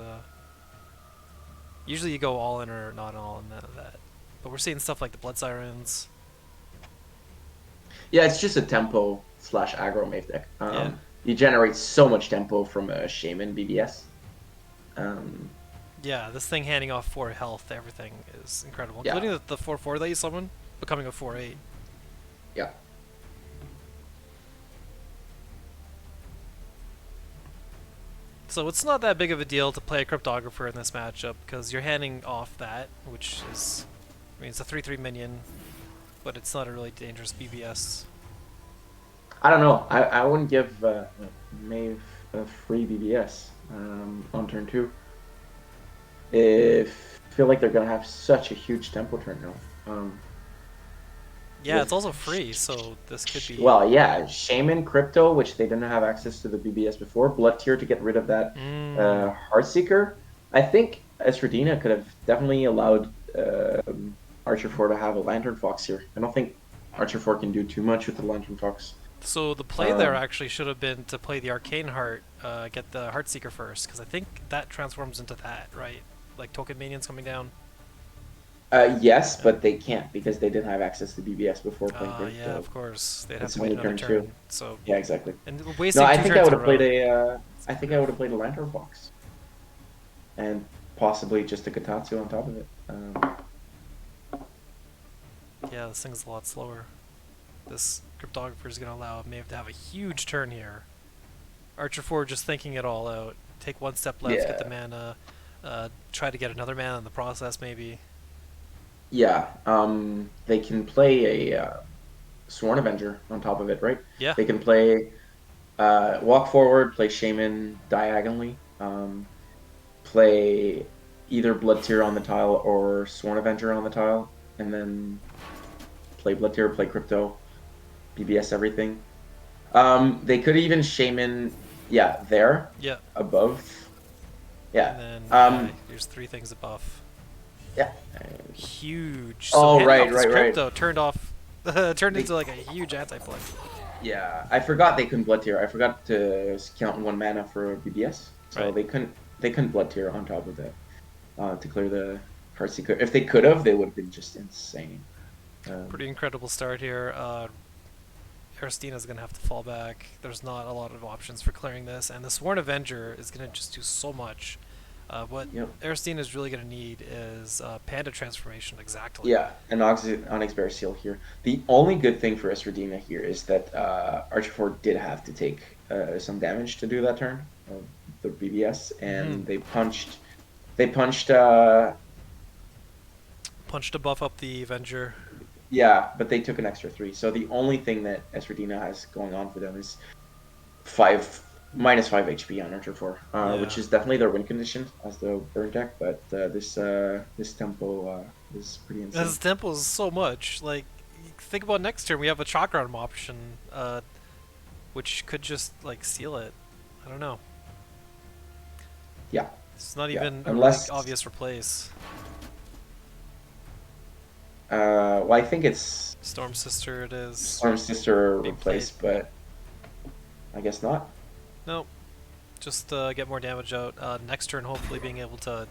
usually you go all in or not all in that. But we're seeing stuff like the Blood Sirens. Yeah, it's just a tempo / aggro Maeve deck. Yeah. You generate so much tempo from a Shaman BBS. Yeah, this thing handing off 4 health, everything is incredible, yeah. including the 4/4 that you summon becoming a 4/8. Yeah. So it's not that big of a deal to play a Cryptographer in this matchup because you're handing off that, which is, I mean, it's a 3/3 minion, but it's not a really dangerous BBS. I don't know. I wouldn't give Maeve a free BBS on turn 2. I feel like they're gonna have such a huge tempo turn now. Yeah, it's also free, so this could be. Well, yeah, Shaman, Crypto, which they didn't have access to the BBS before, Blood Tier to get rid of that Heartseeker. I think Esradina could have definitely allowed Archer 4 to have a Lantern Fox here. I don't think Archer 4 can do too much with the Lantern Fox. So the play there actually should have been to play the Arcane Heart, get the Heartseeker first, because I think that transforms into that, right? Like token minions coming down. Yes, but they can't because they didn't have access to BBS before playing. Yeah, so of course they'd have to wait another turn. So yeah, exactly. And wasting no, I 2 think turns I would in have a row. played a. I think I would have played a Lantern Fox, and possibly just a Katatsu on top of it. Yeah, this thing's a lot slower. This Cryptographer is going to allow Maeve to have a huge turn here. Archer 4 just thinking it all out. Take 1 step left, get the mana, try to get another mana in the process maybe. Yeah, they can play a Sworn Avenger on top of it, right? Yeah. They can play walk forward, play Shaman diagonally, play either Blood Tier on the tile or Sworn Avenger on the tile, and then play Blood Tier, play Crypto, BBS everything. They could even Shaman, there. Yeah. Above. Yeah. And then there's 3 things above. Yeah. Huge. Oh, so right. Crypto turned off, turned into like a huge anti-play. Yeah, I forgot they couldn't Blood Tier. I forgot to count 1 mana for BBS, so they couldn't Blood Tier on top of that to clear the Heartseeker. If they could have, they would have been just insane. Pretty incredible start here. Aristina's going to have to fall back. There's not a lot of options for clearing this, and the Sworn Avenger is going to just do so much. What Aristina is really going to need is Panda Transformation, exactly. Yeah, an Onyx Bear Seal here. The only good thing for Esradina here is that Archer 4 did have to take some damage to do that turn, the BBS, and they punched They punched. Punched to buff up the Avenger. Yeah, but they took an extra 3. So the only thing that Esradina has going on for them is -5 HP on Nurture 4, which is definitely their win condition as the burn deck. But this tempo is pretty insane. This tempo is so much. Like, think about next turn. We have a Chakram option, which could just like seal it. I don't know. Yeah. It's not even Unless... a really obvious replace. Well, I think it's Storm Sister. It is Storm Sister replace, but I guess not. Nope. Just get more damage out. Next turn, hopefully being able to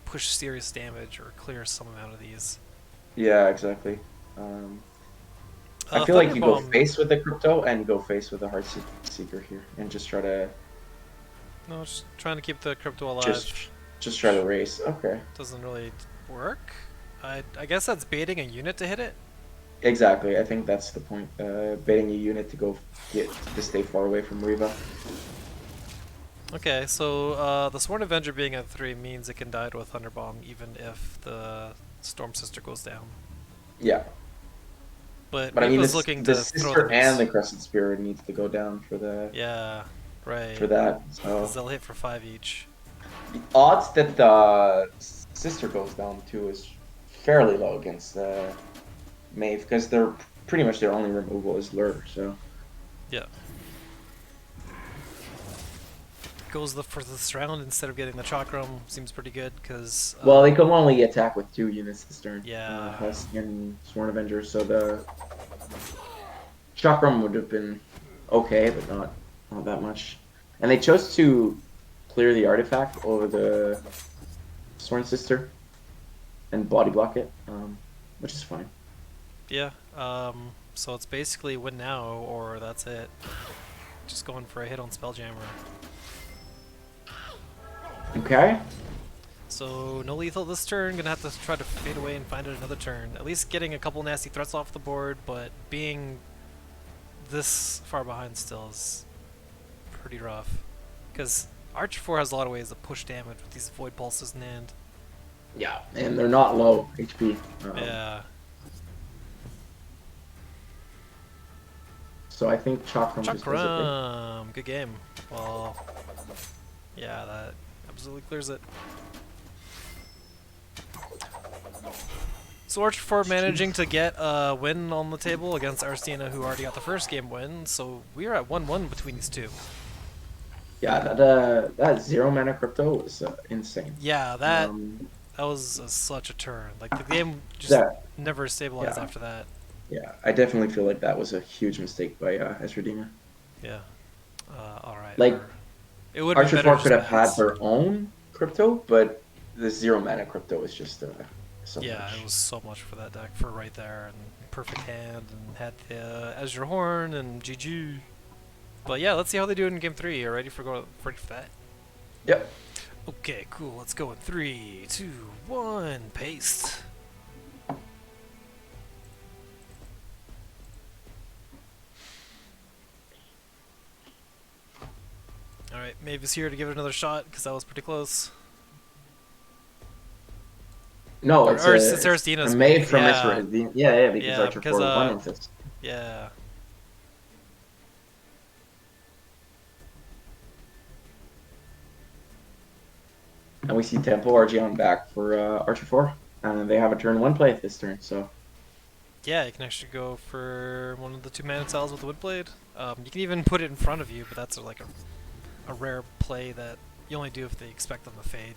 push serious damage or clear some amount of these. Yeah, exactly. I feel like you go face with the Crypto and go face with the Heart Seeker here, and just try to... No, just trying to keep the Crypto alive. Just try to race. Okay. Doesn't really work. I guess that's baiting a unit to hit it? Exactly, I think that's the point. Baiting a unit to stay far away from Riva. Okay, so the Sworn Avenger being at 3 means it can die to a Thunderbomb even if the Storm Sister goes down. Yeah. But I mean, the Sister and the Crescent Spirit needs to go down for the... Yeah, right. For that, so... They'll hit for 5 each. The odds that the Sister goes down too is fairly low against Maeve, because they're pretty much their only removal is Lure, so... Yeah. Goes for this round instead of getting the Chakram, seems pretty good, because... well, they can only attack with 2 units this turn. Yeah. Husk and Sworn Avenger, so the Chakram would have been okay, but not that much. And they chose to clear the artifact over the Sworn Sister and body block it, which is fine. Yeah, so it's basically win now, or that's it. Just going for a hit on Spelljammer. Okay. So no lethal this turn, gonna have to try to fade away and find it another turn. At least getting a couple nasty threats off the board, but being this far behind still is pretty rough. Because Archer 4 has a lot of ways to push damage with these Void Pulses in hand. Yeah, and they're not low HP. Yeah. So I think Chakram just does Chakram! Good game. Well, yeah, that absolutely clears it. So Archer 4 managing to get a win on the table against Arstina, who already got the first game win, so we are at 1-1 between these two. Yeah, that 0 mana Crypto was insane. Yeah, that was such a turn. Like, the game just never stabilized after that. Yeah, I definitely feel like that was a huge mistake by Esradina. Yeah. Alright. Like, it would Archer 4 could have had their own Crypto, but the 0 mana Crypto was just so much. It was so much for that deck for right there, and perfect hand, and had the Azure Horn, and GG. But yeah, let's see how they do it in game 3. Are you ready for that? Yep. Okay, cool. Let's go in 3, 2, 1, paste. Alright, Maeve is here to give it another shot, because that was pretty close. No, it's Arstina's Maeve from Esradina. Yeah, because Archer 4 won with this. Yeah. And we see Tempo Argeon back for Archer 4. And they have a turn 1 play this turn, so... Yeah, you can actually go for one of the 2 mana tiles with the Woodblade. You can even put it in front of you, but that's like a rare play that you only do if they expect them to fade.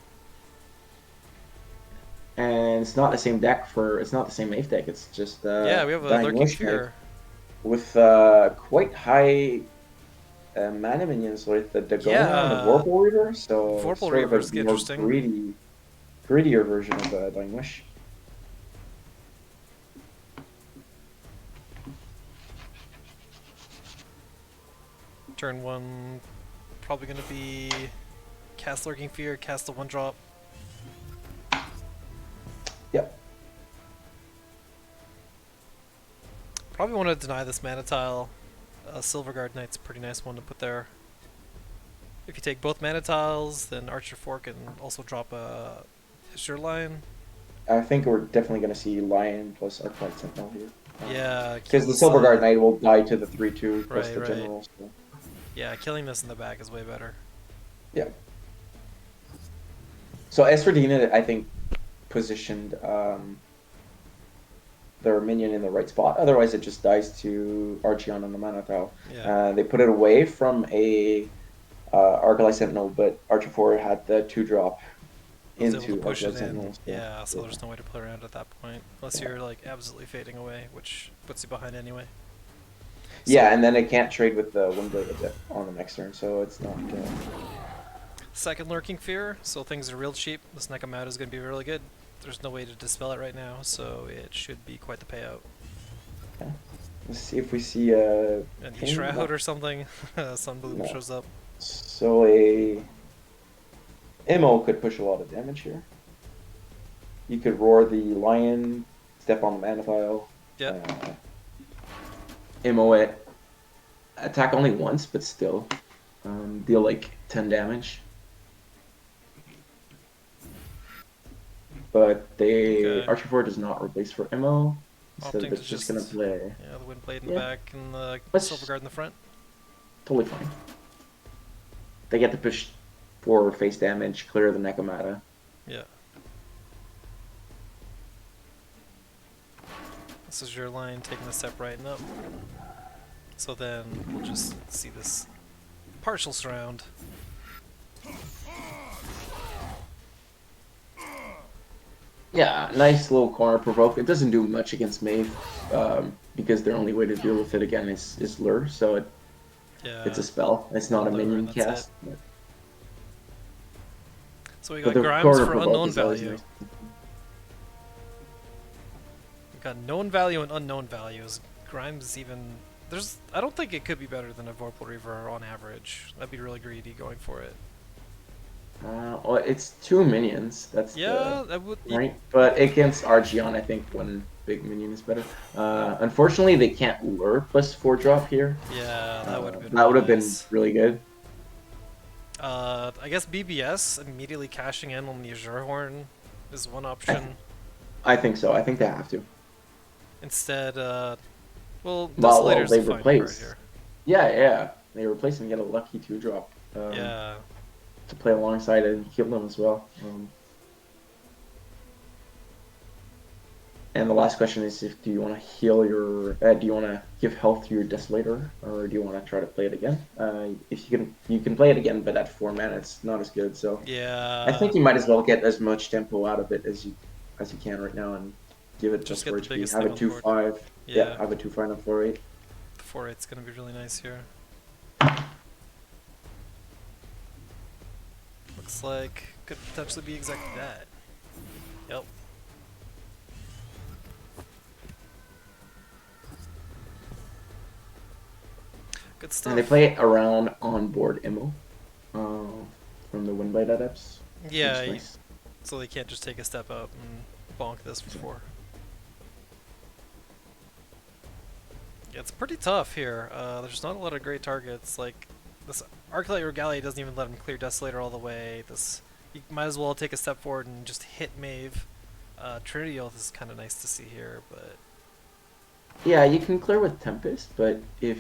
And it's not the same deck it's not the same Maeve deck, it's just yeah, we have a Lurking Fear. With quite high mana minions with the Dagona and the Vorpal Reaver, so Vorpal Reaver is interesting. Greedier version of Dying Wish. Turn 1, probably going to be cast Lurking Fear, cast a 1-drop. Yep. Probably want to deny this mana tile. Silverguard Knight's a pretty nice one to put there. If you take both mana tiles, then Archer 4 can also drop a Azure Lion. I think we're definitely going to see Lion plus Arclight Sentinel here. Yeah, because the Silver Guard Knight will die to the 3/2 plus the General. So. Yeah, killing this in the back is way better. Yeah. So Esferdina, I think, positioned their minion in the right spot. Otherwise, it just dies to Archeon on the mana tile. Yeah. They put it away from a Arclight Sentinel, but Archer 4 had the 2-drop into Arclight Sentinel. So, yeah, so there's no way to play around at that point. Unless you're like absolutely fading away, which puts you behind anyway. So, yeah, and then it can't trade with the Windblade a bit on the next turn, so it's not... Second Lurking Fear, so things are real cheap. This Nekomata is going to be really good. There's no way to dispel it right now, so it should be quite the payout. Okay. Let's see if we see an E-Shroud or something. Sunbloom shows up. So a Immo could push a lot of damage here. You could roar the Lion, step on the mana file. Yeah. Immo it. Attack only once, but still. Deal like 10 damage. But Archer 4 does not replace for Immo. Instead of it's just going to play. Yeah, the Windblade in the back and the Silver Guard in the front. Totally fine. They get to push 4 face damage, clear the Nekomata. Yeah. This is your line taking a step right and up. So then we'll just see this partial surround. Yeah, nice little corner provoke. It doesn't do much against Maeve, because their only way to deal with it again is lure, so it's a spell. It's not a minion cast. So we got Grimes for unknown value. Nice. We've got known value and unknown values. Grimes I don't think it could be better than a Vorpal Reaver on average. That'd be really greedy going for it. Well, it's 2 minions. That's that would right. But against Archeon, I think one big minion is better. Unfortunately, they can't lure plus 4-drop here. Yeah, that would have been. Been really good. I guess BBS immediately cashing in on the Azure Horn is one option. I think so. I think they have to. Instead, Desolator's they the fine replace. Here. Yeah. They replace and get a lucky 2-drop. Yeah. To play alongside it and heal them as well. And the last question is, do you want to heal your? Do you want to give health to your Desolator, or do you want to try to play it again? If you can play it again, but at 4 mana, it's not as good. So yeah, I think you might as well get as much tempo out of it as you can right now, and give it just 4 HP. Have a 2/5. Yeah, have a 2/5 and 4/8. The 4/8's gonna be really nice here. Looks like could potentially be exactly that. Yep. Good stuff. And they play around onboard Immo from the Windblade Adepts. Yeah, nice. So they can't just take a step up and bonk this for 4. Yeah, it's pretty tough here. There's not a lot of great targets. Like this Arclight Regalia doesn't even let him clear Desolator all the way. You might as well take a step forward and just hit Maeve. Trinity Oath is kind of nice to see here, but yeah, you can clear with Tempest, but if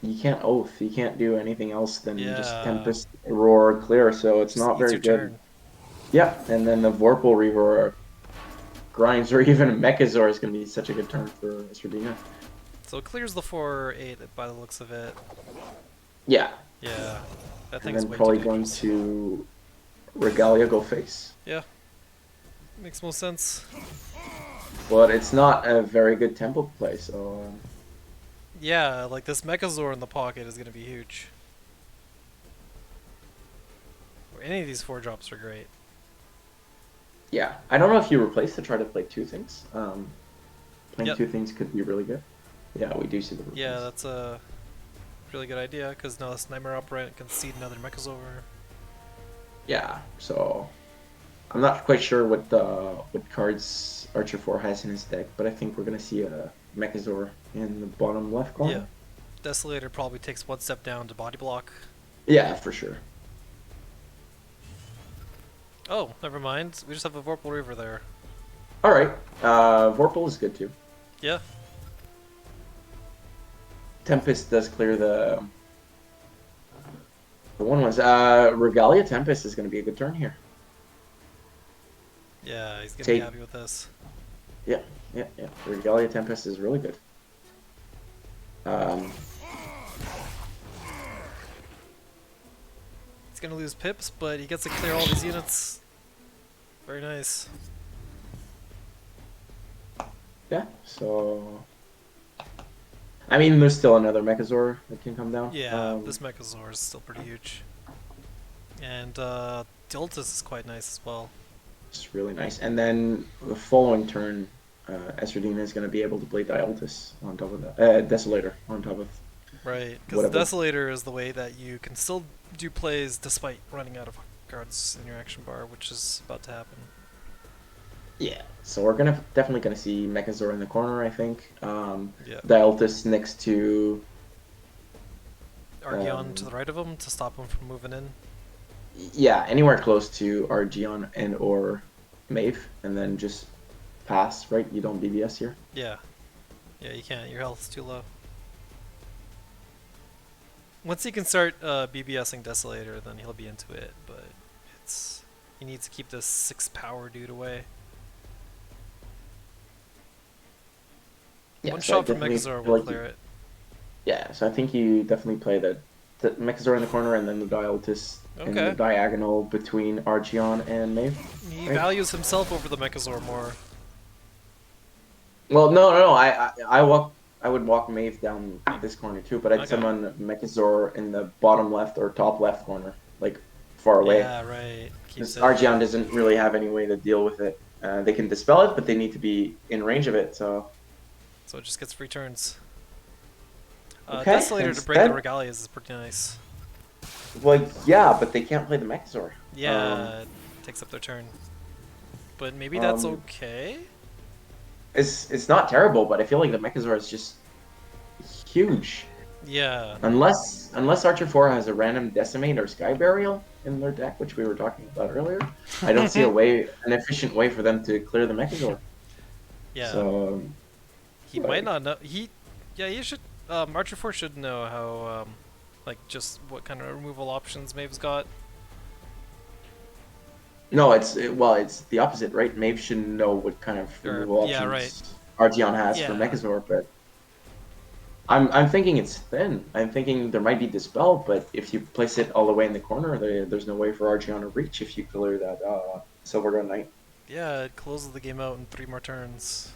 you can't Oath, you can't do anything else than just Tempest, Roar, clear. So it's not very good. Turn. Yeah, and then the Vorpal Reaver, or Grimes, or even Mechazor is going to be such a good turn for Esferdina. So it clears the 4/8 by the looks of it. Yeah. Yeah. That and thing's then way probably too going dangerous. to Regalia go face. Yeah. Makes most sense. But it's not a very good tempo play, so... Yeah, like this Mechazor in the pocket is going to be huge. Any of these 4-drops are great. Yeah, I don't know if you replace to try to play 2 things. Playing 2 things could be really good. Yeah, we do see the replace. Yeah, that's a really good idea, because now this Nightmare Operant can seed another Mechazor. Yeah, so... I'm not quite sure what cards Archer 4 has in his deck, but I think we're going to see a Mechazor in the bottom left corner. Yeah. Desolator probably takes 1 step down to body block. Yeah, for sure. Oh, never mind. We just have a Vorpal Reaver there. Alright. Vorpal is good too. Yeah. Tempest does clear the one ones. Regalia Tempest is going to be a good turn here. Yeah, he's gonna be happy with this. Yeah. Regalia Tempest is really good. He's gonna lose pips, but he gets to clear all these units. Very nice. Yeah, so... I mean, there's still another Mechazor that can come down. Yeah, this Mechazor is still pretty huge. And Diltus is quite nice as well. It's really nice. And then the following turn, Estradina is going to be able to play Dialtus on top of that. Desolator on top of... Right, because Desolator is the way that you can still do plays despite running out of cards in your action bar, which is about to happen. Yeah, so we're definitely gonna see Mechazor in the corner, I think. Yeah. Dialtus next to Archeon to the right of him to stop him from moving in. Yeah, anywhere close to Archeon and or Maeve, and then just pass, right? You don't BBS here. Yeah. Yeah, you can't. Your health's too low. Once he can start BBSing Desolator, then he'll be into it, but he needs to keep this 6 power dude away. Yeah, One so shot from Mechazor will clear it. Yeah, so I think you definitely play the Mechazor in the corner and then the Dialtus in the diagonal between Archeon and Maeve. He values himself over the Mechazor more. Well, no. I would walk Maeve down this corner too, but I'd summon Mechazor in the bottom left or top left corner, like far away. Yeah, right. Archeon doesn't really have any way to deal with it. They can dispel it, but they need to be in range of it, so... So it just gets free turns. Okay, Desolator to break the Regalias is pretty nice. Well, yeah, but they can't play the Mechazor. Yeah, it takes up their turn. But maybe that's okay? It's not terrible, but I feel like the Mechazor is just huge. Yeah. Unless Archer 4 has a random Decimate or Sky Burial in their deck, which we were talking about earlier, I don't see an efficient way for them to clear the Mechazor. Yeah. So... He might not know. He should. Archer 4 should know how, just what kind of removal options Maeve's got. No, it's the opposite, right? Maeve should know what kind of removal options Archeon has for Mechazor, but I'm thinking it's thin. I'm thinking there might be Dispel, but if you place it all the way in the corner, there's no way for Archeon to reach if you clear that Silver Gun Knight. Yeah, it closes the game out in 3 more turns.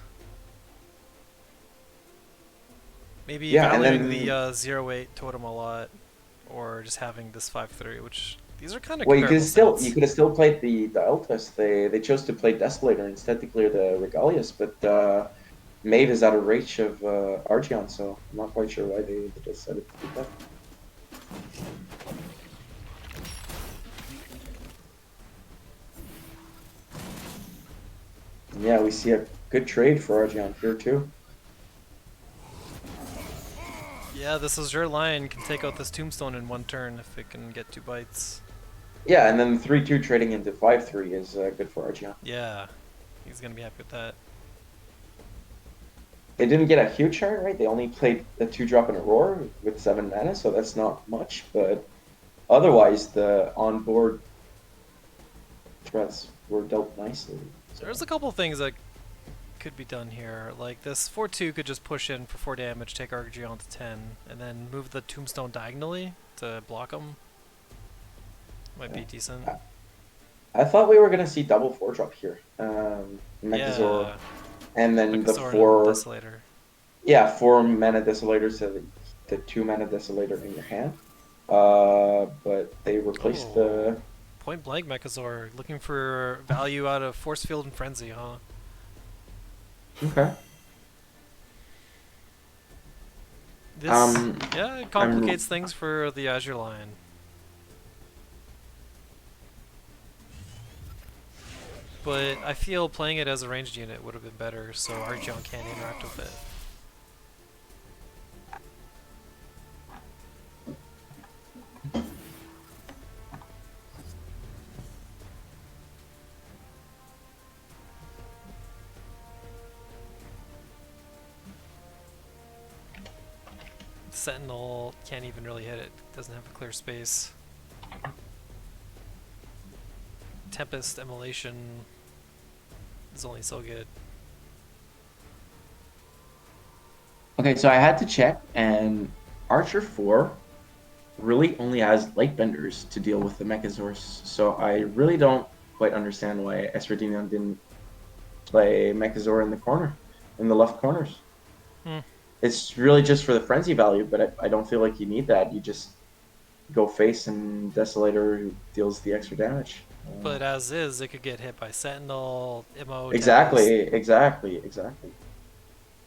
Maybe valuing the 0-8 totem a lot, or just having this 5-3, which these are kind of. Well, you could have still played the Dialtus. They chose to play Desolator instead to clear the Regalias, but Maeve is out of reach of Archeon, so I'm not quite sure why they decided to do that. Yeah, we see a good trade for Archeon here too. Yeah, this Azure Lion can take out this Tombstone in 1 turn if it can get 2 bites. Yeah, and then 3-2 trading into 5-3 is good for Archeon. Yeah, he's gonna be happy with that. They didn't get a huge shard, right? They only played a 2-drop and a Roar with 7 mana, so that's not much, but otherwise the on-board threats were dealt nicely. So there's a couple things that could be done here. Like this 4-2 could just push in for 4 damage, take Archeon to 10, and then move the Tombstone diagonally to block him. Might be decent. I thought we were going to see double 4-drop here. Mechazor, and then the 4... Desolator. Yeah, 4 mana Desolator, so the 2 mana Desolator in your hand. But they replaced the... Point blank Mechazor, looking for value out of Force Field and Frenzy, huh? Okay. This, it complicates things for the Azure Lion. But I feel playing it as a ranged unit would have been better, so Archeon can't interact with it. Sentinel can't even really hit it. Doesn't have a clear space. Tempest Immolation is only so good. Okay, so I had to check, and Archer 4 really only has light benders to deal with the Mechazorus. So I really don't quite understand why Esradina didn't play Mechazor in the corner, in the left corners. It's really just for the frenzy value, but I don't feel like you need that. You just go face and Desolator who deals the extra damage. But as is, it could get hit by Sentinel, Immo, Exactly, Tempest. exactly.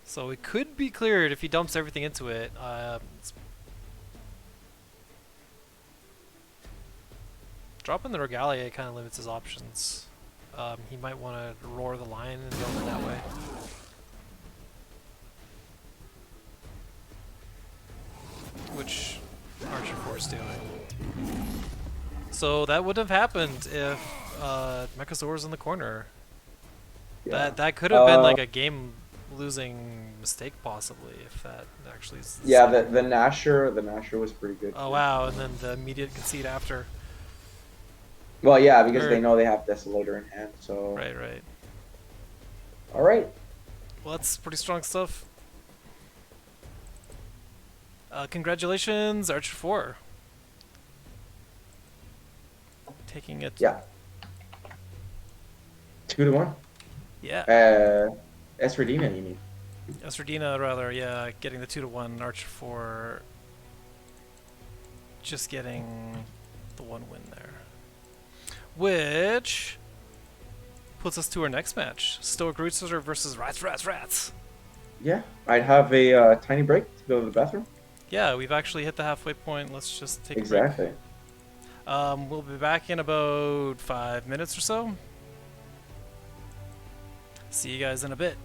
So it could be cleared if he dumps everything into it. Dropping the Regalia kind of limits his options. He might want to roar the lion and go in that way. Which Archer 4 is doing. So that would have happened if Mechazor was in the corner. Yeah. That could have been like a game-losing mistake, possibly, if that actually is. Yeah, the Nasher was pretty good. Oh wow! And then the immediate concede after. Well, yeah, because they know they have Desolator in hand. So right. All right. Well, that's pretty strong stuff. Congratulations, Archer 4. Taking it. Yeah. 2-1. Yeah. Esradina, you mean? Esradina, rather, yeah, getting the 2-1. Archer 4 just getting the 1 win there. Which puts us to our next match. Stoic Rooster versus Rats. Yeah, I'd have a tiny break to go to the bathroom. Yeah, we've actually hit the halfway point. Let's just take a break. Exactly. We'll be back in about 5 minutes or so. See you guys in a bit.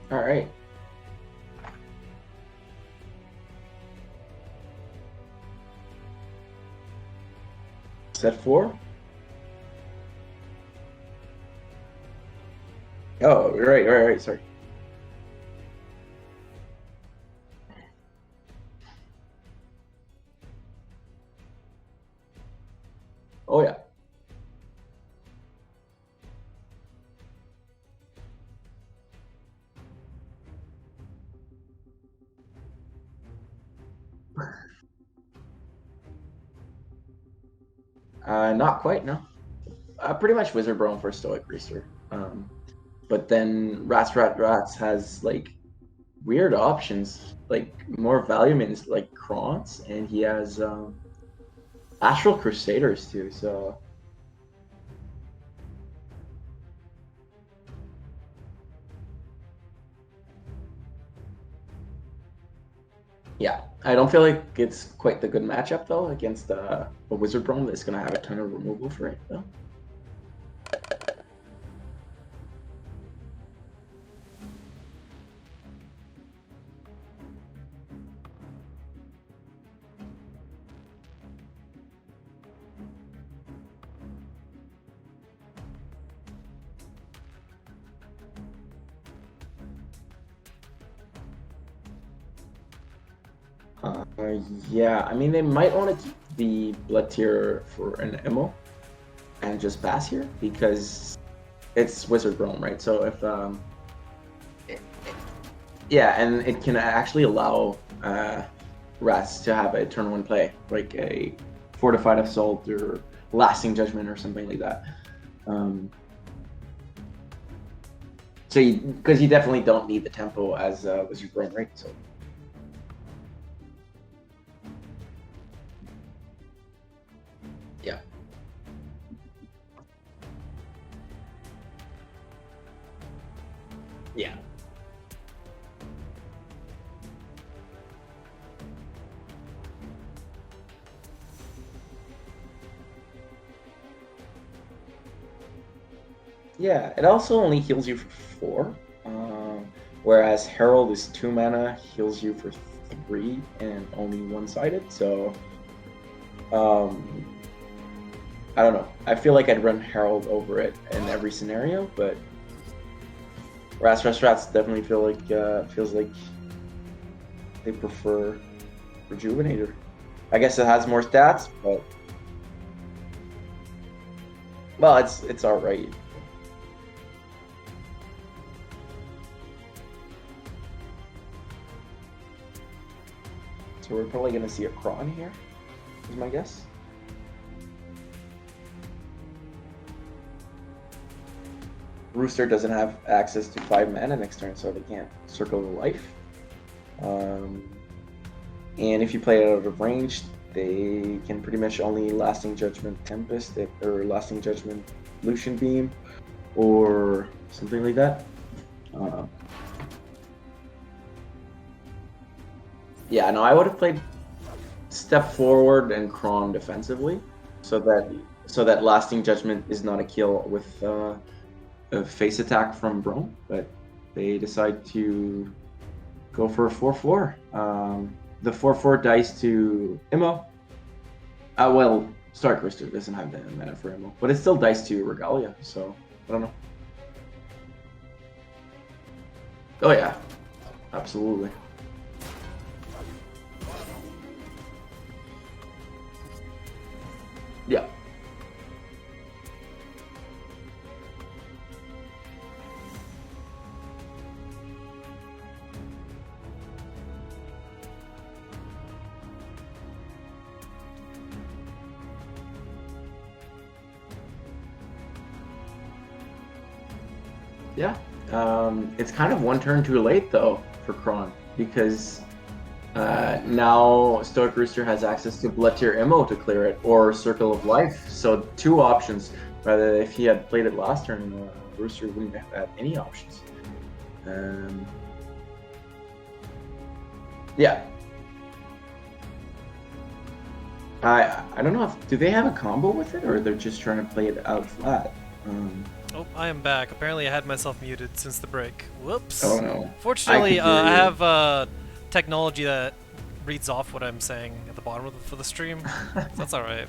All right. Set 4. Oh, right. Sorry. Oh yeah. Not quite, no. Pretty much Wizard for Stoic Greaser. But then Rats has like weird options, like more value mins like Krons, and he has Astral Crusaders too, so yeah, I don't feel like it's quite the good matchup though against a Wizard Braum that's gonna have a ton of removal for it though. Yeah, I mean, they might want to keep the Blood Tier for an Immo and just pass here because it's Wizard Braum, right? So if yeah, and it can actually allow Rats to have a turn 1 play, like a Fortified Assault or Lasting Judgment or something like that. So because you definitely don't need the tempo as Wizard Braum, right? So. Yeah. Yeah. Yeah, it also only heals you for 4, whereas Herald is 2 mana, heals you for 3, and only one-sided, so I don't know. I feel like I'd run Herald over it in every scenario, but Rats definitely feels like they prefer Rejuvenator. I guess it has more stats, but well, it's alright. So we're probably gonna see a Kron here, is my guess. Rooster doesn't have access to 5 mana next turn, so they can't Circle of Life. And if you play it out of range, they can pretty much only Lasting Judgment Tempest or Lasting Judgment Lucian Beam or something like that. Yeah, no, I would have played Step Forward and Kron defensively, so that Lasting Judgment is not a kill with a face attack from Braum, but they decide to go for a 4/4. The 4/4 dice to Immo. Well, Stark Rooster doesn't have the mana for Immo, but it still dice to Regalia, so I don't know. Oh yeah, absolutely. Yeah. Yeah. It's kind of one turn too late though for Kron because now Stoic Rooster has access to Blood Tier Immo to clear it or Circle of Life. So 2 options. Rather, if he had played it last turn, Rooster wouldn't have had any options. Yeah. I don't know if do they have a combo with it or they're just trying to play it out flat. Oh, I am back. Apparently I had myself muted since the break. Whoops. Oh no. Fortunately, I have technology that reads off what I'm saying at the bottom for the stream. So that's alright.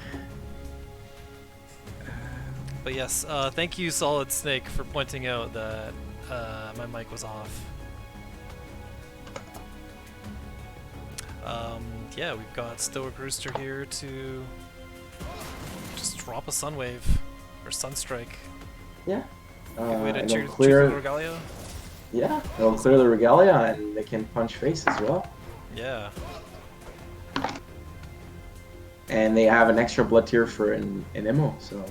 But yes, thank you Solid Snake for pointing out that my mic was off. Yeah, we've got Stoic Rooster here to just drop a Sunwave or Sunstrike. Yeah. Good way to choose clear the Regalia. Yeah, they'll clear the Regalia and they can punch face as well. Yeah. And they have an extra Blood Tier for an Immo, so.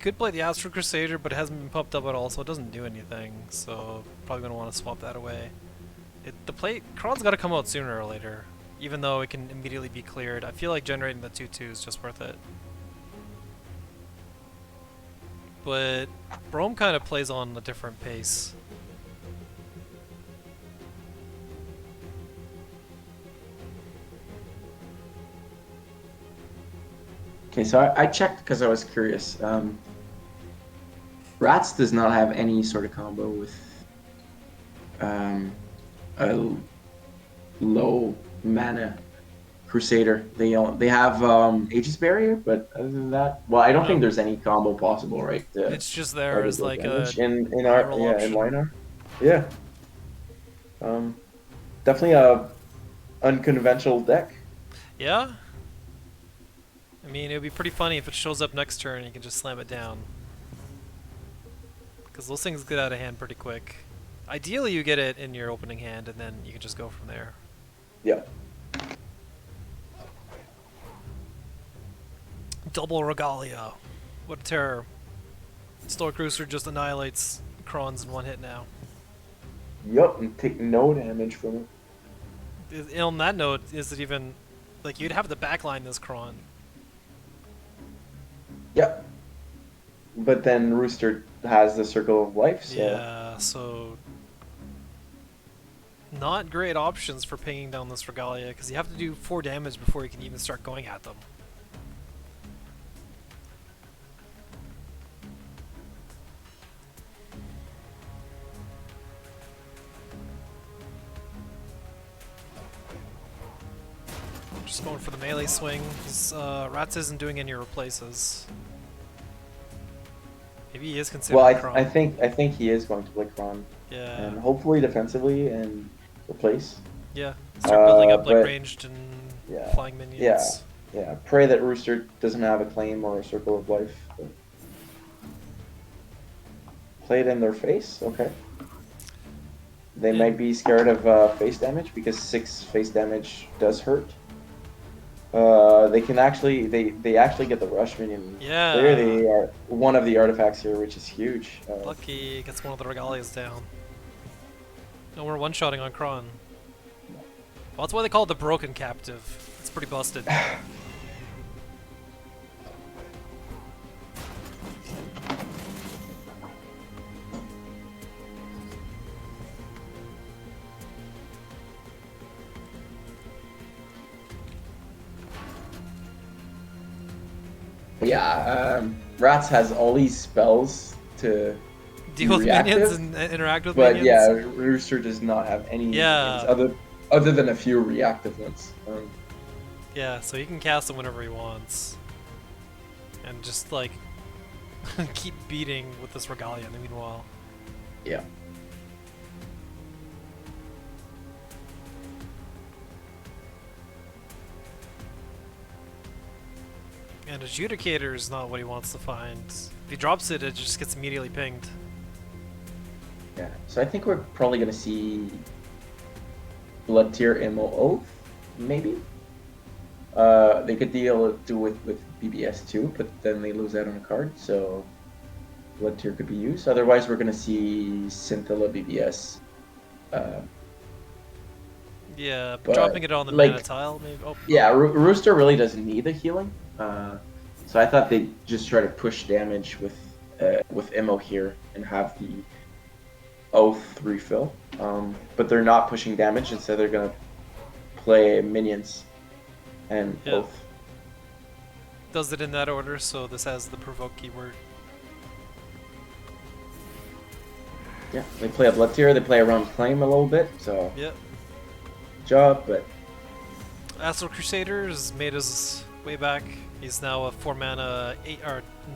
could play the Astral Crusader, but it hasn't been pumped up at all, so it doesn't do anything. So probably gonna want to swap that away. Kron's got to come out sooner or later, even though it can immediately be cleared. I feel like generating the 2/2 is just worth it. But Brome kind of plays on a different pace. Okay, so I checked because I was curious. Rats does not have any sort of combo with a low mana Crusader. They have Aegis Barrier, but other than that, well, I don't think there's any combo possible, right? It's just there as like a in our in Linar. Yeah. Definitely a unconventional deck. Yeah. I mean, it would be pretty funny if it shows up next turn and you can just slam it down. Because those things get out of hand pretty quick. Ideally, you get it in your opening hand, and then you can just go from there. Yeah. Double Regalia. What a terror. Stoic Rooster just annihilates Krons in one hit now. Yup, and take no damage from it. On that note, is it even... Like, you'd have to backline this Kron. Yep. But then Rooster has the Circle of Life, so... Yeah, so... Not great options for pinging down this Regalia, because you have to do 4 damage before you can even start going at them. Just going for the melee swing, because Rats isn't doing any replaces. Maybe he is considering Well, I think he is going to play Kron. Yeah. And hopefully defensively and replace. Yeah. Start building up like but, ranged and yeah, flying minions. Yeah. Pray that Rooster doesn't have a claim or a Circle of Life. But... Play it in their face? Okay. They might be scared of face damage because 6 face damage does hurt. They can actually they actually get the rush minion. Yeah. There they are, one of the artifacts here, which is huge. Lucky gets one of the Regalias down. No, we're one-shotting on Kron. Well, that's why they call it the Broken Captive. It's pretty busted. Yeah, Rats has all these spells to deal with minions and interact with but minions. Yeah, Rooster does not have any minions other than a few reactive ones. Yeah, so he can cast them whenever he wants, and just like keep beating with this Regalia in the meanwhile. Yeah. And Adjudicator is not what he wants to find. If he drops it, it just gets immediately pinged. Yeah, so I think we're probably going to see Blood Tier Immo Oath, maybe? They could do with BBS too, but then they lose out on a card, so Blood Tier could be used. Otherwise, we're going to see Scintilla BBS. Yeah, dropping it on the mana tile, maybe. Oh, yeah, Rooster really doesn't need the healing. So I thought they'd just try to push damage with Immo here and have the Oath refill. But they're not pushing damage, instead they're going to play minions and Oath. Does it in that order, so this has the provoke keyword. Yeah, they play a Blood Tier, they play around Claim a little bit, so... Yep. Job, but... Astral Crusader has made his way back. He's now a 4 mana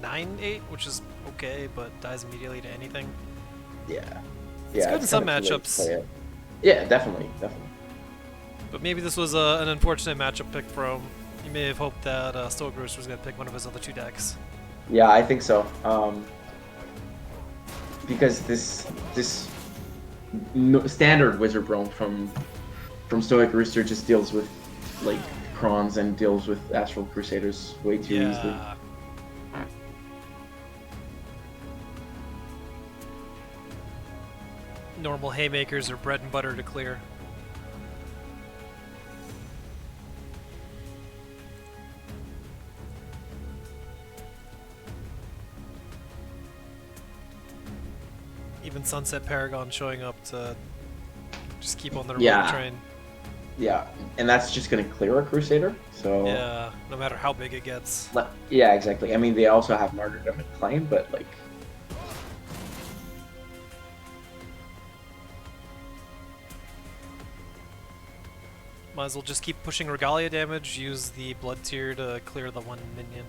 9/8, which is okay, but dies immediately to anything. Yeah. It's good in some matchups. Yeah, definitely. But maybe this was an unfortunate matchup pick for him. He may have hoped that Stoic Rooster was going to pick one of his other 2 decks. Yeah, I think so. Because this standard Wizard Brome from Stoic Rooster just deals with like Krons and deals with Astral Crusaders way too easily. normal haymakers are bread and butter to clear. Even Sunset Paragon showing up to just keep on the remote train. Yeah, and that's just going to clear a Crusader, so... Yeah, no matter how big it gets. Yeah, exactly. I mean, they also have Martyrdom and Claim, but, like... Might as well just keep pushing Regalia damage, use the Blood Tier to clear the one minion.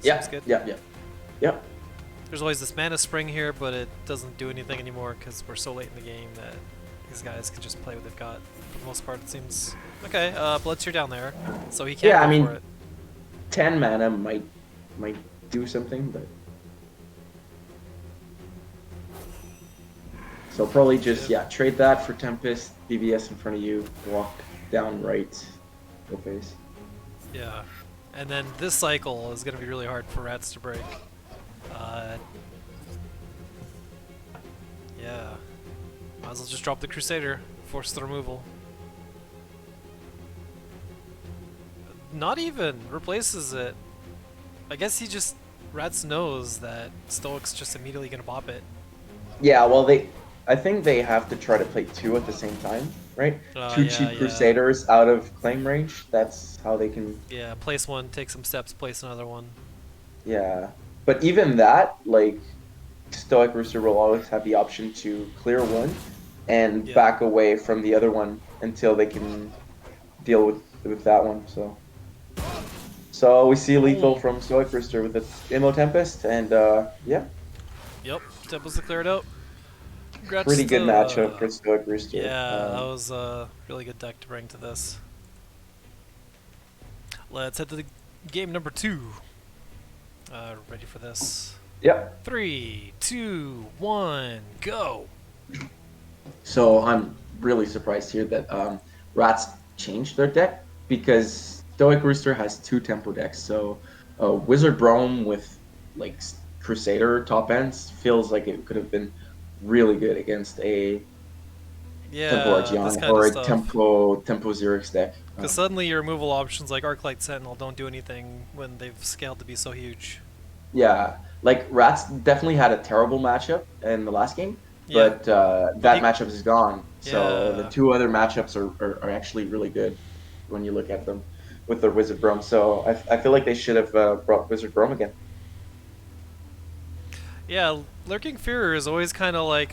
Seems good. Yeah. There's always this Mana Spring here, but it doesn't do anything anymore because we're so late in the game that these guys can just play what they've got. For the most part, it seems. Okay, Blood Tier down there, so he can't go for it. 10 mana might do something, but... So probably just, trade that for Tempest, BBS in front of you, walk down right, go face. Yeah, and then this cycle is going to be really hard for Rats to break. Yeah, might as well just drop the Crusader, force the removal. Not even replaces it. I guess he just, Rats knows that Stoic's just immediately going to bop it. Yeah, well, I think they have to try to play two at the same time, right? Two cheap Crusaders out of claim range. That's how they can... Yeah, place one, take some steps, place another one. Yeah, but even that, like, Stoic Rooster will always have the option to clear one and back away from the other one until they can deal with that one, so... So we see lethal from Stoic Rooster with the Immo Tempest, and yeah. Yep, Tempest to clear it out. Congrats Pretty good matchup for Stoic Rooster. Yeah, that was a really good deck to bring to this. Let's head to the game number 2. Ready for this? Yep. 3, 2, 1, go! So I'm really surprised here that Rats changed their deck, because Stoic Rooster has 2 tempo decks. So Wizard Brome with like Crusader top ends feels like it could have been really good against a Tempo Archeon or a Tempo Xerix deck. Because suddenly your removal options like Arclight Sentinel don't do anything when they've scaled to be so huge. Yeah, like Rats definitely had a terrible matchup in the last game, but that matchup is gone. So the 2 other matchups are actually really good when you look at them with their Wizard Brome. So I feel like they should have brought Wizard Brome again. Yeah, Lurking Fear is always kind of like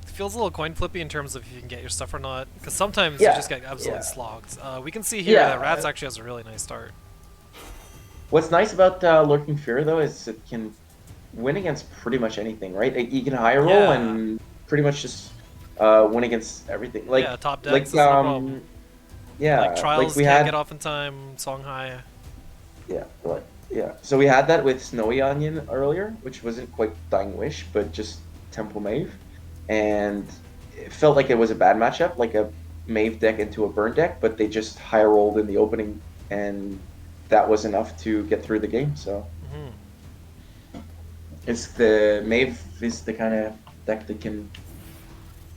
feels a little coin flippy in terms of if you can get your stuff or not. Because sometimes you just get absolutely slogged. We can see here that Rats actually has a really nice start. What's nice about Lurking Fear though is it can win against pretty much anything, right? You can high roll and pretty much just win against everything. Like top decks. No problem. Yeah, like Trials can't get off in time. Songhai. Yeah, but. Yeah, so we had that with Snowy Onion earlier, which wasn't quite Dying Wish, but just Temple Mave. And it felt like it was a bad matchup, like a Mave deck into a Burn deck, but they just high rolled in the opening, and that was enough to get through the game, so... It's the Mave is the kind of deck that can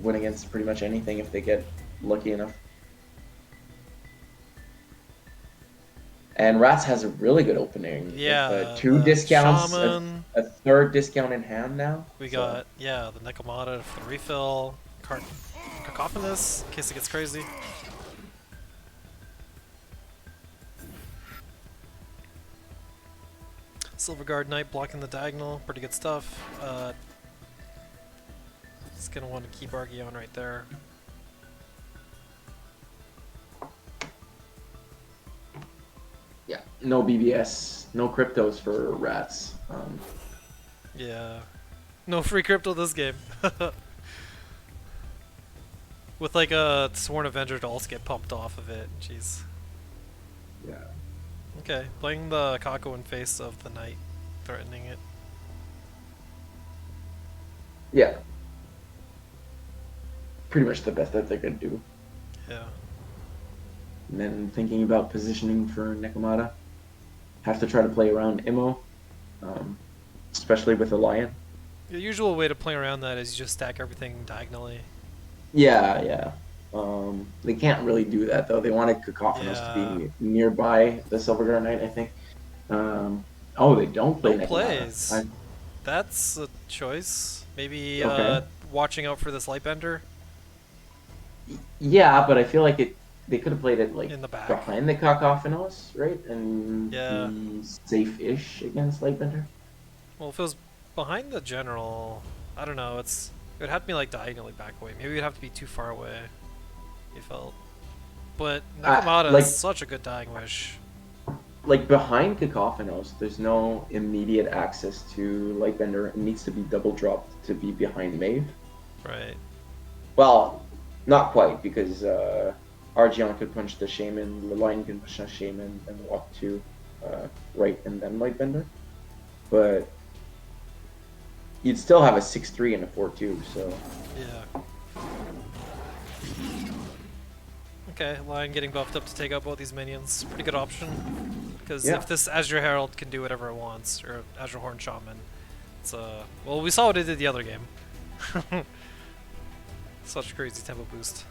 win against pretty much anything if they get lucky enough. And Rats has a really good opening. Yeah, with, 2 discounts, a 3rd discount in hand now. We got, the Nekomata for the refill, Cacophonous, in case it gets crazy. Silverguard Knight blocking the diagonal, pretty good stuff. It's going to want to keep Archeon right there. Yeah, no BBS, no cryptos for Rats. Yeah, no free crypto this game. With like a Sworn Avenger to also get pumped off of it, jeez. Yeah. Okay, playing the Kako in face of the Knight, threatening it. Yeah. Pretty much the best that they could do. Yeah. And then thinking about positioning for Nekomata. Have to try to play around Immo, especially with a Lion. The usual way to play around that is you just stack everything diagonally. Yeah, yeah. They can't really do that though. They wanted Cacophonous to Yeah. be nearby the Silver Knight, I think. Oh, they don't play No Necromata. plays. That's a choice. Maybe Okay. watching out for this Lightbender Yeah, but I feel like they could have played it like in the back. behind the Cacophonous, right? And Yeah. be safe-ish against Lightbender. Well, if it was behind the general, I don't know. It would have to be like diagonally back away. Maybe it'd have to be too far away. You felt. But Nakamata is Like such a good dying wish. behind Cacophonous, there's no immediate access to Lightbender. It needs to be double dropped to be behind Maeve. Right. Well, not quite, because Argion could punch the Shaman, the Lion can punch the Shaman, and walk to right and then Lightbender. But you'd still have a 6-3 and a 4-2, so... Yeah. Okay, Lion getting buffed up to take out both these minions. Pretty good option. Because if this Azure Herald can do whatever it wants, or Azure Horn Shaman, it's well, we saw what it did the other game. Such a crazy tempo boost.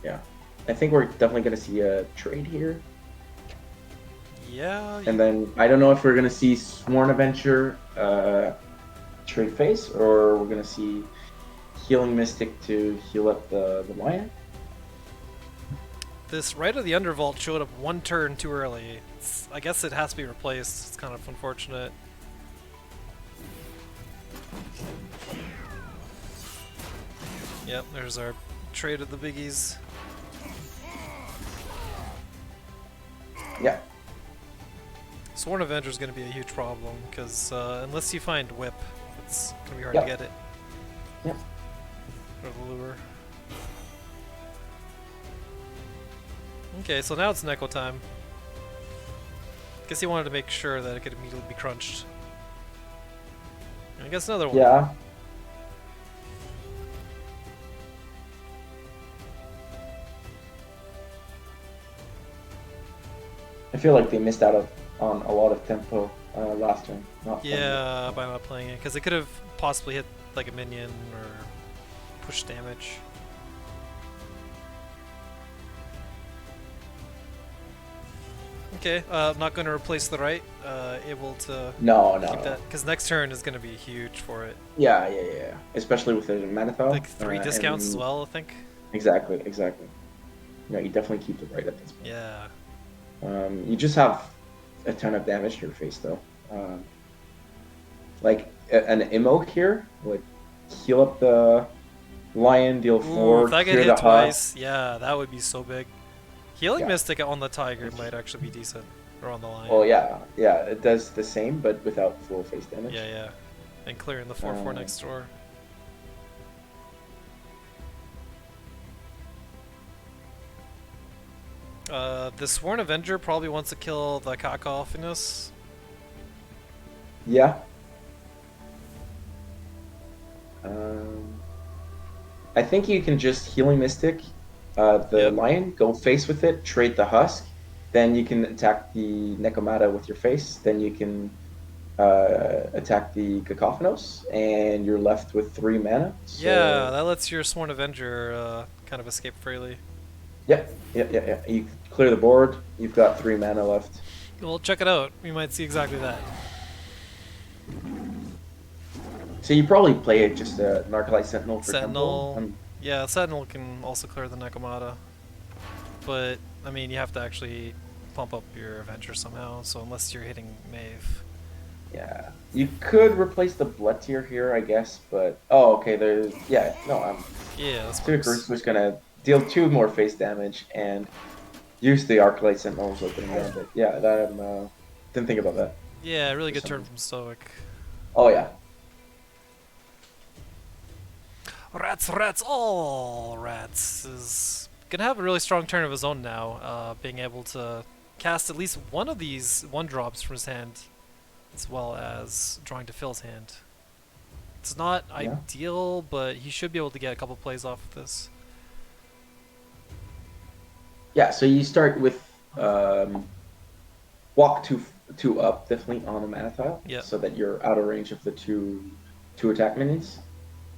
Yeah. I think we're definitely going to see a trade here. Yeah. And then, I don't know if we're going to see Sworn Adventure trade face, or we're going to see Healing Mystic to heal up the Lion. This Rite of the Undervault showed up one turn too early. I guess it has to be replaced. It's kind of unfortunate. Yep, there's our trade of the biggies. Yeah. Sworn Avenger is going to be a huge problem, because unless you find Whip, it's going to be hard to get it. Yep. Or the lure. Okay, so now it's Neko time. Guess he wanted to make sure that it could immediately be crunched. I guess another one. Yeah. I feel like they missed out on a lot of tempo last turn. Yeah, by not playing it, because it could have possibly hit like a minion or push damage. Okay, I'm not going to replace the right. Able to keep that, because next turn is going to be huge for it. Yeah. Especially with the Manithal. Like 3 discounts as well, I think. Exactly. No, you definitely keep the right at this point. Yeah. You just have a ton of damage to your face, though. Like an Immo here would heal up the Lion, deal 4, if I get hit twice, yeah, that would be so big. Healing Mystic on the Tiger might actually be decent, or on the Lion. Well, yeah, it does the same, but without full face damage. Yeah, and clearing the 4/4 next door. The Sworn Avenger probably wants to kill the Cacophonous. Yeah. I think you can just Healing Mystic the Lion, go face with it, trade the Husk, then you can attack the Necromata with your face, then you can attack the Cacophonous, and you're left with 3 mana. So... Yeah, that lets your Sworn Avenger kind of escape freely. Yeah. You clear the board, you've got 3 mana left. Well, check it out. We might see exactly that. So you probably play it just a Narcolyte Sentinel for Sentinel. tempo. Yeah, Sentinel can also clear the Necromata. But, I mean, you have to actually pump up your Avenger somehow, so unless you're hitting Maeve. Yeah. You could replace the Blood Tier here, I guess, but... Oh, okay, there's... Yeah, no, Yeah, that's Civic Crucifer's gonna deal 2 more face damage and use the Arclight Sentinels opening around it. Yeah, that didn't think about that. Yeah, really good turn from Stoic. Oh, yeah. Rats, all rats is gonna have a really strong turn of his own now, being able to cast at least one of these 1-drops from his hand, as well as drawing to fill his hand. It's not ideal, but he should be able to get a couple plays off of this. Yeah, so you start with walk 2 up, definitely on a mana tile, so that you're out of range of the 2 2 attack minions.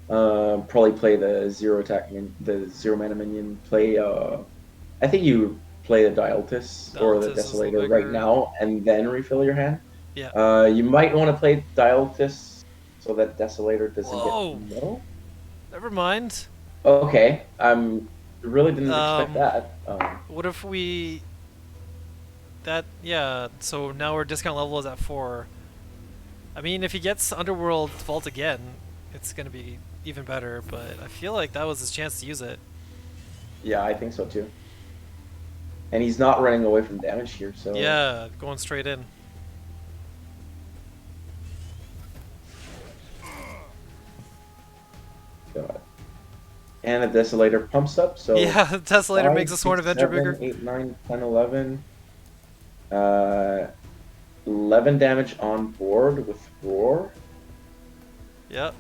Probably play the 0 attack the 0 mana minion. Play I think you play the Dialtis or the Altus is the Desolator right bigger. now and then refill your hand. Yeah. You might want to play Dialtis so that Desolator doesn't get Whoa. no. Never mind. Okay, really didn't expect Um, that. what if we... yeah, so now our discount level is at 4. I mean, if he gets Underworld Vault again, it's going to be even better, but I feel like that was his chance to use it. Yeah, I think so too. And he's not running away from damage here, so... Yeah, going straight in. God. And the Desolator pumps up, so... Yeah, the Desolator 5, makes the Sword 6, Avenger 7, bigger. 8, 9, 10, 11. 11 damage on board with Roar. Yep.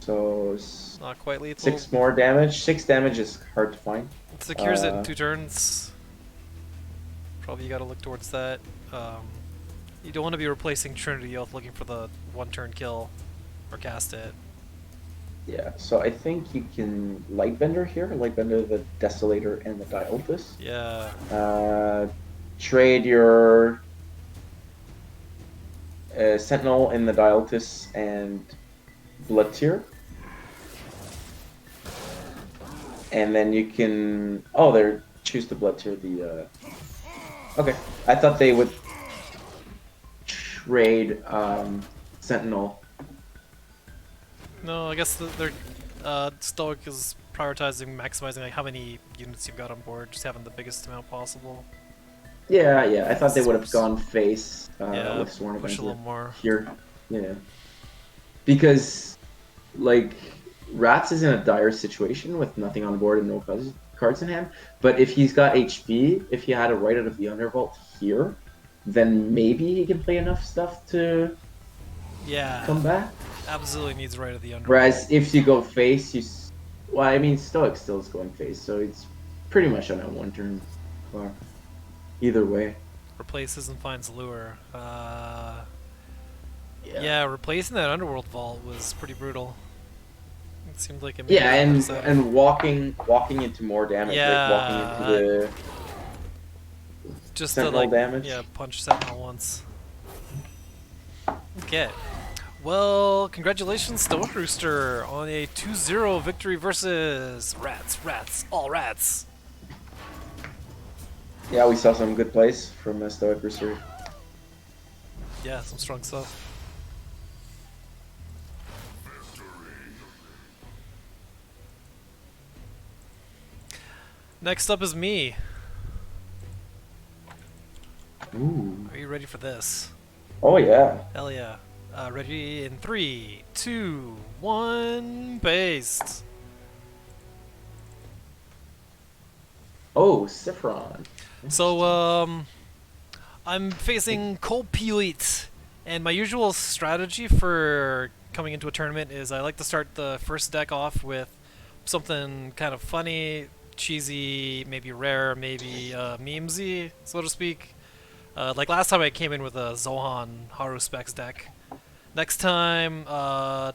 So... Not quite lethal. 6 more damage. 6 damage is hard to find. It secures it in 2 turns. Probably you gotta look towards that. You don't want to be replacing Trinity Oath looking for the 1-turn kill or cast it. Yeah, so I think you can Lightbender here. Lightbender the Desolator and the Dialtis. Yeah. Trade your Sentinel in the Dialtis and Blood Tear. And then you can... Oh, there. Choose the Blood Tear. The... Okay. I thought they would trade Sentinel. No, I guess their Stoic is prioritizing maximizing like how many units you've got on board, just having the biggest amount possible. Yeah, yeah. I thought they would have gone face Yeah, with Sworn push a Avenger little more. here. Yeah. Because, like, Rats is in a dire situation with nothing on board and no cards in hand. But if he's got HP, if he had a right out of the Undervault here, then maybe he can play enough stuff to come back. Absolutely needs right of the Underworld. Whereas if you go face, well, I mean, Stoic still is going face, so it's pretty much on a 1-turn bar. Either way. Replaces and finds Lure. Yeah, replacing that Underworld Vault was pretty brutal. It seemed like it made and walking into more damage, like walking into the just Sentinel damage. Yeah, punch Sentinel once. Okay. Well, congratulations, Stoic Rooster, on a 2-0 victory versus Rats, all Rats. Yeah, we saw some good plays from Stoic Rooster. Yeah, some strong stuff. Next up is me. Ooh. Are you ready for this? Oh yeah. Hell yeah. Ready in 3, 2, 1, based. Oh, Siphron. So, I'm facing Colpulite, and my usual strategy for coming into a tournament is I like to start the first deck off with something kind of funny, cheesy, maybe rare, maybe memesy, so to speak. Like last time I came in with a Zohan Haru Specs deck. Next time, and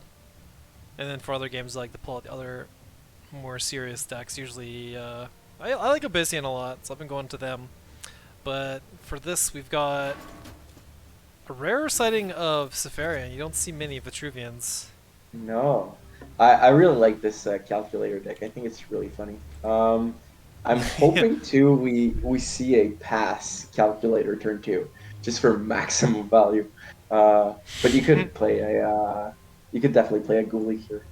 then for other games I like to pull out the other more serious decks. Usually, I like Abyssian a lot, so I've been going to them. But for this, we've got a rare sighting of Safarian. You don't see many Vitruvians. No. I really like this calculator deck. I think it's really funny. I'm hoping too we see a pass calculator turn 2, just for maximum value. But you could play a you could definitely play a Ghoulie here.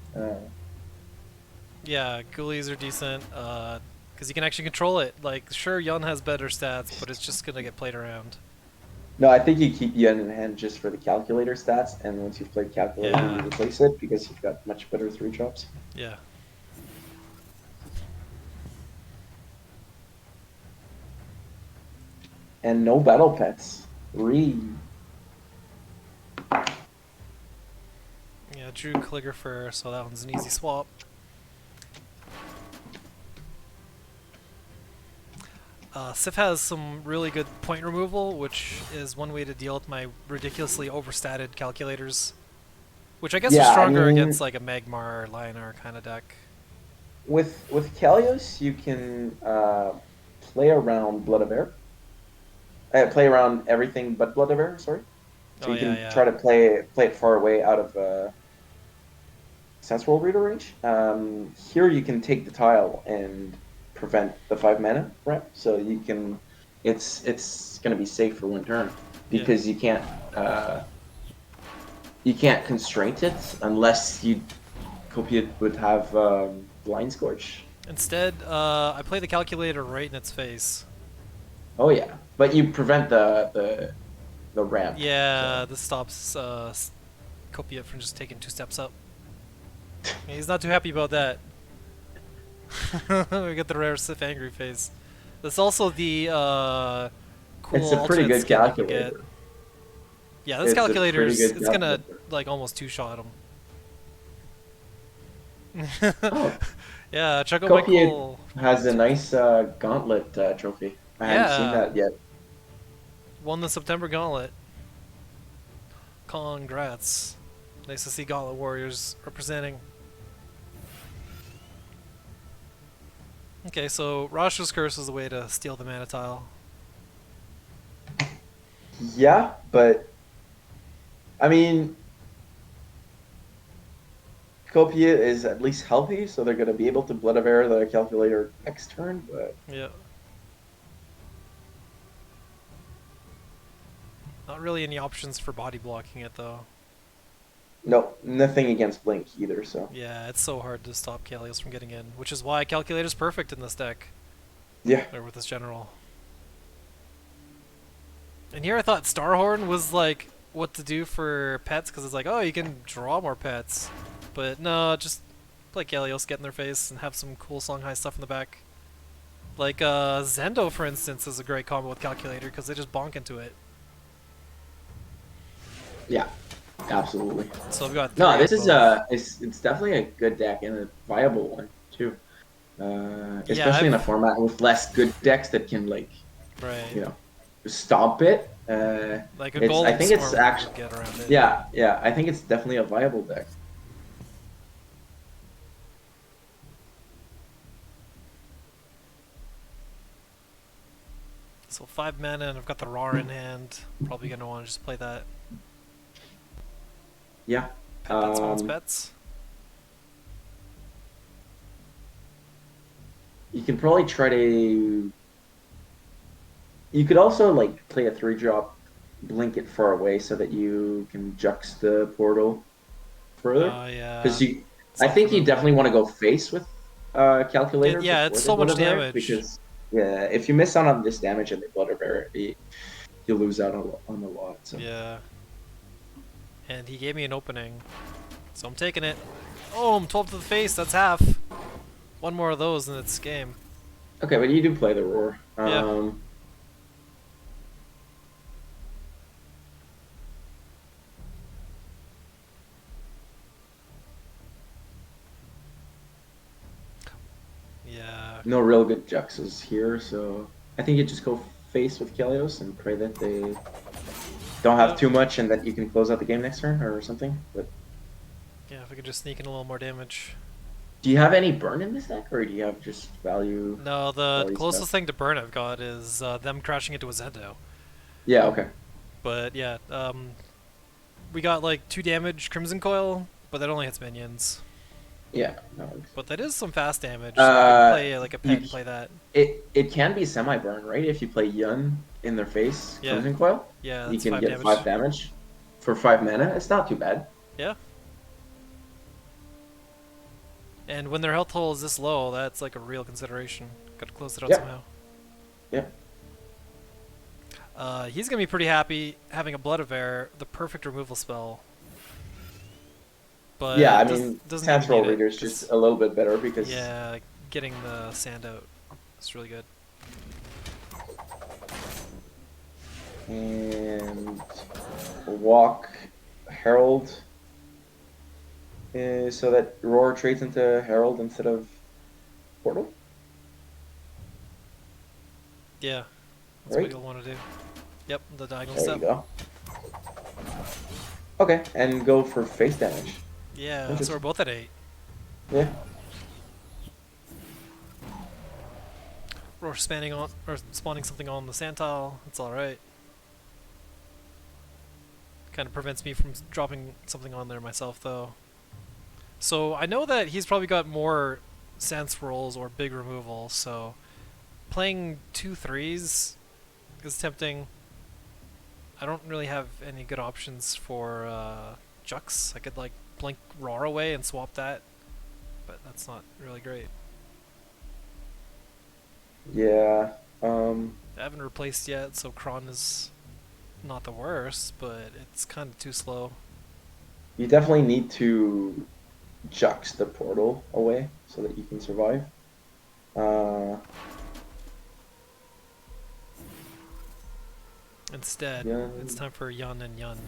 Yeah, Ghoulies are decent because you can actually control it. Like, sure, Yun has better stats, but it's just gonna get played around. No, I think you keep Yun in hand just for the calculator stats, and once you've played calculator, you replace it because you've got much better 3-drops. Yeah. And no battle pets. Yeah, drew Calligrapher, so that one's an easy swap. Sif has some really good point removal, which is one way to deal with my ridiculously overstated calculators. Which I guess is Yeah, I stronger mean, against like a Magmar, Lionar kind of deck. with Kalios, you can play around Blood of Air. Play around everything but Blood of Air, sorry. So Oh you yeah, can yeah. try to play it far away out of Sense World Reader range. Here you can take the tile and prevent the 5 mana, right? So you can, it's gonna be safe for one turn Yeah. because you can't constrain it unless you Copiate would have Blind Scorch. Instead, I play the calculator right in its face. Oh yeah, but you prevent the ramp. Yeah, So this stops Copiate from just taking 2 steps up. Yeah, he's not too happy about that. We get the rare Sith angry face. That's also the it's cool a pretty alternate good skin you can get. calculator. Yeah, this It's a pretty calculator's good it's gonna calculator. like almost two-shot him. Oh, Yeah, Chuckle Copiate Michael. has a nice gauntlet trophy. I hadn't seen Yeah, that yet. won the September Gauntlet. Congrats. Nice to see Gauntlet Warriors representing. Okay, so Rasha's Curse is the way to steal the mana tile. Yeah, but I mean, Copiate is at least healthy, so they're going to be able to Blood of Air the calculator next turn. But Yeah. Not really any options for body blocking it though. no, nothing against Blink either. So Yeah, it's so hard to stop Kalios from getting in, which is why Calculator's perfect in this deck. yeah. Or with this general. And here I thought Starhorn was like what to do for pets, because it's like, oh, you can draw more pets. But no, just play Kalios, get in their face, and have some cool Song High stuff in the back. Like Zendo, for instance, is a great combo with Calculator, because they just bonk into it. Yeah, absolutely. So I've got No, three this of is both. it's definitely a good deck and a viable one too. Yeah, Especially in a format with less good decks that can like, right. you know, stomp it. Like a I Golden think it's Storm actually would get around it. yeah, I think it's definitely a viable deck. So 5 mana, and I've got the Rar in hand. Probably gonna want to just play that. Yeah. Pet that spawns pets. You can probably try to. You could also like play a 3-drop, blink it far away so that you can jux the portal further. Oh yeah. Because I think you definitely want to go face with calculator Yeah, before it's the so blood much of Air, damage. because yeah, if you miss out on this damage and the blood of Air, you lose out on a lot. So Yeah. And he gave me an opening. So I'm taking it. Oh, I'm 12 to the face, that's half. One more of those and it's game. okay, but you do play the roar. Yeah. Yeah. No real good juxes here, so I think you just go face with Kalios and pray that they don't have too much and that you can close out the game next turn or something. But Yeah, if I could just sneak in a little more damage. do you have any burn in this deck, or do you have just value? No, the value closest stuff? thing to burn I've got is them crashing into a Zendo. Yeah. Okay. But yeah, we got like 2 damage Crimson Coil, but that only hits minions. Yeah. No. But that is some fast damage, so I could play like a pet and play that. It can be semi burn, right? If you play Yun in their face, Yeah. Crimson Coil, Yeah, you that's can 5 get damage. 5 damage for 5 mana. It's not too bad. Yeah. And when their health total is this low, that's like a real consideration. Gotta close it out Yep. somehow. Yep. He's gonna be pretty happy having a Blood of Air, the perfect removal spell. But Yeah, I mean, doesn't Sense even Roll need it, Reader is 'cause just a little bit better because yeah, getting the sand out is really good. and walk Herald so that Roar trades into Herald instead of Portal. Yeah, that's Right. what you'll want to do. Yep, the diagonal There step. you go. Okay, and go for face damage. Yeah, so we're both at 8. Yeah. We're spawning something on the Sandtile. It's alright. Kind of prevents me from dropping something on there myself, though. So I know that he's probably got more sand swirls or big removal, so playing 2/3s is tempting. I don't really have any good options for Jux. I could like blink Roar away and swap that, but that's not really great. Yeah. I haven't replaced yet, so Kron is not the worst, but it's kind of too slow. You definitely need to Jux the portal away so that you can survive. Instead, it's time for Yun and Yun.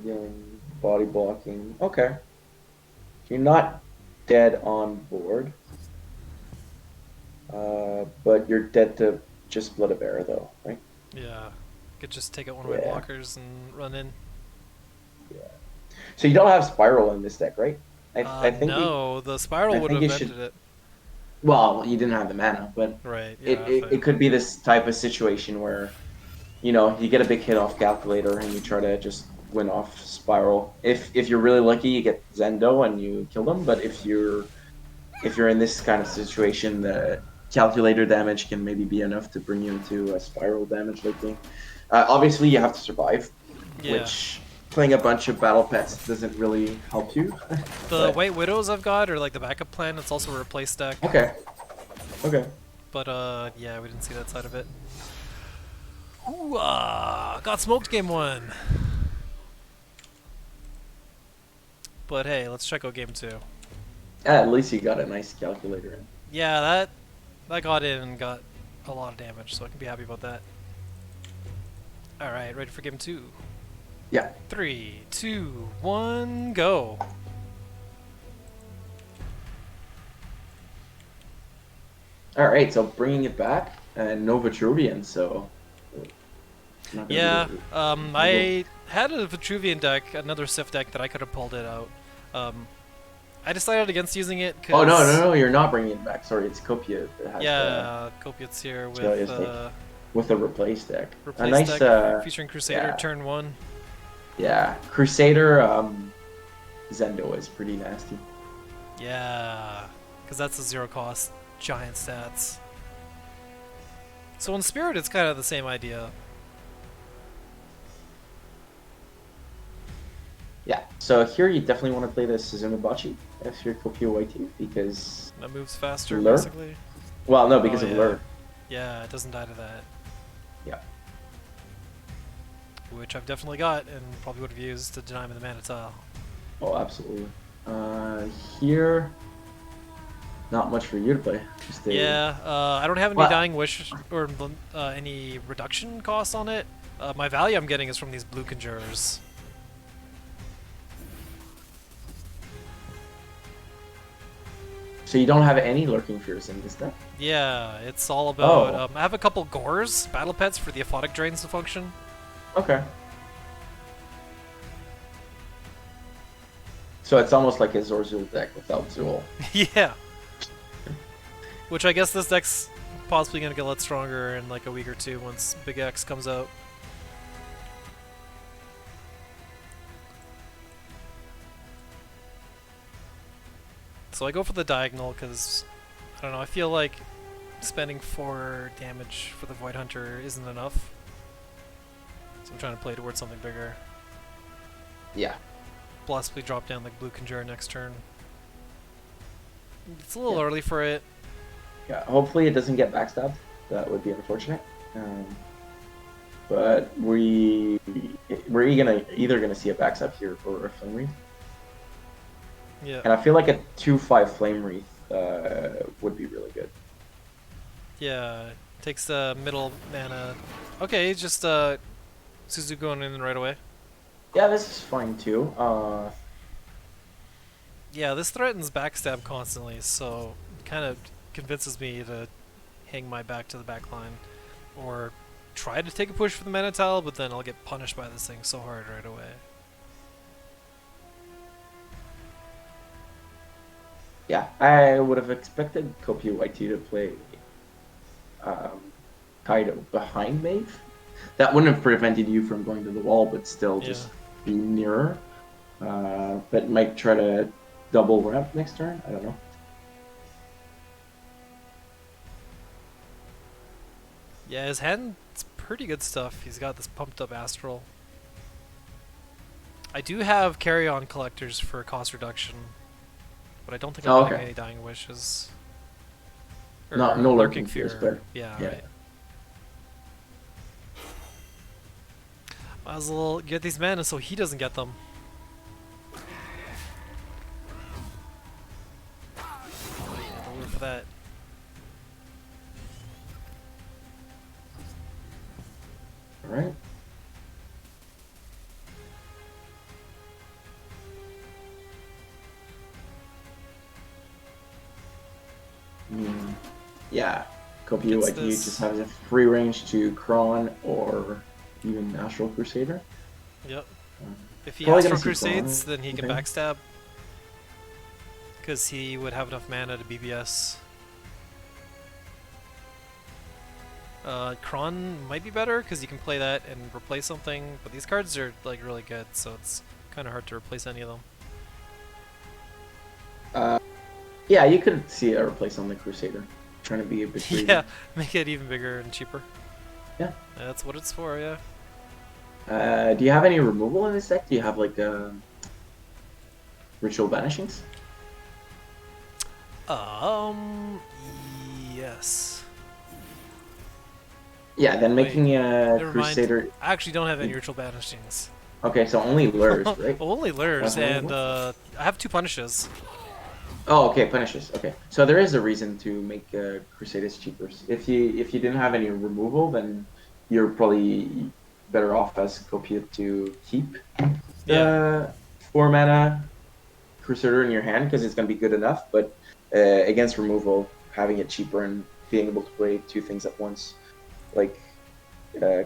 Yun, body blocking. Okay. You're not dead on board. But you're dead to just Blood of Air, though, right? Yeah. Could just take out one of my blockers and run in. Yeah. So you don't have Spiral in this deck, right? I think no, the Spiral would have ended it. Well, you didn't have the mana, but right, yeah, it could be this type of situation where, you know, you get a big hit off Calculator and you try to just win off Spiral. If you're really lucky, you get Zendo and you kill them. But if you're in this kind of situation, the Calculator damage can maybe be enough to bring you into a Spiral damage likely. Obviously, you have to survive, which playing a bunch of battle pets doesn't really help you. The White Widows I've got are like the backup plan. It's also a replace deck. Okay. Okay. But yeah, we didn't see that side of it. Ooh, got smoked game 1. But hey, let's check out game 2. At least you got a nice Calculator in. Yeah, that got in and got a lot of damage, so I can be happy about that. Alright, ready for game 2? Yeah. 3, 2, 1, go! Alright, so bringing it back, and no Vitruvian, so... Yeah, I had a Vitruvian deck, another Sif deck that I could have pulled it out. I decided against using it because... Oh, no, you're not bringing it back. Sorry, it's Copia that has Copia's here with a replace deck. Replace a nice, deck featuring Crusader, turn 1. Yeah, Crusader Zendo is pretty nasty. Yeah, because that's a 0 cost giant stats. So in Spirit, it's kind of the same idea. Yeah, so here you definitely want to play the Suzumibachi if you're Kopio Whitey because... That moves faster, basically? Well, no, because of Lure. Yeah, it doesn't die to that. Yeah. Which I've definitely got and probably would have used to deny me the mana tile. Oh, absolutely. Here... Not much for you to play. I don't have any Dying Wish or any reduction costs on it. My value I'm getting is from these blue Conjurers. So you don't have any Lurking Fears in this deck? Yeah, it's all about... I have a couple Gores, battle pets for the Aphotic Drains to function. Okay. So it's almost like a Zorzul deck without Zul. Yeah. Which I guess this deck's possibly going to get a lot stronger in like a week or two once Big X comes out. So I go for the diagonal because, I don't know, I feel like spending 4 damage for the Void Hunter isn't enough. So I'm trying to play towards something bigger. Yeah. Possibly drop down like Blue Conjure next turn. It's a little early for it. Yeah, hopefully it doesn't get backstabbed. That would be unfortunate. But we're either gonna see a backstab here or a Flame Wreath. Yeah. And I feel like a 2/5 Flame Wreath would be really good. Yeah, takes the middle mana. Okay, just Suzu going in right away. Yeah, this is fine too. Yeah, this threatens backstab constantly, so it kind of convinces me to hang my back to the back line, or try to take a push for the mana tile, but then I'll get punished by this thing so hard right away. Yeah, I would have expected Kopio YT to play Kaido behind Maeve. That wouldn't have prevented you from going to the wall, but still just be nearer. But might try to double ramp next turn. I don't know. Yeah, his hand's pretty good stuff. He's got this pumped up Astral. I do have carry-on collectors for cost reduction, but I don't think I'm getting any Dying Wishes. Or no Lurking Fears, but yeah, right. Might as well get these mana so he doesn't get them. Don't worry for that. Alright. Yeah, Kopio YT just has a free range to Kron or even Astral Crusader. Yep. If he Astral Crusades, then he can backstab. Because he would have enough mana to BBS. Kron might be better because you can play that and replace something, but these cards are like really good, so it's kind of hard to replace any of them. Yeah, you could see a replace on the Crusader. Trying to be a bit greedy. Yeah, make it even bigger and cheaper. Yeah. That's what it's for, yeah. Do you have any removal in this deck? Do you have like Ritual Banishings? Yes. Yeah, then making a Crusader... Mind. I actually don't have any Ritual Banishings. Okay, so only lures, right? Only lures, and I have 2 punishes. Oh, okay, punishes. Okay, so there is a reason to make Crusaders cheaper. If you didn't have any removal, then you're probably better off as Kopio to keep the 4 mana Crusader in your hand because it's gonna be good enough. But against removal, having it cheaper and being able to play 2 things at once, like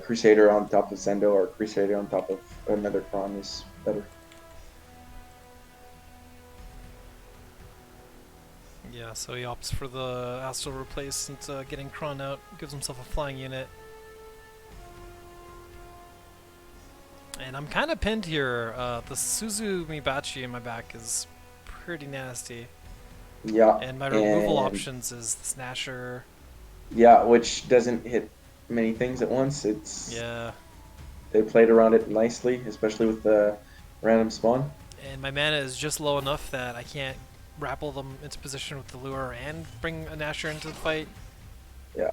Crusader on top of Zendo or Crusader on top of another Kron, is better. Yeah, so he opts for the Astral Replace and getting Kron out, gives himself a flying unit. And I'm kind of pinned here. The Suzu Mibachi in my back is pretty nasty. Yeah. And my removal options is the Snasher. Yeah, which doesn't hit many things at once. It's they played around it nicely, especially with the random spawn. And my mana is just low enough that I can't grapple them into position with the lure and bring a Nasher into the fight. Yeah.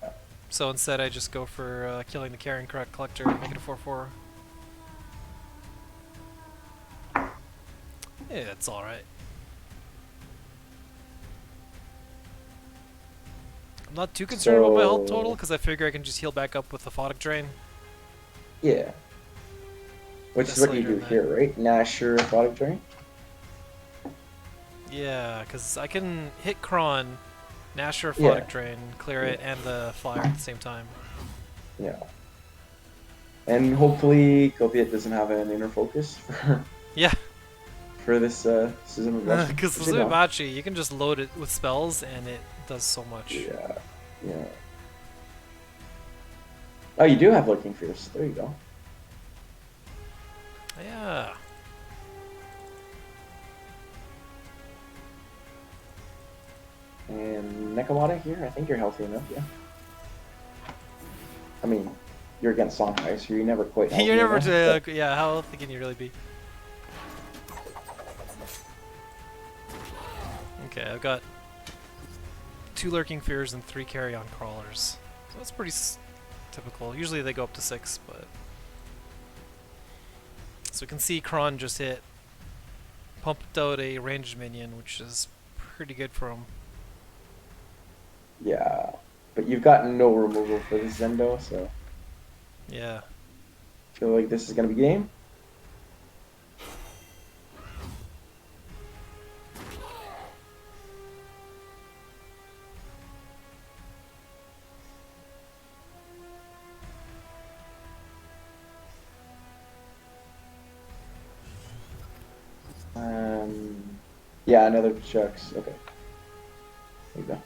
So instead I just go for killing the Carrion Collector and make it a 4/4. Yeah, it's alright. I'm not too concerned about my health total because I figure I can just heal back up with the Photic Drain. Yeah. Which is what you do here, right? Nasher, Photic Drain? Yeah, because I can hit Kron, Nasher, Photic Drain, clear it, and the Flyer at the same time. Yeah. And hopefully Copiate doesn't have an inner focus for this season of Legends. Because the Zuibachi, you can just load it with spells and it does so much. Yeah, yeah. Oh, you do have Lurking Fears. There you go. Yeah. And Nekawada here, I think you're healthy enough, yeah. I mean, you're against Songhai, so you're never quite healthy. You're never yeah, how healthy can you really be? Okay, I've got 2 Lurking Fears and 3 Carry-On Crawlers. So that's pretty typical. Usually they go up to 6, but... So we can see Kron just pumped out a ranged minion, which is pretty good for him. Yeah, but you've got no removal for the Zendo, so... Yeah. Feel like this is gonna be game? Yeah, another Jux. Okay. There you go.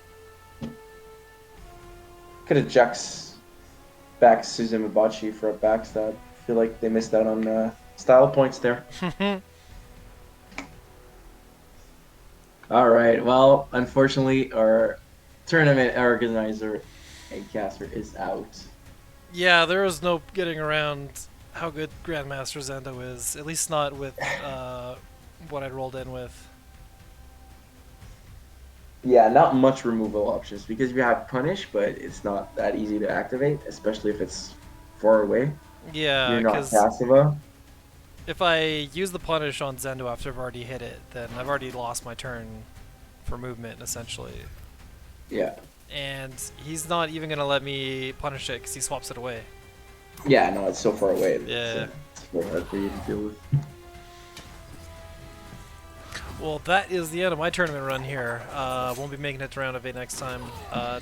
Could have Jux back Suzumibachi for a backstab. I feel like they missed out on style points there. All right. Well, unfortunately, our tournament organizer, Caster, is out. Yeah, there was no getting around how good Grandmaster Zendo is. At least not with what I'd rolled in with. Yeah, not much removal options because you have Punish, but it's not that easy to activate, especially if it's far away. Yeah, You're not because Passiva. if I use the Punish on Zendo after I've already hit it, then I've already lost my turn for movement, essentially. Yeah. And he's not even going to let me punish it because he swaps it away. Yeah, no, it's so far away. Yeah. It's very hard for you to deal with. Well, that is the end of my tournament run here. Won't be making it to round of 8 next time. I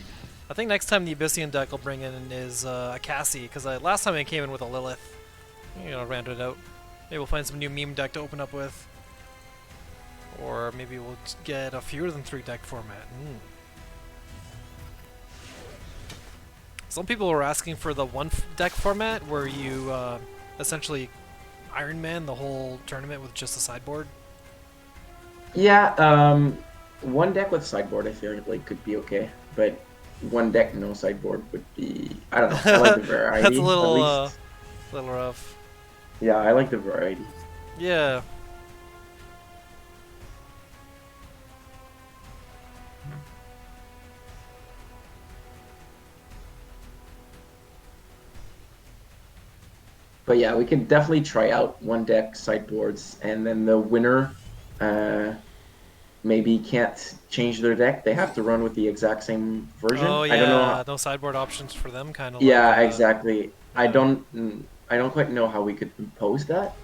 think next time the Abyssian deck I'll bring in is a Cassie, because last time I came in with a Lilith. You know, round it out. Maybe we'll find some new meme deck to open up with. Or maybe we'll get a fewer than 3 deck format. Some people were asking for the 1 deck format where you essentially Iron Man the whole tournament with just a sideboard. Yeah, 1 deck with sideboard I feel like could be okay, but 1 deck no sideboard would be, I don't know. I like the variety. That's a little at least. little rough. Yeah, I like the variety. Yeah. But yeah, we can definitely try out 1 deck sideboards, and then the winner maybe can't change their deck. They have to run with the exact same version. Oh yeah, I don't know no sideboard options for them, kind of. Yeah, like, exactly. Yeah. I don't quite know how we could impose that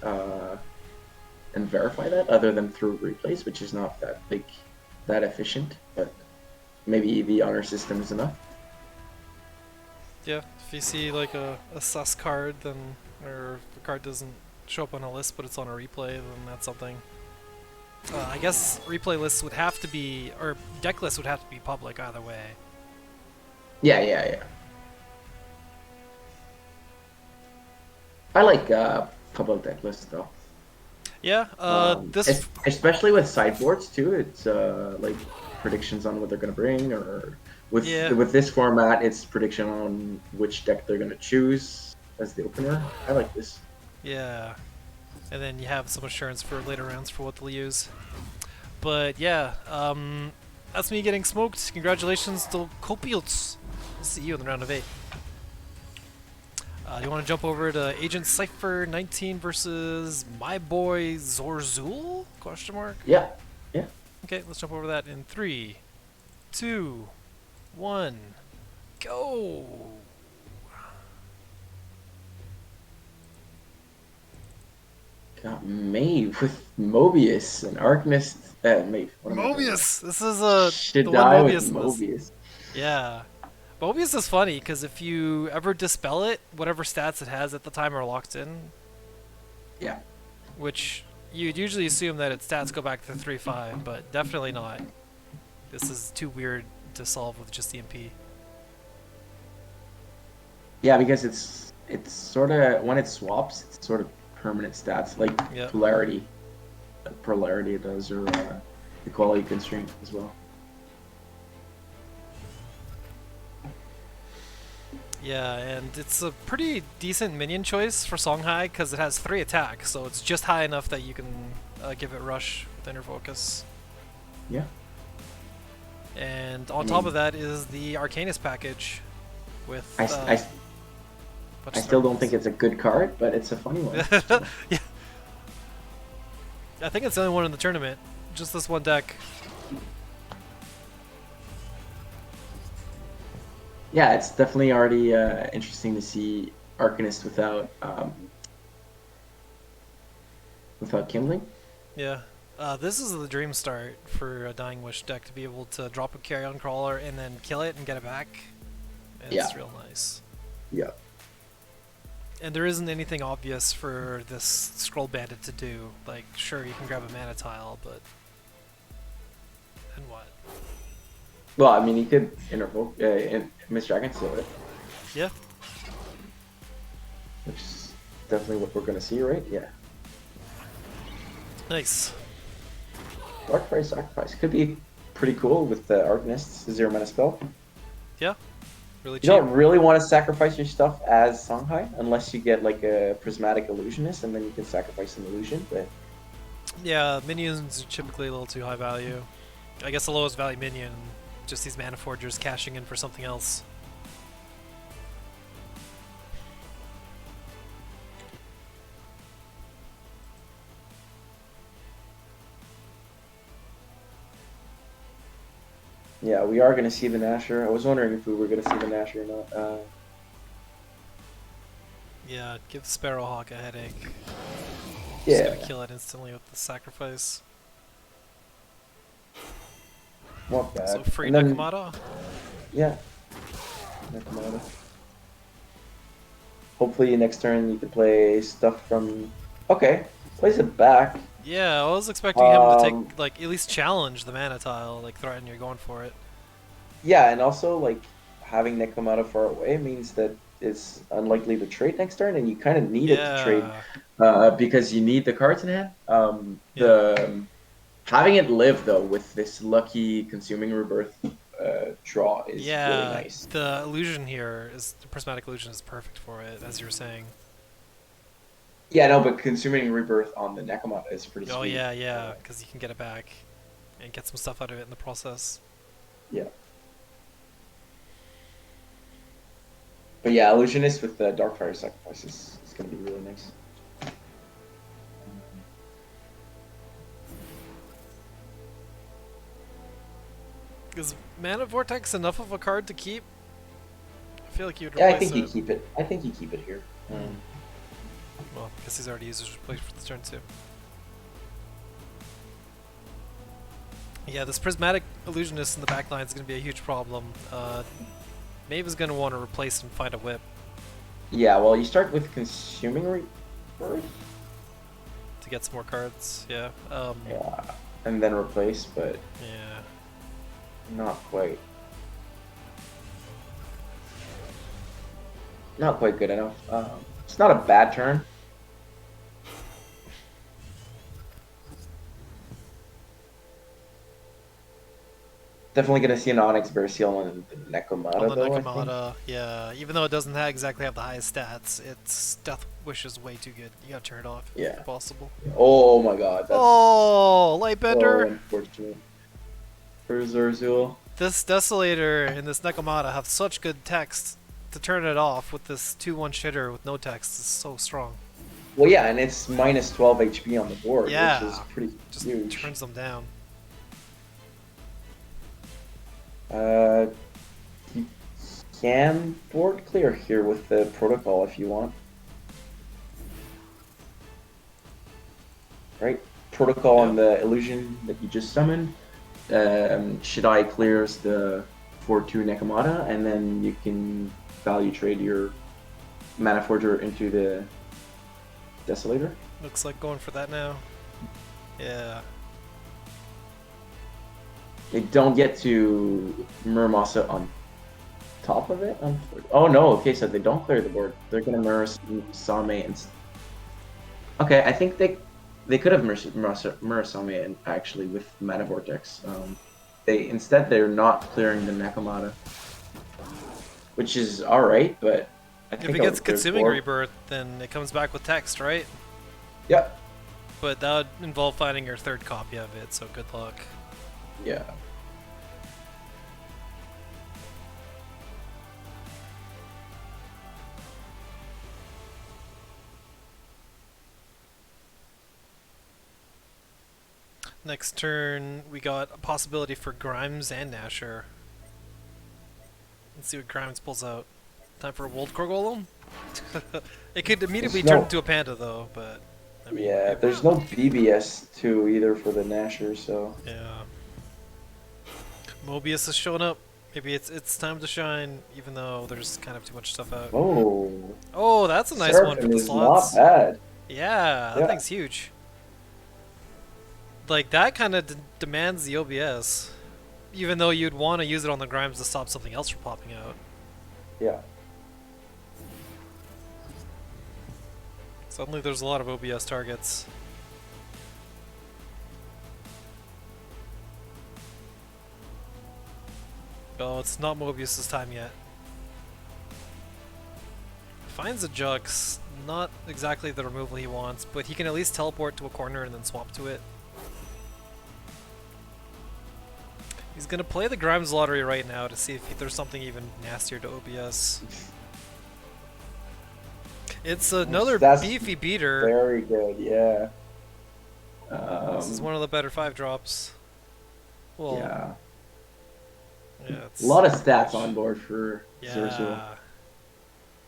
and verify that, other than through replays, which is not that efficient. But maybe the honor system is enough. Yeah, if you see like a sus card, then or if the card doesn't show up on a list, but it's on a replay, then that's something. I guess replay lists would have to be, or deck lists would have to be public either way. Yeah. I like public deck lists though. Yeah, especially with sideboards too. It's like predictions on what they're gonna bring, or with this format, it's prediction on which deck they're gonna choose as the opener. I like this. Yeah, and then you have some assurance for later rounds for what they'll use. But yeah, that's me getting smoked. Congratulations to Kopiotz. We'll see you in the round of 8. Do you want to jump over to Agent Cypher 19 versus my boy Zorzul? Question mark? Yeah. Okay, let's jump over that in 3, 2, 1, go! Got Maeve with Mobius and Arcanist. Maeve. Mobius! This is the should one die Mobius with Mobius. Yeah. Mobius is funny because if you ever dispel it, whatever stats it has at the time are locked in. Yeah. Which you'd usually assume that its stats go back to 3-5, but definitely not. This is too weird to solve with just EMP. Yeah, because it's sort of, when it swaps, it's sort of permanent stats, like polarity. Polarity does, or equality constraint as well. Yeah, and it's a pretty decent minion choice for Songhai because it has 3 attacks, so it's just high enough that you can give it rush with Inner Focus. Yeah. And on top of that is the Arcanist package with... I still don't think it's a good card, but it's a funny one. Yeah. I think it's the only one in the tournament. Just this one deck. Yeah, it's definitely already interesting to see Arcanist without Kindling. Yeah. This is the dream start for a Dying Wish deck, to be able to drop a Carrion Crawler and then kill it and get it back. It's real nice. Yeah. And there isn't anything obvious for this Scroll Bandit to do. Like, sure, you can grab a mana tile, but Well, I mean, he could intervoke, Miss Dragon Seal it, Yeah. which is definitely what we're gonna see, right? Yeah. Nice. Dark Fire Sacrifice could be pretty cool with the Arcanist's 0-mana spell. Yeah. Really cheap. You don't really want to sacrifice your stuff as Songhai unless you get like a Prismatic Illusionist, and then you can sacrifice an illusion. But yeah, minions are typically a little too high value. I guess the lowest value minion, just these mana forgers cashing in for something else. yeah, we are going to see the Nasher. I was wondering if we were going to see the Nasher or not. Yeah, give Sparrowhawk a headache. Yeah. Just gonna kill it instantly with the sacrifice. Not bad. So free then, Nakamata? Yeah. Nakamata. Hopefully next turn you can play stuff from... Okay, plays it back. Yeah, I was expecting him to take, like, at least challenge the mana tile, like threaten you're going for it. Yeah, and also, like, having Nakamata far away means that it's unlikely to trade next turn, and you kind of need it to trade because you need the cards in hand. Having it live, though, with this lucky Consuming Rebirth draw is really nice. The illusion here, the Prismatic Illusion is perfect for it, as you were saying. Yeah, no, but Consuming Rebirth on the Nakamata is pretty sweet. Oh, yeah, because you can get it back and get some stuff out of it in the process. Yeah. But yeah, Illusionist with the Darkfire Sacrifice is going to be really nice. Is Mana Vortex enough of a card to keep? I feel like you'd replace it. I think you keep it. I think you keep it here. Well, I guess he's already used his replace for this turn too. Yeah, this Prismatic Illusionist in the back line is going to be a huge problem. Maeve is going to want to replace and find a whip. Yeah, well, you start with Consuming Rebirth to get some more cards. Yeah. Yeah, and then replace, but yeah, not quite. Not quite good enough. It's not a bad turn. Definitely gonna see an Onyx Bear Seal on the Nakamata. On the Nakamata, yeah. Even though it doesn't exactly have the highest stats, its Death Wish is way too good. You gotta turn it off if possible. Oh my god. That's Lightbender! So unfortunate. For Zurzul. This Desolator and this Nakamata have such good text. To turn it off with this 2/1 shitter with no text is so strong. Well, yeah, and it's minus 12 HP on the board, which is pretty just huge. Turns them down. You can board clear here with the protocol if you want. Right? Protocol on the illusion that you just summoned. Shidai clears the 4/2 Nakamata, and then you can value trade your Mana Forger into the Desolator. Looks like going for that now. Yeah. They don't get to Muramasa on top of it? Oh no, okay, so they don't clear the board. They're gonna Murasame and... Okay, I think they could have Murasame actually with Mana Vortex. Instead they're not clearing the Nakamata. Which is alright, but I think if it gets Consuming Rebirth, then it comes back with text, right? Yep. But that would involve finding your third copy of it, so good luck. Yeah. Next turn, we got a possibility for Grimes and Nasher. Let's see what Grimes pulls out. Time for a Woldcore Golem? It could immediately turn into a Panda, though, but... I mean, yeah, there's no BBS, too, either for the Nasher, so... Yeah. Mobius is showing up. Maybe it's time to shine, even though there's kind of too much stuff out. Oh, that's a nice one for the slots. Not bad. Yeah, that thing's huge. Like, that kind of demands the OBS. Even though you'd want to use it on the Grimes to stop something else from popping out. Yeah. Suddenly there's a lot of OBS targets. Oh, it's not Mobius's time yet. Finds a Jux, not exactly the removal he wants, but he can at least teleport to a corner and then swap to it. He's gonna play the Grimes lottery right now to see if there's something even nastier to OBS. It's another beefy beater. Very good, yeah. This is one of the better 5-drops. Well, yeah. It's a lot of stats on board for Zerzo.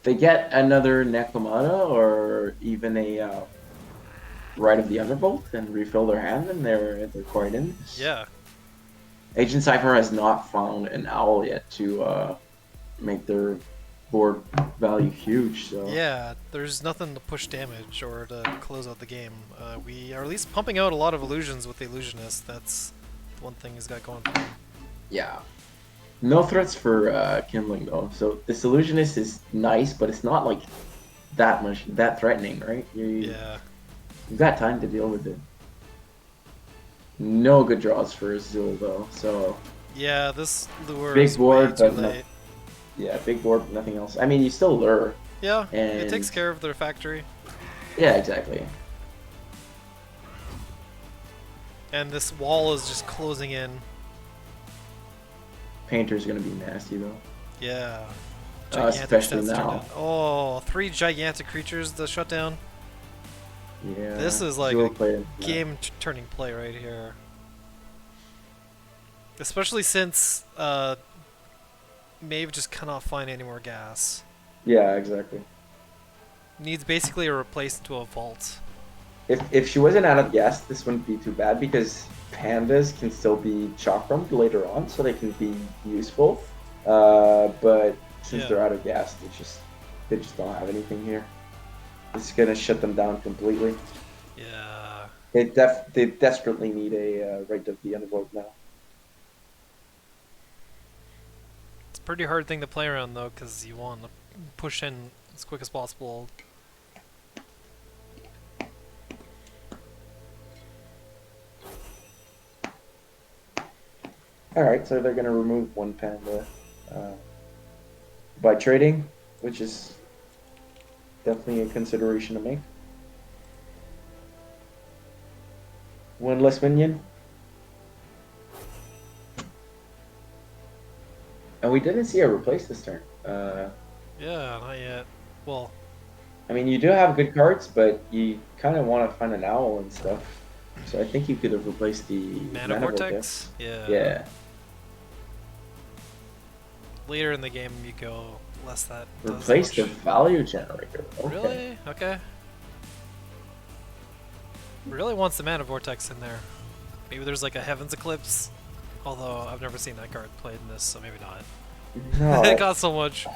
They get another Necromata or even a Rite of the Underbolt and refill their hand, and they're quite in. Yeah. Agent Cypher has not found an owl yet to make their board value huge. So yeah, there's nothing to push damage or to close out the game. We are at least pumping out a lot of illusions with the illusionist. That's the one thing he's got going for him. Yeah. No threats for kindling though. So this illusionist is nice, but it's not like that threatening, right? Yeah. You've got time to deal with it. No good draws for Azul though. So yeah, this lure big is board, way too late. Yeah, big board, but nothing else. I mean, you still lure. Yeah, and it takes care of their factory. Yeah, exactly. And this wall is just closing in. Painter's gonna be nasty though. Yeah. Especially now. Oh, 3 gigantic creatures to shut down. Yeah. This is like a game-turning play right here. Especially since Maeve just cannot find any more gas. Yeah, exactly. Needs basically a replace to a vault. If she wasn't out of gas, this wouldn't be too bad because pandas can still be chakrammed later on, so they can be useful. But since they're out of gas, they just don't have anything here. It's gonna shut them down completely. Yeah. They desperately need a Rite of the Underworld now. It's a pretty hard thing to play around though, because you want to push in as quick as possible. Alright, so they're going to remove one panda by trading, which is definitely a consideration to make. One less minion. And we didn't see a replace this turn. Yeah, not yet. Well, I mean, you do have good cards, but you kind of want to find an owl and stuff. So I think you could have replaced the Mana Vortex? Yeah. Yeah. Later in the game, you go less that. Replace the value generator. Okay. Really? Okay. Really wants the Mana Vortex in there. Maybe there's like a Heaven's Eclipse. Although I've never seen that card played in this, so maybe not. No. It got so much.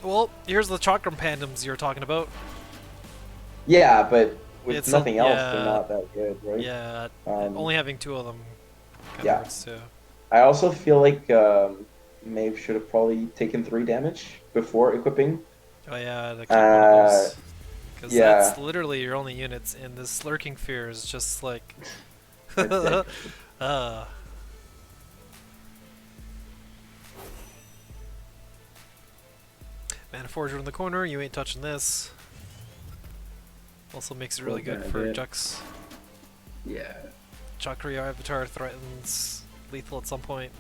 Well, here's the Chakram Pandoms you were talking about. Yeah, but with It's nothing else, they're not that good, right? Yeah, only having 2 of them kind yeah. of hurts too. I also feel like Maeve should have probably taken 3 damage before equipping. Oh yeah, to keep one of those. Because that's literally your only units, and this Lurking Fear is just like... Mana Forger in the corner, you ain't touching this. Also makes it really good for Jux. Yeah. Chakra Avatar threatens lethal at some point.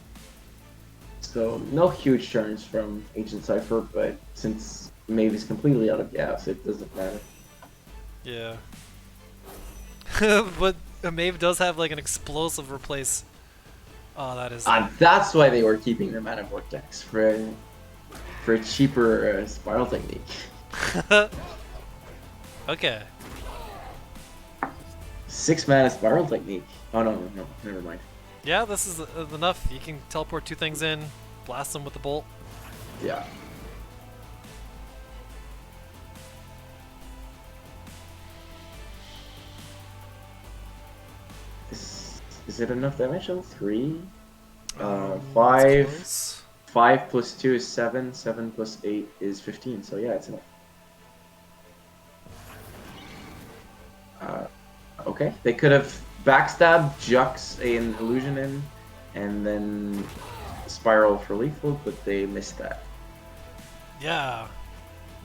So, no huge turns from Agent Cypher, but since Maeve is completely out of gas, it doesn't matter. Yeah. But Maeve does have like an explosive replace. Oh, that is... that's why they were keeping the Mana Vortex, for a cheaper spiral technique. Okay. 6 mana spiral technique. Oh no, never mind. Yeah, this is enough. You can teleport 2 things in, blast them with the bolt. Yeah. Is it enough damage on 3? That's 5. close. 5 plus 2 is 7. 7 plus 8 is 15. So yeah, it's enough. Okay, they could have backstabbed, Jux an illusion in, and then spiral for lethal, but they missed that. Yeah.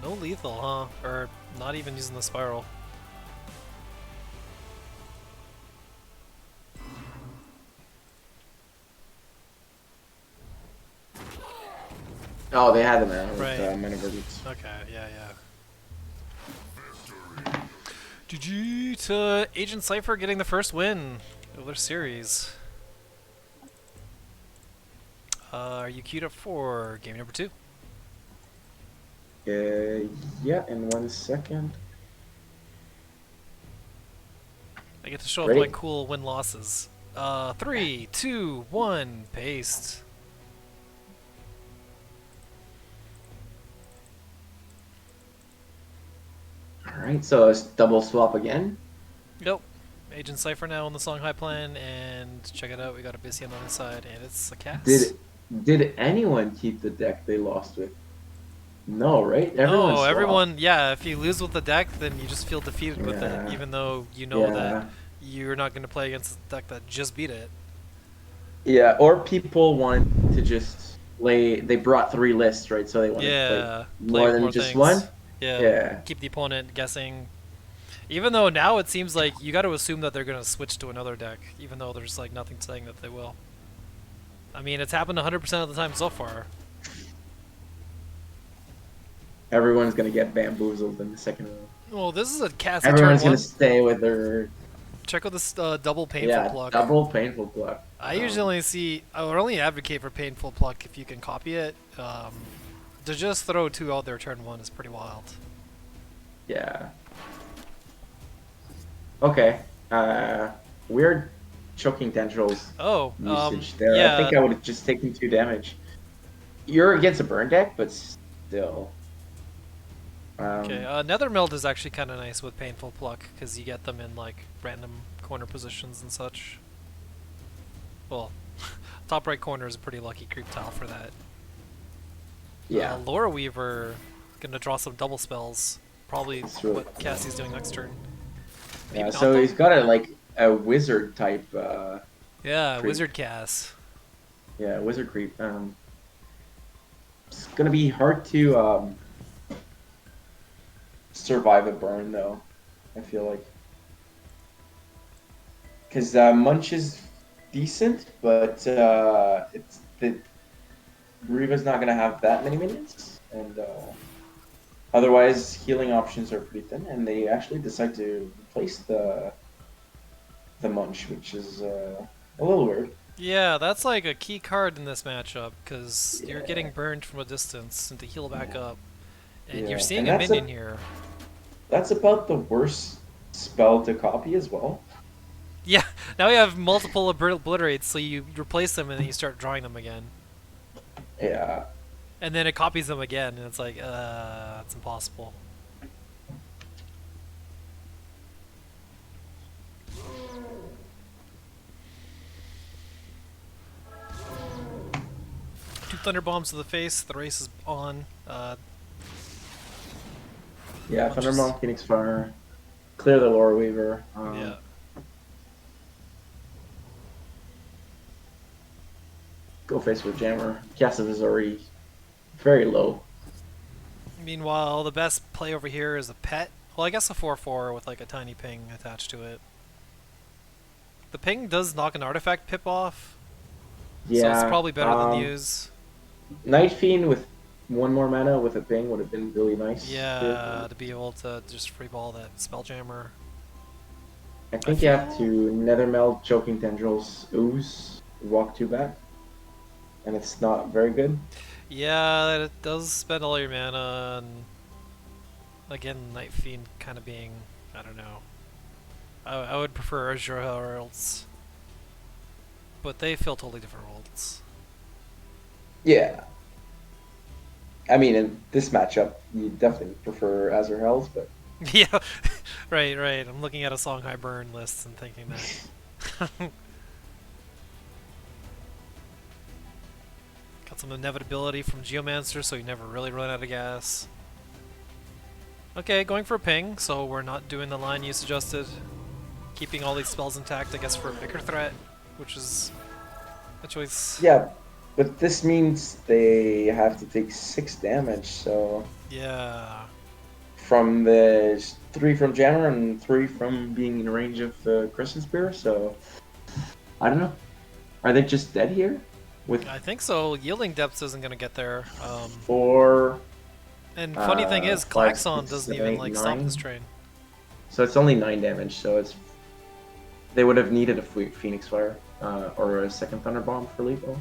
No lethal, huh? Or not even using the spiral. Oh, they had the mana with Right. mana verdicts. Okay, yeah. GG to Agent Cypher getting the first win of their series. Are you queued up for game number 2? Yeah, in 1 second. I get to show off Ready? my cool win-losses. 3, 2, 1, paste. Alright, so it's double swap again. Yep. Agent Cypher now on the Song High plan, and check it out, we got a Bystian on the side, and it's a cast. Did anyone keep the deck they lost with? No, right? No, everyone, yeah, if you lose with the deck, then you just feel defeated with it, Yeah. even though you know that you're not going to play against a deck that just beat it. Yeah, or people wanted to just they brought 3 lists, right? So they wanted to play more than just things. one. Yeah, keep the opponent guessing. Even though now it seems like you got to assume that they're going to switch to another deck, even though there's like nothing saying that they will. I mean, it's happened 100% of the time so far. Everyone's gonna get bamboozled in the second round. Well, this is a cast. Everyone's gonna stay with their. Check out this double painful pluck. Double painful pluck. I usually only see. I would only advocate for painful pluck if you can copy it. To just throw 2 out there turn 1 is pretty wild. Yeah. Okay. Weird choking tendrils. Usage there. Yeah. I think I would have just taken 2 damage. You're against a burn deck, but still. Okay, Nether Meld is actually kind of nice with Painful Pluck, because you get them in, like, random corner positions and such. Well, top right corner is a pretty lucky creep tile for that. Yeah. Laura Weaver, gonna draw some double spells. Probably what Cassie's doing next turn. Maybe yeah, so he's got a wizard type. Yeah, creep. Wizard Cass. Yeah, wizard creep. It's gonna be hard to survive a burn though. I feel like because Munch is decent, but it's the Riva's not gonna have that many minions, and otherwise healing options are pretty thin. And they actually decide to replace the Munch, which is a little weird. Yeah, that's like a key card in this matchup because you're getting burned from a distance and to heal back up, and you're seeing a minion here. That's about the worst spell to copy as well. Yeah, now we have multiple obliterates, so you replace them and then you start drawing them again. Yeah. And then it copies them again, and it's like, it's impossible. Two Thunder Bombs to the face, the race is on. Yeah, Thunderbomb, Phoenix Fire, clear the Lore Weaver. Yeah. Go face with Jammer. Cassiv is already very low. Meanwhile, the best play over here is a pet. Well, I guess a 4/4 with like a tiny ping attached to it. The ping does knock an artifact pip off. Yeah. So it's probably better than use. Night Fiend with 1 more mana with a ping would have been really nice. Yeah, to be able to just freeball that Spelljammer. I think you have to Nethermeld, Choking Tendrils, Ooze, Walk 2 back. And it's not very good. Yeah, it does spend all your mana, and again, Night Fiend kind of being, I don't know. I would prefer Azure Heralds, but they fill totally different roles. Yeah. I mean, in this matchup, you definitely prefer Azure Hells, but... Yeah, right. I'm looking at a Songhai Burn list and thinking that. Got some inevitability from Geomancer, so you never really run out of gas. Okay, going for a ping, so we're not doing the line you suggested. Keeping all these spells intact, I guess, for a bigger threat, which is a choice. Yeah, but this means they have to take 6 damage, so... Yeah. From the 3 from Jammer and 3 from being in range of the Crescent Spear, so... I don't know. Are they just dead here? I think so. Yielding Depths isn't going to get there. 4... And funny thing is, 5, Klaxon 6, doesn't 7, even 8, like 9. stop this train. So it's only 9 damage, so it's... They would have needed a Phoenix Fire, or a second Thunder Bomb for lethal.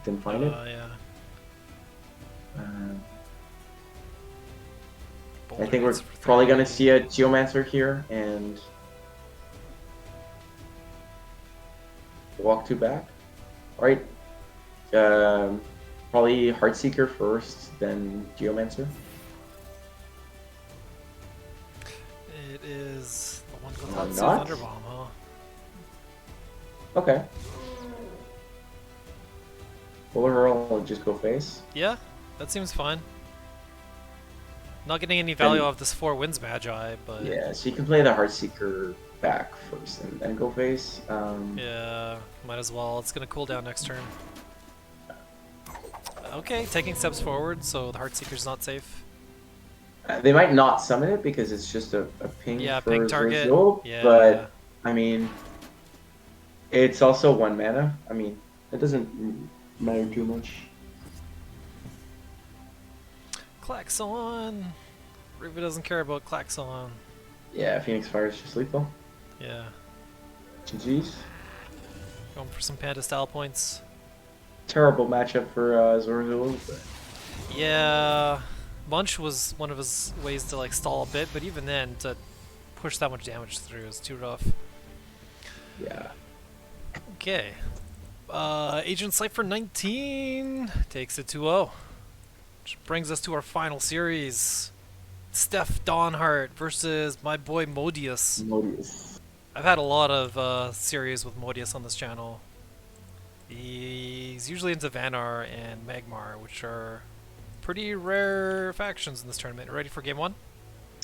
Didn't find it. Yeah. I think we're probably going to see a Geomancer here, and... Walk 2 back. Alright. Probably Heartseeker first, then Geomancer. It is the one Kotatsu Not? Thunderbomb, huh? Okay. Full Hurl will just go face. Yeah, that seems fine. Not getting any value off this 4 Winds Magi, but... Yeah, so you can play the Heartseeker back first and then go face. Yeah, might as well. It's gonna cool down next turn. Okay, taking steps forward, so the Heartseeker's not safe. They might not summon it because it's just a ping for ping target. Zul, Yeah. But, I mean, it's also 1 mana. I mean, it doesn't matter too much. Klaxon! Riva doesn't care about Klaxon. Yeah, Phoenix Fire is just lethal. Yeah. GG's. Going for some Panda style points. Terrible matchup for Zorzul. Yeah. Munch was one of his ways to like stall a bit, but even then, to push that much damage through is too rough. Yeah. Okay. Agent Cypher 19 takes it 2-0. Which brings us to our final series. Steph Dawnhart versus my boy Modius. Modius. I've had a lot of series with Modius on this channel. He's usually into Vanar and Magmar, which are pretty rare factions in this tournament. Ready for game 1?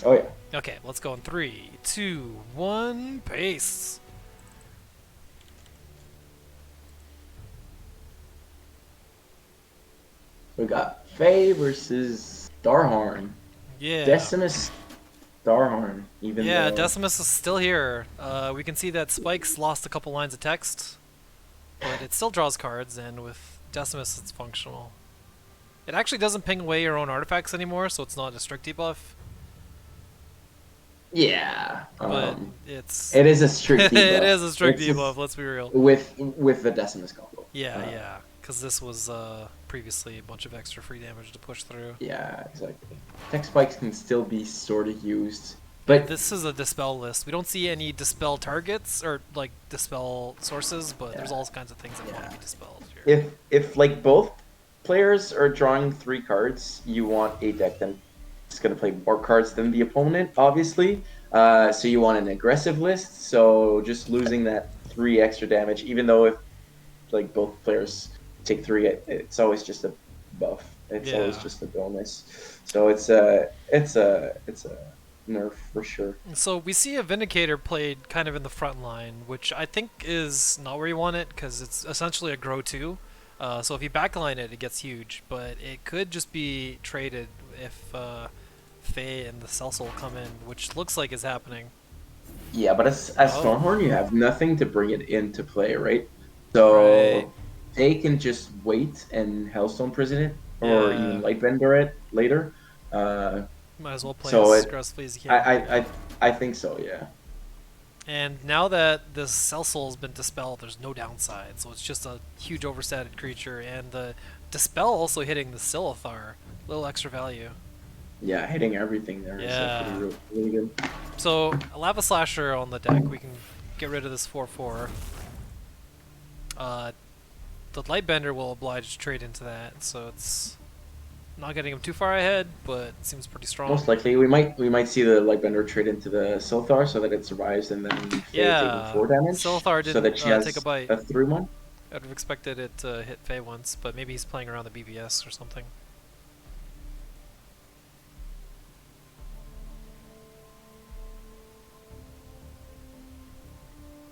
Oh yeah. Okay, let's go in 3, 2, 1, pace. We got Faye versus Starhorn. Yeah. Decimus Starhorn, even Yeah, though... Decimus is still here. We can see that Spike's lost a couple lines of text, but it still draws cards, and with Decimus it's functional. It actually doesn't ping away your own artifacts anymore, so it's not a strict debuff. Yeah. But it is a strict debuff. It is a strict debuff, let's be real. With the Decimus combo. Yeah, yeah. Because this was previously a bunch of extra free damage to push through. Yeah, exactly. Tech spikes can still be sort of used, but this is a dispel list. We don't see any dispel targets or like dispel sources, but there's all kinds of things that want to be dispelled here. If like both players are drawing 3 cards, you want a deck that's going to play more cards than the opponent, obviously. So you want an aggressive list. So just losing that 3 extra damage, even though if like both players take 3, it's always just a buff. It's always just a bonus. So it's a nerf for sure. So we see a Vindicator played kind of in the front line, which I think is not where you want it because it's essentially a grow 2. So if you backline it, it gets huge, but it could just be traded if Faye and the Cecil come in, which looks like is happening. Yeah, but as Stormhorn, you have nothing to bring it into play, right? So they can just wait and Hellstone prison it, or even Lightbender it later. Might as well play as aggressively as you can. I think so, yeah. And now that this Cecil has been dispelled, there's no downside, so it's just a huge overstated creature, and the dispel also hitting the Silithar, little extra value. Yeah, hitting everything there is really good. So, a Lava Slasher on the deck, we can get rid of this 4/4. The Lightbender will oblige to trade into that, so it's not getting him too far ahead, but it seems pretty strong. Most likely, we might see the Lightbender trade into the Silithar so that it survives, and then taking 4 damage. Silithar didn't so that she has take a bite. a 3/1. I'd have expected it to hit Faye once, but maybe he's playing around the BBS or something.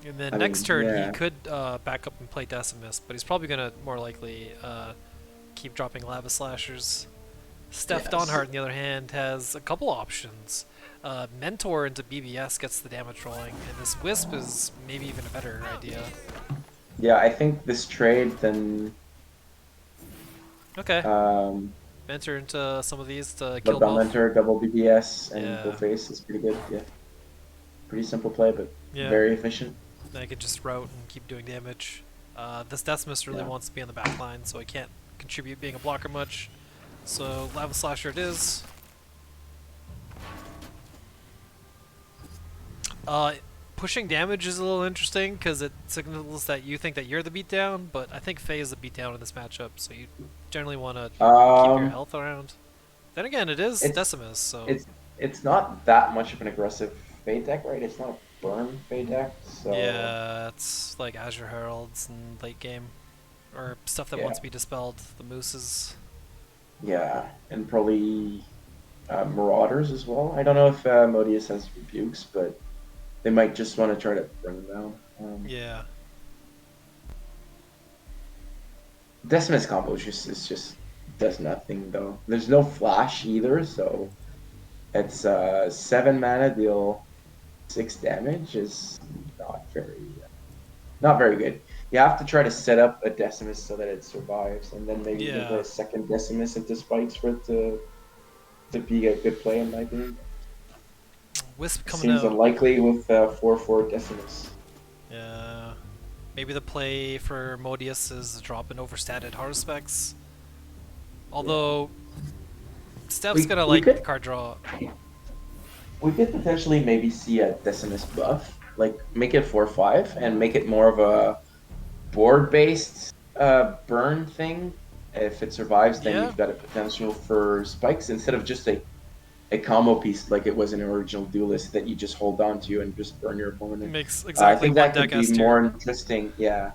And then next turn he could back up and play Decimus, but he's probably gonna more likely keep dropping Lava Slashers. Steph Donhart, on the other hand, has a couple options. Mentor into BBS gets the damage rolling, and this Wisp is maybe even a better idea. Yeah, I think this trade then. Okay. Mentor into some of these to kill both. both. Mentor, double BBS, and full face is pretty good. Yeah. Pretty simple play, but very efficient. Then I can just route and keep doing damage. This Decimus really wants to be on the back line, so I can't contribute being a blocker much. So Lava Slasher it is. Pushing damage is a little interesting because it signals that you think that you're the beatdown, but I think Faye is the beatdown in this matchup, so you generally want to keep your health around. Then again, it's Decimus, so it's not that much of an aggressive Faye deck, right? It's not a burn Faye deck, so yeah, it's like Azure Heralds in late game, or stuff that wants to be dispelled. The mooses. Yeah, and probably Marauders as well. I don't know if Modius has rebukes, but they might just want to try to bring them down. Yeah. Decimus combo just does nothing though. There's no flash either, so it's 7 mana, deal 6 damage is not very good. You have to try to set up a Decimus so that it survives, and then maybe give a second Decimus into spikes for it to be a good play in my opinion. Wisp coming Seems unlikely with 4/4 Decimus. Yeah. Maybe the play for Modius is drop an overstated Haruspex. Although Steph's gonna like the card draw. We could potentially maybe see a Decimus buff, like make it 4/5 and make it more of a board-based burn thing. If it survives, then you've got a potential for spikes instead of just a combo piece like it was in an original Duelist that you just hold on to and just burn your opponent. Makes exactly I think that could be more interesting. Yeah,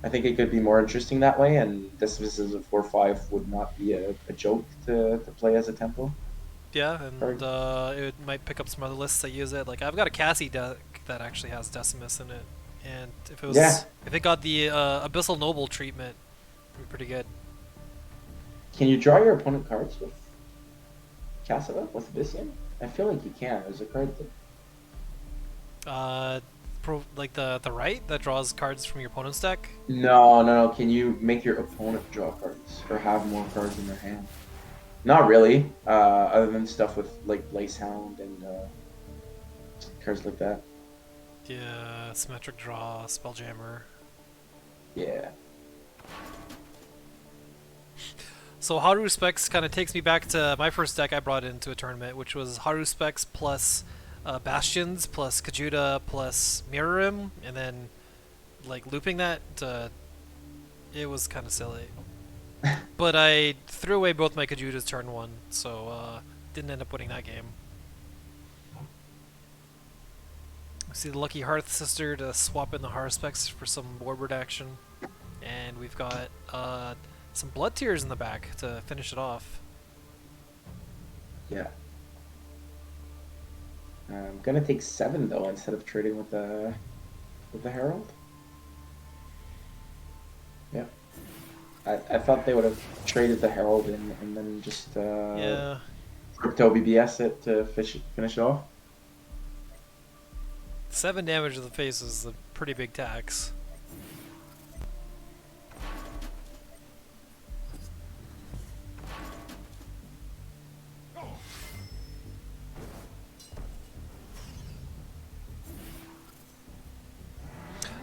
I think it could be more interesting that way, and Decimus as a 4/5 would not be a joke to play as a tempo. Yeah, and it might pick up some other lists that use it. Like I've got a Cassie deck that actually has Decimus in it, and if it was if it got the Abyssal Noble treatment, it'd be pretty good. Can you draw your opponent cards with Cassava with Abyssian? I feel like you can. There's a card that like the right that draws cards from your opponent's deck? No. Can you make your opponent draw cards or have more cards in their hand? Not really. Other than stuff with like Lacehound and cards like that. Yeah, Symmetric Draw, Spelljammer. Yeah. So Haruspex kind of takes me back to my first deck I brought into a tournament, which was Haruspex plus Bastions plus Kajuta plus Mirrorim, and then like looping that. It was kind of silly. But I threw away both my Kajutas turn 1, so didn't end up winning that game. See the Lucky Hearth Sister to swap in the Haruspex for some Warbird action. And we've got some Blood Tears in the back to finish it off. Yeah. I'm gonna take 7 though instead of trading with the Herald. Yeah. I thought they would have traded the Herald and then just crypto BBS it to finish it off. 7 damage to the face is a pretty big tax.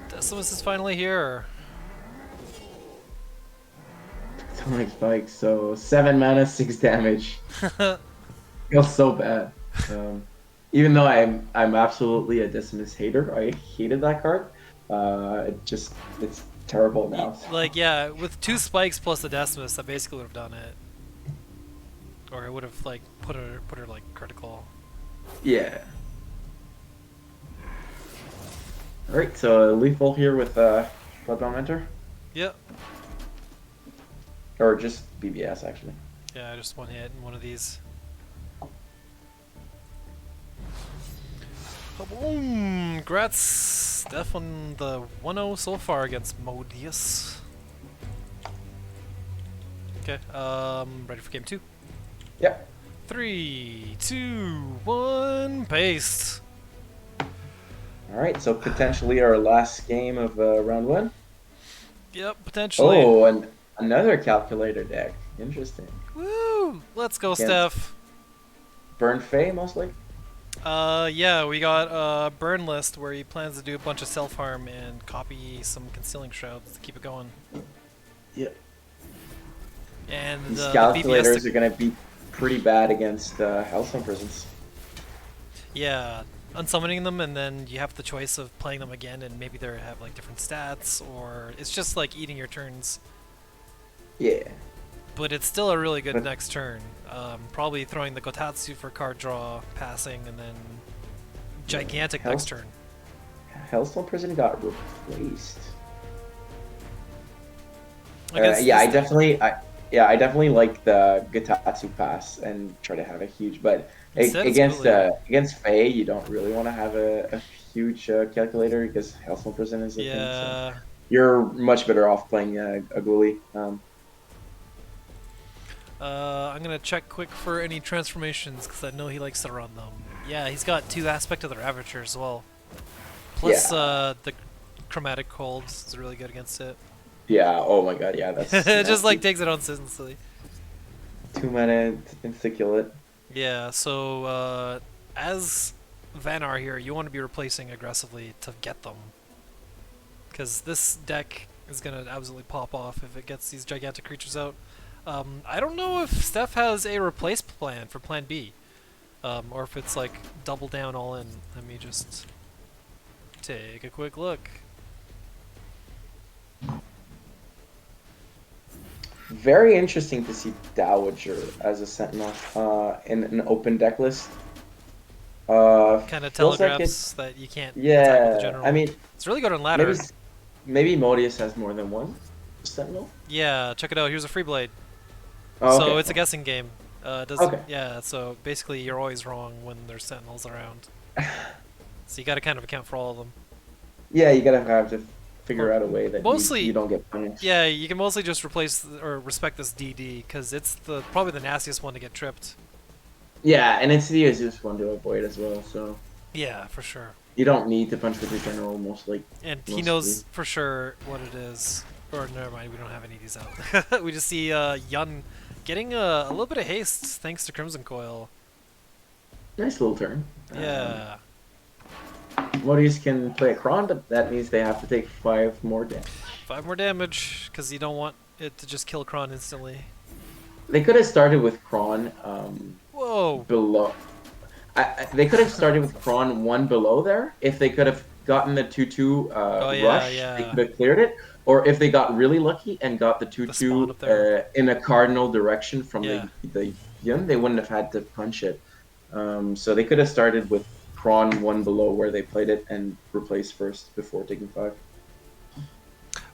Decimus is finally here. Atomic Spike, so 7 mana, 6 damage. Feels so bad. Even though I'm absolutely a Decimus hater, I hated that card. It's terrible now. Like with 2 spikes plus the Decimus, that basically would have done it. Or it would have like put her like critical. Yeah. Alright, so lethal here with Bloodbound Mentor. Yep. Or just BBS, actually. Yeah, just one hit in one of these. Boom! Congrats, Steph, on the 1-0 so far against Modius. Okay, ready for game 2? Yep. 3, 2, 1, paste. Alright, so potentially our last game of round 1. Yep, potentially. Oh, and another calculator deck. Interesting. Woo! Let's go, Against Steph. Burn Fey, mostly? Yeah, we got a burn list where he plans to do a bunch of self-harm and copy some concealing shrouds to keep it going. Yep. And These the calculators BBS are going to be pretty bad against Hellstone Prisons. Yeah, unsummoning them, and then you have the choice of playing them again, and maybe they have like different stats, or it's just like eating your turns. Yeah. But it's still a really good next turn. Probably throwing the Gotatsu for card draw, passing, and then gigantic next turn. Hellstone Prison got replaced. Against I definitely like the Gotatsu pass and try to have a huge, but against Faye, you don't really want to have a huge calculator because Hellstone Prison is a thing. So you're much better off playing a Ghoulie. I'm gonna check quick for any transformations because I know he likes to run them. Yeah, he's got 2 aspect of the Ravager as well. Plus, the Chromatic Cold is really good against it. Yeah. Oh my God. Yeah. That's it just like takes it on instantly. 2 mana insta kill it. Yeah. So as Vanar here, you want to be replacing aggressively to get them, because this deck is gonna absolutely pop off if it gets these gigantic creatures out. I don't know if Steph has a replace plan for Plan B, or if it's like double down all in. Let me just take a quick look. Very interesting to see Dowager as a Sentinel in an open deck list. Kind of telegraphs that you can't attack with the general. I mean, it's really good on ladder. Maybe Modius has more than one Sentinel? Yeah, check it out. Here's a free blade. Oh, so okay. it's a guessing game. Yeah, so basically you're always wrong when there's sentinels around. So you got to kind of account for all of them. Yeah, you gotta have to figure out a way that you don't get punished. Yeah, you can mostly just replace or respect this DD because it's probably the nastiest one to get tripped. Yeah, and it's the easiest one to avoid as well. So yeah, for sure. You don't need to punch with your general mostly. And he knows for sure what it is. Or never mind, we don't have any of these out. We just see Yun getting a little bit of haste thanks to Crimson Coil. Nice little turn. Yeah. Modius can play a Kron, but that means they have to take 5 more damage. 5 more damage, because you don't want it to just kill Kron instantly. They could have started with Kron Whoa. below. They could have started with Kron 1 below there. If they could have gotten the 2-2 rush, they could have cleared it. Or if they got really lucky and got the 2-2 in a cardinal direction from the Yun, they wouldn't have had to punch it. So they could have started with Kron 1 below where they played it and replaced first before taking 5.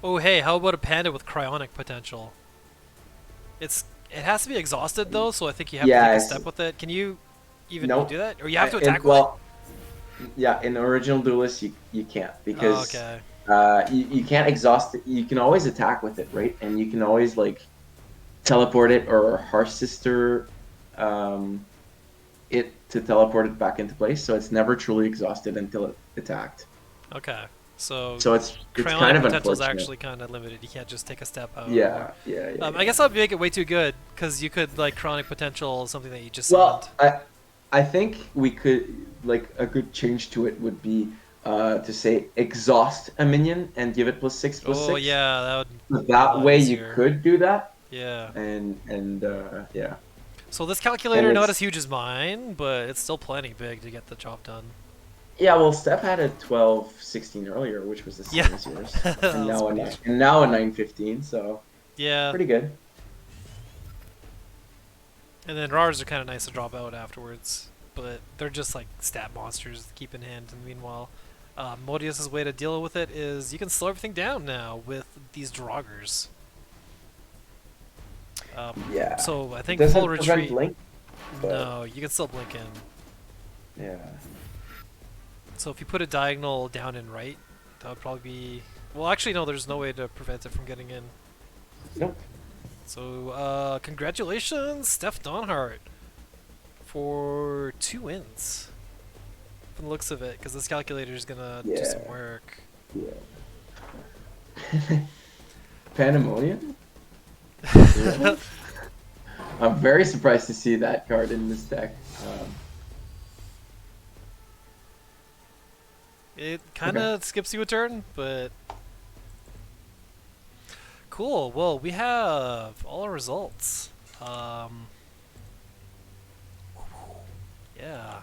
Oh hey, how about a Panda with cryonic potential? It has to be exhausted though, so I think you have to take a step with it. Can you even do that? Or you have to attack with it? Yeah, in original Duelist you can't because you can't exhaust it. You can always attack with it, right? And you can always like teleport it or Harsh Sister it to teleport it back into place, so it's never truly exhausted until it attacked. Okay. So it's kind of potential is unfortunate. actually kind of limited. You can't just take a step out. Yeah. I guess that would make it way too good because you could like chronic potential something that you just summoned. I think we could like a good change to it would be to say exhaust a minion and give it +6/+6. Oh yeah, that would. That way you could do that. Yeah. And yeah. So this calculator not as huge as mine, but it's still plenty big to get the job done. Yeah, well, Steph had a 12/16 earlier, which was the same as yours, and now a 9/15. So yeah, pretty good. And then RARs are kind of nice to drop out afterwards, but they're just like stat monsters to keep in hand. And meanwhile, Modius's way to deal with it is you can slow everything down now with these Draugrs. Yeah. So I think Doesn't full prevent retreat. blink, but No, you can still blink in. yeah. So if you put a diagonal down and right, that would probably be. Well, actually, no. There's no way to prevent it from getting in. Nope. So congratulations, Steph Donhart, for 2 wins. From the looks of it, because this calculator is gonna do some Yeah. work. Yeah. Pandemonium? Really? I'm very surprised to see that card in this deck. It kind of skips you a turn, but cool. Well, we have all our results. Yeah.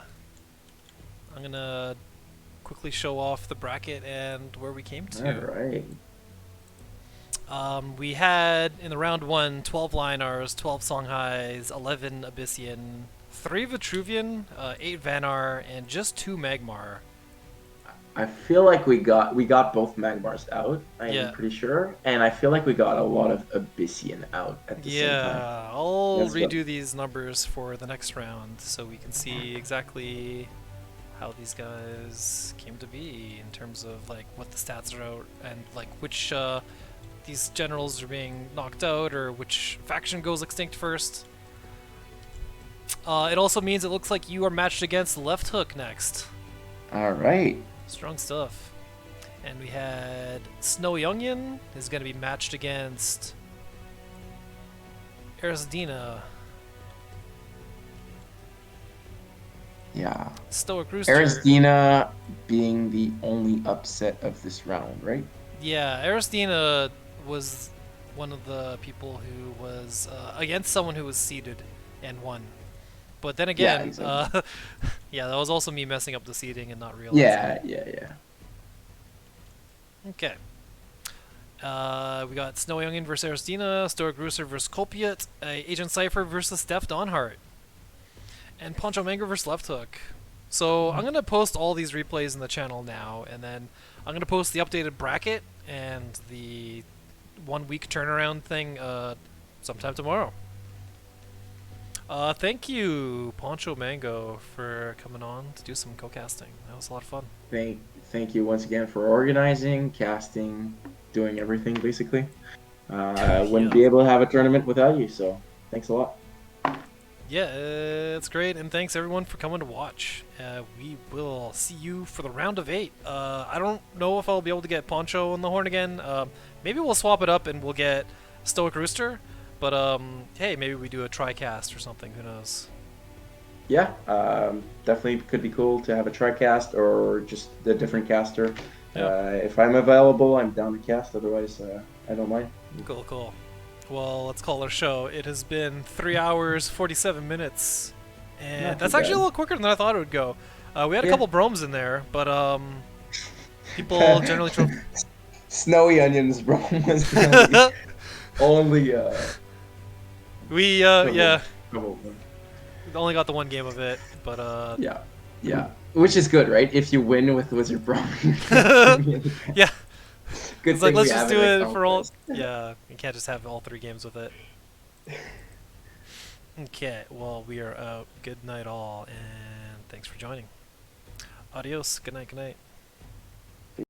I'm gonna quickly show off the bracket and where we came to. Alright. We had in the round 1 12 Linars, 12 Songhais, 11 Abyssian, 3 Vitruvian, 8 Vanar, and just 2 Magmar. I feel like we got both Magmars out, I'm pretty sure. And I feel like we got a lot of Abyssian out at the same time. Yeah, I'll That's redo good. these numbers for the next round so we can see exactly how these guys came to be in terms of like what the stats are out and like which these generals are being knocked out or which faction goes extinct first. It also means it looks like you are matched against Left Hook next. Alright. Strong stuff. And we had Snowy Onion is going to be matched against Erisdina. Yeah. Stoic Rooster. Erisdina being the only upset of this round, right? Yeah, Erisdina was one of the people who was against someone who was seeded and won. But then again, Yeah, exactly. yeah, that was also me messing up the seeding and not realizing. Yeah. Okay. We got Snowy Onion versus Erisdina, Stoic Rooster versus Copiate, Agent Cypher versus Steph Donhart, and PonchoMango versus Left Hook. So I'm going to post all these replays in the channel now, and then I'm going to post the updated bracket and the 1 week turnaround thing sometime tomorrow. Thank you, PonchoMango, for coming on to do some co-casting. That was a lot of fun. Thank you once again for organizing, casting, doing everything basically. Wouldn't be able to have a tournament without you, so thanks a lot. Yeah, it's great, and thanks everyone for coming to watch. We will see you for the round of 8. I don't know if I'll be able to get Poncho on the horn again. Maybe we'll swap it up and we'll get Stoic Rooster. But hey, maybe we do a tri-cast or something. Who knows? Yeah, definitely could be cool to have a tri-cast or just a different caster. Yeah. If I'm available, I'm down to cast. Otherwise, I don't mind. Cool. Well, let's call our show. It has been 3 hours, 47 minutes. And that's actually a little quicker than I thought it would go. We had a couple bromes in there, but people generally... Snowy Onions Brome was the only... We only got the 1 game of it, but Yeah. Which is good, right? If you win with Wizard Brome. Yeah. Good it's like, thing let's we just have do it it for all... Yeah, you can't just have all 3 games with it. Okay, well, we are out. Good night all, and thanks for joining. Adios. Good night.